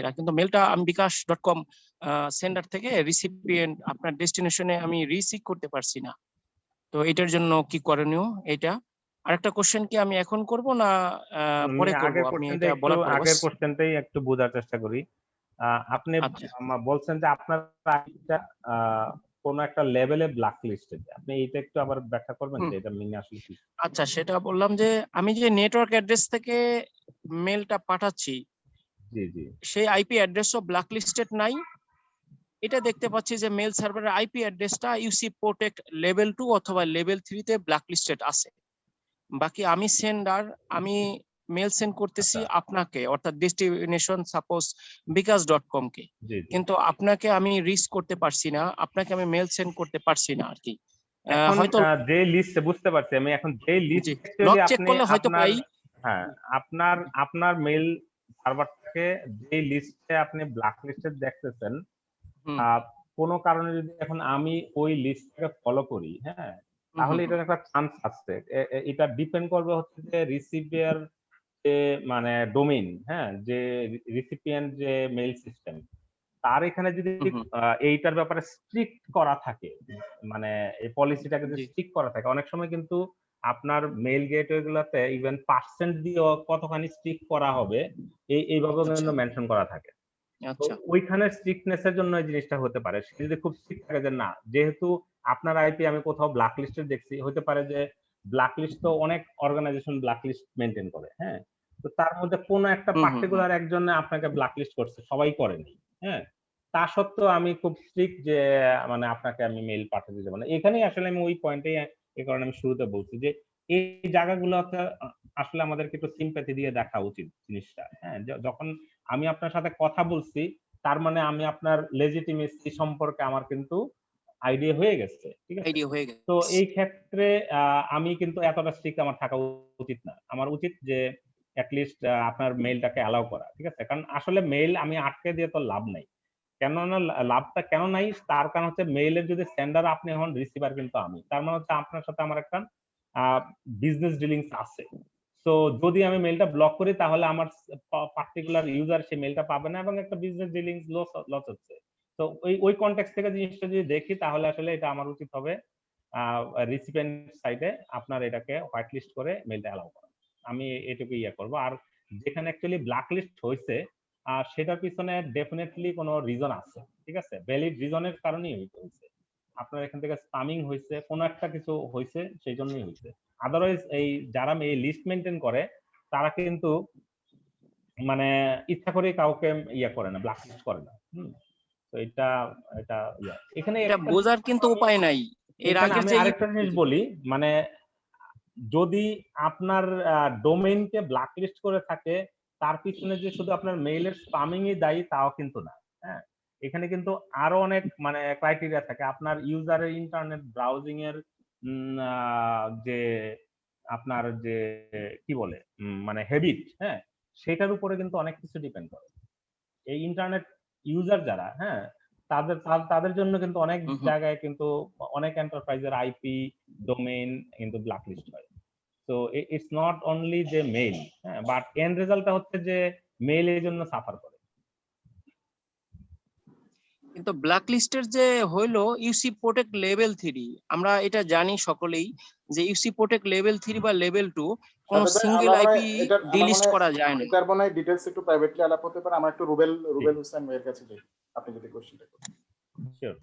না, কিন্তু মেলটা আমি বিকাশ.com সেন্ডার থেকে রিসিপিয়েন্ট আপনার ডেস্টিনেশনে আমি রিসিভ করতে পারছি না। তো এটার জন্য কি করণীয় এটা? আরেকটা কোশ্চেন কি আমি এখন করব না পরে করব? আগের আপনি কোশ্চেনটা এটা একটু, বলার পরে আগের কোশ্চেনটাই একটু বোঝার চেষ্টা করি। আপনি আচ্ছা বলছেন যে আপনার আইপিটা কোন একটা লেভেলে ব্ল্যাক লিস্টেড, আপনি এটা একটু আবার ব্যাখ্যা করবেন যে এটা মিন আসলে কি? আচ্ছা, সেটা বললাম যে আমি যে নেটওয়ার্ক অ্যাড্রেস থেকে মেলটা পাঠাচ্ছি, জি জি সেই আইপি অ্যাড্রেসও ব্ল্যাকলিস্টেড নাই। এটা দেখতে পাচ্ছি যে মেল সার্ভারের আইপি অ্যাড্রেসটা ইউসি প্রোটেক্ট লেভেল 2 অথবা লেভেল 3 তে ব্ল্যাকলিস্টেড আছে। বাকি আমি সেন্ডার, আমি মেল সেন্ড করতেছি আচ্ছা আপনাকে, অর্থাৎ ডেস্টিনেশন সাপোজ বিকাশ.com কে, জি জি। কিন্তু আপনাকে আমি রিচ করতে পারছি না, আপনাকে আমি মেল সেন্ড করতে পারছি না আর কি। এখন হয়তো যে লিস্ট বুঝতে পারছি আমি, এখন যে লিস্ট জি, লগ অ্যাকচুয়ালি চেক আপনি করলে হয়তো আপনার, পাই। হ্যাঁ আপনার আপনার মেল সার্ভার থেকে যে লিস্টে আপনি ব্ল্যাক লিস্টেড দেখতেছেন, হুম কোনো কারণে যদি এখন আমি ওই লিস্টটাকে ফলো করি, হ্যাঁ, তাহলে এটার একটা চান্স আছে। এটা ডিপেন্ড করবে হচ্ছে যে রিসিভিয়ার যে মানে ডোমেইন, হ্যাঁ, যে রিসিপিয়েন্ট যে মেইল সিস্টেম, তার এখানে যদি এইটার ব্যাপারে স্ট্রিক্ট করা থাকে, মানে এই পলিসিটাকে যদি জি স্ট্রিক্ট করা থাকে, অনেক সময় কিন্তু আপনার মেইল গেটওয়ে গুলোতে ইভেন পার্সেন্ট দিয়েও কতখানি স্ট্রিক্ট করা হবে এইভাবে আচ্ছা কিন্তু মেনশন করা থাকে। তো আচ্ছা ওইখানে স্ট্রিক্টনেস এর জন্য এই জিনিসটা হতে পারে। সে যদি খুব স্ট্রিক্ট থাকে যে না, যেহেতু আপনার আইপি আমি কোথাও ব্ল্যাক লিস্টে দেখছি, হতে পারে যে ব্ল্যাক লিস্ট তো অনেক অর্গানাইজেশন ব্ল্যাক লিস্ট মেনটেন করে, হ্যাঁ, তো তার মধ্যে কোনো একটা পার্টিকুলার একজনে আপনাকে ব্ল্যাক লিস্ট করছে, সবাই করেনি, হ্যাঁ, তা সত্ত্বেও আমি খুব স্ট্রিক্ট যে মানে আপনাকে আমি মেইল পাঠাতে যাবো না। এখানেই আসলে আমি ওই পয়েন্টেই, এই কারণে আমি শুরুতে বলছি যে এই জায়গাগুলোতে আসলে আমাদেরকে একটু সিম্প্যাথি দিয়ে দেখা উচিত জিনিসটা, হ্যাঁ, যখন আমি আপনার সাথে কথা বলছি, তার মানে আমি আপনার লেজিটিমেসি সম্পর্কে আমার কিন্তু আইডিয়া হয়ে গেছে, ঠিক আছে? আইডিয়া হয়ে তো গেছে। এই ক্ষেত্রে আমি কিন্তু এতটা স্ট্রিক্ট আমার থাকা উচিত না। আমার উচিত যে এট লিস্ট আপনার মেইলটাকে অ্যালাউ করা, ঠিক আছে? কারণ আসলে মেইল আমি আটকে দিয়ে তো লাভ নাই। কেননা লাভটা কেন নাই? তার কারণ হচ্ছে মেইলের যদি সেন্ডার আপনি হন, রিসিভার কিন্তু আমি। তার মানে হচ্ছে আপনার সাথে আমার একটা আ বিজনেস ডিলিংস আছে। সো যদি আমি মেইলটা ব্লক করি, তাহলে আমার পার্টিকুলার ইউজার সেই মেইলটা পাবে না এবং একটা বিজনেস ডিলিংস লস হচ্ছে। তো ওই কনটেক্সট থেকে জিনিসটা যদি দেখি, তাহলে আসলে এটা আমার উচিত হবে রিসিপিয়েন্ট সাইডে আপনার এটাকে হোয়াইট লিস্ট করে মেইলটা অ্যালাউ করা। আমি এটুকু ইয়ে করব। আর যেখানে অ্যাকচুয়ালি ব্ল্যাক লিস্ট হইছে, সেটার পিছনে ডেফিনেটলি কোনো রিজন আছে, ঠিক আছে? ভ্যালিড রিজনের কারণেই হইছে। আপনার এখান থেকে স্পামিং হইছে, কোনো একটা কিছু হইছে, সেই জন্যই হইছে। আদারওয়াইজ এই যারা এই লিস্ট মেইনটেইন করে, তারা কিন্তু মানে ইচ্ছা করে কাউকে ইয়া করে না, ব্ল্যাক লিস্ট করে না। তো এটা এটা ইয়া। এখানে এটা একটা বোঝার কিন্তু উপায় নাই। এর এখানে আগের আমি যে আরেকটা জিনিস বলি, মানে যদি আপনার ডোমেইনকে ব্ল্যাক লিস্ট করে থাকে, তার পিছনে যে শুধু আপনার মেইলের স্পামিংই দায়ী তাও কিন্তু না, হ্যাঁ, এখানে কিন্তু আরো অনেক মানে ক্রাইটেরিয়া থাকে। আপনার ইউজারের ইন্টারনেট ব্রাউজিং এর যে আপনার যে কি বলে মানে হ্যাবিট, হ্যাঁ, সেটার উপরে কিন্তু অনেক কিছু ডিপেন্ড করে। এই ইন্টারনেট ইউজার যারা, হ্যাঁ, তাদের জন্য কিন্তু অনেক জায়গায় কিন্তু অনেক এন্টারপ্রাইজের আইপি ডোমেইন কিন্তু ব্ল্যাকলিস্ট হয়। সো ইটস নট অনলি যে মেইল, হ্যাঁ, বাট এন্ড রেজাল্টটা হচ্ছে যে মেইল এর জন্য সাফার করে। কিন্তু ব্ল্যাকলিস্টের যে হইলো ইউসি প্রোটেক্ট লেভেল 3, আমরা এটা জানি সকলেই যে ইউসি প্রোটেক্ট লেভেল 3 বা লেভেল 2 কোন সিঙ্গেল আইপি ডিলিস্ট করা যায় না। এটার মনে হয় ডিটেইলস একটু প্রাইভেটলি আলাপ হতে পারে। আমরা একটু রুবেল হোসেন ভাইয়ের কাছে যাই, আপনি যদি কোশ্চেনটা করেন। শিওর।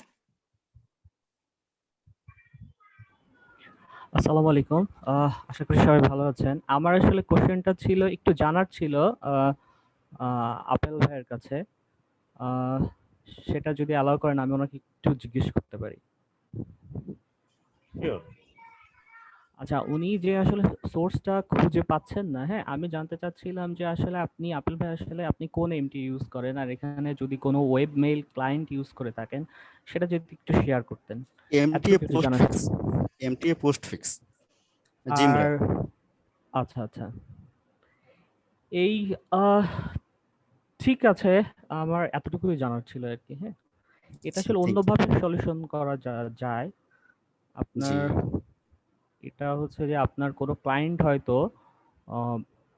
আসসালামু আলাইকুম, আশা করি সবাই ভালো আছেন। আমার আসলে কোশ্চেনটা ছিল একটু জানার ছিল আপেল ভাইয়ের কাছে, সেটা যদি অ্যালাউ করেন আমি ওনাকে একটু জিজ্ঞেস করতে পারি। শিওর। আচ্ছা, উনি যে আসলে সোর্সটা খুঁজে পাচ্ছেন না, হ্যাঁ, আমি জানতে চাচ্ছিলাম যে আসলে আপনি আপেল ভাই আসলে আপনি কোন এমটি ইউজ করেন, আর এখানে যদি কোনো ওয়েব মেইল ক্লায়েন্ট ইউজ করে থাকেন সেটা যদি একটু শেয়ার করতেন। এমটিএ এতটুকু পোস্ট জানার ফিক্স, ছিল। MTA Postfix Zimbra. আর আচ্ছা আচ্ছা, এই আহ ঠিক আছে, আমার এতটুকুই জানার ছিল আর কি। হ্যাঁ, এটা আসলে অন্যভাবে সলিউশন করা যায়। আপনার এটা হচ্ছে যে আপনার কোনো ক্লায়েন্ট হয়তো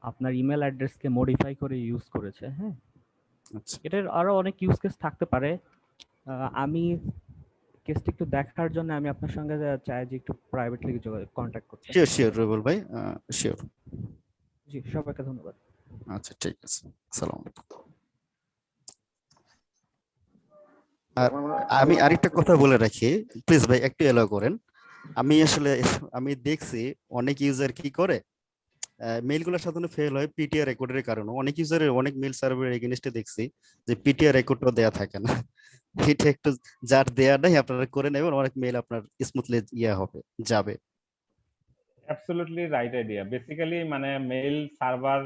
আপনার ইমেল অ্যাড্রেসকে মডিফাই করে ইউজ করেছে। হ্যাঁ, এটার আরো অনেক ইউজ কেস থাকতে পারে। আমি কেসটা একটু দেখার জন্য আমি আপনার সঙ্গে চাই যে একটু প্রাইভেটলি কন্ট্যাক্ট করতে। শিওর শিওর রুবেল ভাই, শিওর। জি, সবাইকে ধন্যবাদ। আচ্ছা ঠিক আছে, আসসালামু আলাইকুম। আর আমি আরেকটা কথা বলে রাখি, প্লিজ ভাই একটু এলাও করেন। আমি দেখছি অনেক ইউজার কি করে, মেইলগুলো সাধারণত ফেল হয় পিটিআর রেকর্ডের কারণে। অনেক ইউজারের অনেক মেইল সার্ভারের এগেইনস্টে দেখছি যে পিটিআর রেকর্ডও দেয়া থাকে না। এটা একটু যার দেয়া নাই আপনারা করে নেবেন, অনেক মেইল আপনার স্মুথলি হবে যাবে। Absolutely right idea. বেসিক্যালি মানে মেইল সার্ভার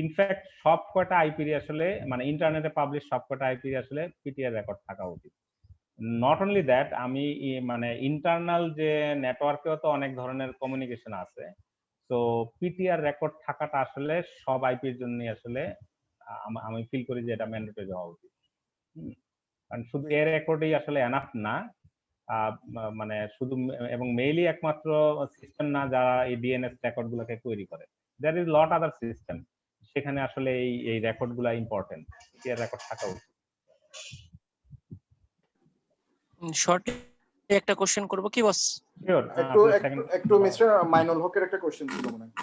ইনফ্যাক্ট সব কটা আইপি আসলে মানে ইন্টারনেটে পাবলিশ সব কটা আইপি আসলে পিটিআর রেকর্ড থাকা উচিত। নট অনলি দ্যাট, আমি মানে ইন্টারনাল যে নেটওয়ার্কেও তো অনেক ধরনের কমিউনিকেশন আছে। তো পিটিআর রেকর্ড থাকাটা আসলে সব আইপির জন্য আসলে আমি ফিল করি যে এটা ম্যান্ডেটরি হওয়া উচিত। কারণ শুধু এর রেকর্ডই আসলে এনাফ না, মানে শুধু এবং মেইলই একমাত্র সিস্টেম না যারা এই ডিএনএস রেকর্ড গুলোকে তৈরি করে। There is lot other system, সেখানে আসলে এই রেকর্ড গুলা ইম্পর্টেন্ট, এর রেকর্ড থাকা উচিত। শর্ট একটা কোশ্চেন করব কি বস? শিওর। একটু মিস্টার মাইনুল হকের একটা কোশ্চেন ছিল মনে হয়।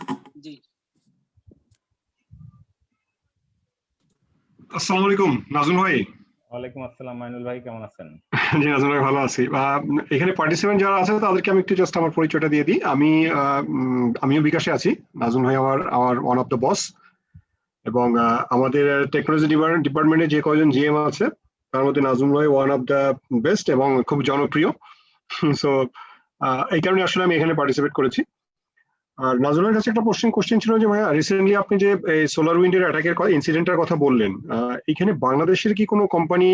জি, আসসালামু আলাইকুম নাজমুল ভাই। ওয়ালাইকুম আসসালাম মাইনুল ভাই, কেমন আছেন? জি নাজমুল ভাই ভালো আছি। এখানে পার্টিসিপেন্ট যারা আছে তাদেরকে আমি একটু জাস্ট আমার পরিচয়টা দিয়ে দিই। আমিও বিকাশে আছি। নাজমুল ভাই আমার ওয়ান অফ দ্য বস, এবং আমাদের টেকনোলজি ডিপার্টমেন্টে যে কয়জন জিএম আছে তার মধ্যে নাজমুল ভাই ওয়ান অফ দ্য বেস্ট এবং খুব জনপ্রিয়। সো এই কারণে আসলে আমি এখানে পার্টিসিপেট করেছি। আর নাজমুলের কাছে একটা কোশ্চেন ছিল যে ভাইয়া, রিসেন্টলি আপনি যে সোলার উইন্ডের অ্যাটাকের ইনসিডেন্টের কথা বললেন, এখানে বাংলাদেশের কি কোনো কোম্পানি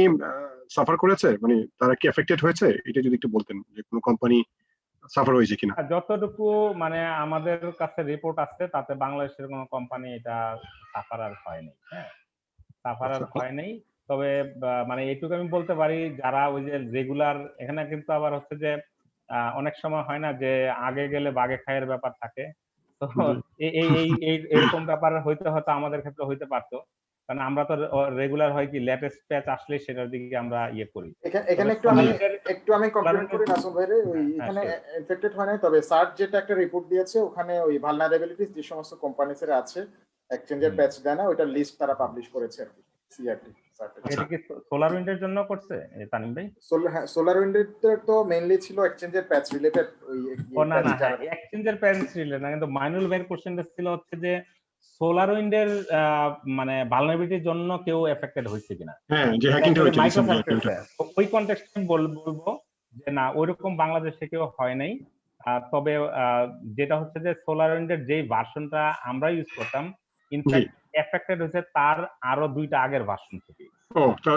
সাফার করেছে, মানে তারা কি এফেক্টেড হয়েছে? এটা যদি একটু বলতেন যে কোনো কোম্পানি সাফার হয়েছে কিনা। যতটুকু মানে আমাদের কাছে রিপোর্ট আছে তাতে বাংলাদেশের কোনো কোম্পানি এটা সাফার আর হয়নি। হ্যাঁ, সাফার আর হয়নি। তবে মানে এইটুকু আমি বলতে পারি, যারা ওই যে রেগুলার, এখানে কিন্তু আবার হচ্ছে যে অনেক সময় হয় না যে আগে গেলে বাগে খায়ের ব্যাপার থাকে। তো এরকম ব্যাপার হয়তো আমাদের ক্ষেত্রে হইতে পারতো, কারণ আমরা তো রেগুলার হয় কি লেটেস্ট প্যাচ আসলে সেটার দিকে আমরা ইয়ে করি। এখানে একটু আমি কমপ্লেইন করি নাসুম ভাইরে, ওই এখানে ইনফেক্টেড হয় না, তবে সার্চ যেটা একটা রিপোর্ট দিয়েছে ওখানে ওই ভালনারেবিলিটিস যে সমস্ত কোম্পানিজের আছে এক্সচেঞ্জের প্যাচ দেয় না, ওইটার লিস্ট তারা পাবলিশ করেছে আর কি, সিআরটি। এটা কি সোলার উইন্ডের জন্য করছে তানিম ভাই? সোলার উইন্ডের তো মেইনলি ছিল এক্সচেঞ্জের প্যাচ রিলেটেড। ওই না এক্সচেঞ্জের প্যাচ রিলেটেড না, কিন্তু মাইনুল ভাইয়ের কোশ্চেনটা ছিল হচ্ছে যে সোলার উইন্ডের মানে ভালনারেবিলিটির জন্য কেউ এফেক্টেড হয়েছে কিনা। হ্যাঁ, যে হ্যাকিংটা হয়েছে মাইক্রোসফটের, ওই কনটেক্সটে বলবো যে না, ওইরকম বাংলাদেশে কেউ হয় নাই। তবে যেটা হচ্ছে যে সোলার উইন্ডের যেই ভার্সনটা আমরা ইউজ করতাম, ইনফ্যাক্ট এফেক্টেড হয়েছে তার আরো 2টা আগের ভার্সন থেকে।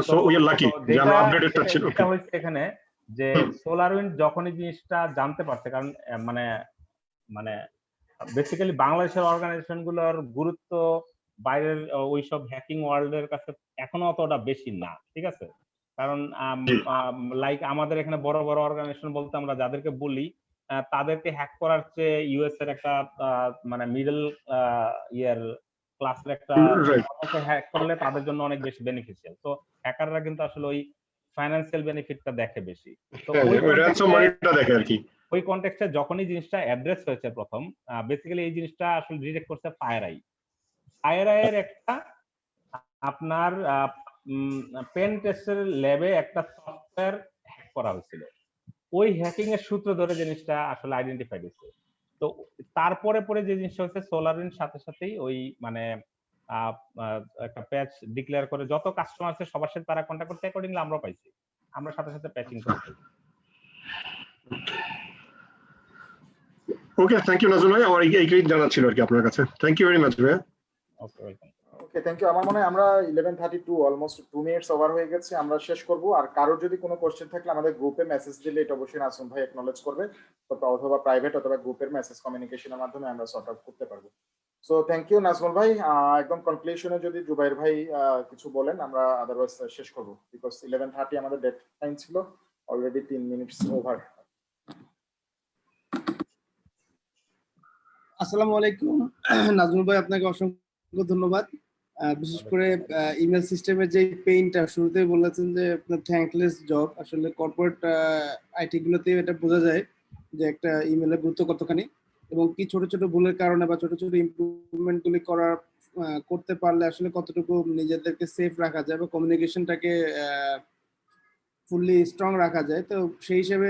সো উই আর লাকি যে আমরা আপডেটেডটা ছিল। এটা হচ্ছে এখানে যে সোলার উইন্ড যখন এই জিনিসটা জানতে পারছে, কারণ মানে বেসিক্যালি বাংলাদেশের অর্গানাইজেশন গুলোর গুরুত্ব বাইরের ওইসব হ্যাকিং ওয়ার্ল্ডের কাছে এখনো অতটা বেশি না, ঠিক আছে? কারণ লাইক আমাদের এখানে বড় বড় অর্গানাইজেশন বলতে আমরা যাদেরকে বলি তাদেরকে হ্যাক করার চেয়ে ইউএস এর একটা মানে মিডল ইয়ার ক্লাসের একটা হ্যাক করলে তাদের জন্য অনেক বেশি বেনিফিশিয়াল। তো হ্যাকাররা কিন্তু আসলে ওই ফাইন্যান্সিয়াল বেনিফিটটা দেখে বেশি। তো ওই কনটেক্সটে যখনই জিনিসটা অ্যাড্রেস হয়েছে প্রথম, বেসিক্যালি এই জিনিসটা আসলে ডিটেক্ট করছে ফায়ারআই। ফায়ারআইয়ের একটা আপনার পেন টেস্টের ল্যাবে একটা সফটওয়্যার হ্যাক করা হয়েছিল। ওই হ্যাকিং এর সূত্র ধরে জিনিসটা আসলে আইডেন্টিফাইড হয়েছে। তো তারপরে পরে যে জিনিসটা হচ্ছে সোলারিন সাথে সাথেই ওই মানে একটা প্যাচ ডিক্লেয়ার করে যত কাস্টমার আছে সবার সাথে তারা কন্টাক্ট করতে অ্যাকর্ডিংলি আমরাও পাইছি, আমরা সাথে সাথে প্যাচিং করতে। ওকে, থ্যাংক ইউ নাজমুল ভাই, আমার এই জানা ছিল আর কি আপনার কাছে। থ্যাংক ইউ ভেরি মাচ ভাই। Okay, welcome. Okay, thank you. আমার মনে হয় আমরা 11:32 অলমোস্ট 2 মিনিটস ওভার হয়ে গেছে, আমরা শেষ করব। আর কারোর যদি কোনো কোশ্চেন থাকলে আমাদের গ্রুপে মেসেজ দিলে এটা অবশ্যই নাসুম ভাই অ্যাকনলেজ করবে, অথবা প্রাইভেট অথবা গ্রুপের মেসেজ কমিউনিকেশনের মাধ্যমে আমরা সর্ট আউট করতে পারবো। সো থ্যাংক ইউ নাজমুল ভাই। একদম কনক্লুশনে যদি জুবাইর ভাই কিছু বলেন, আমরা আদারওয়াইজ শেষ করব, বিকজ 11:30 আমাদের ডেড টাইম ছিল, অলরেডি 3 মিনিটস ওভার। আসসালামু আলাইকুম নাজমুল ভাই, আপনাকে অসংখ্য ধন্যবাদ। বিশেষ করে ইমেল সিস্টেমের যে পেইনটা শুরুতেই বলেছেন যে আপনার থ্যাঙ্কলেস জব, আসলে কর্পোরেট আইটি গুলোতে এটা বোঝা যায় যে একটা ইমেলের গুরুত্ব কতখানি, এবং কি ছোট ছোট ভুলের কারণে বা ছোট ছোট ইমপ্রুভমেন্ট গুলি করতে পারলে আসলে কতটুকু নিজেদেরকে সেফ রাখা যায় বা কমিউনিকেশনটাকে ফুললি স্ট্রং রাখা যায়। তো সেই হিসেবে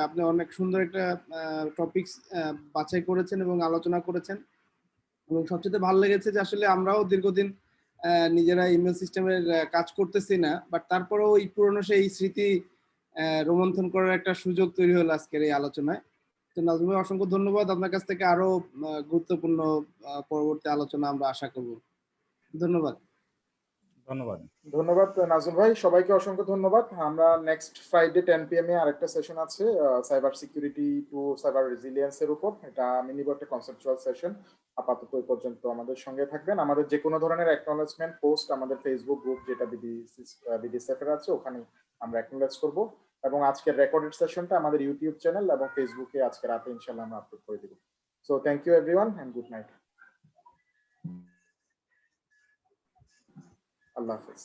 আপনি অনেক সুন্দর একটা টপিকস বাছাই করেছেন এবং আলোচনা করেছেন, এবং সবচেয়ে ভালো লেগেছে যে আসলে আমরাও দীর্ঘদিন নিজেরা ইমেল সিস্টেমের কাজ করতেছি না, বাট তারপরেও এই পুরনো সেই স্মৃতি রোমন্থন করার একটা সুযোগ তৈরি হলো আজকের এই আলোচনায়। তো নাজমুল ভাই, অসংখ্য ধন্যবাদ। আপনার কাছ থেকে আরো গুরুত্বপূর্ণ পরবর্তী আলোচনা আমরা আশা করব। ধন্যবাদ। ধন্যবাদ নাজমুল ভাই, সবাইকে অসংখ্য ধন্যবাদ। আমরা নেক্সট ফ্রাইডে 10 PM এ আরেকটা সেশন আছে cyber security to cyber resilience এর উপর। এটা আমি নিব একটা কনসেপচুয়াল সেশন। আপাতত এই পর্যন্ত আমাদের সঙ্গে থাকবেন। আমাদের যে কোনো ধরনের অ্যাকনলেজমেন্ট পোস্ট আমাদের ফেসবুক গ্রুপ যেটা বিডিসেফ এর আছে ওখানে আমরা অ্যাকনলেজ করব, এবং আজকের রেকর্ডেড সেশনটা আমাদের ইউটিউব চ্যানেল এবং ফেসবুকে আজকে রাতে ইনশাআল্লাহ আমরা আপলোড করে দেব। So thank you everyone and good night. আল্লাহ হাফেজ।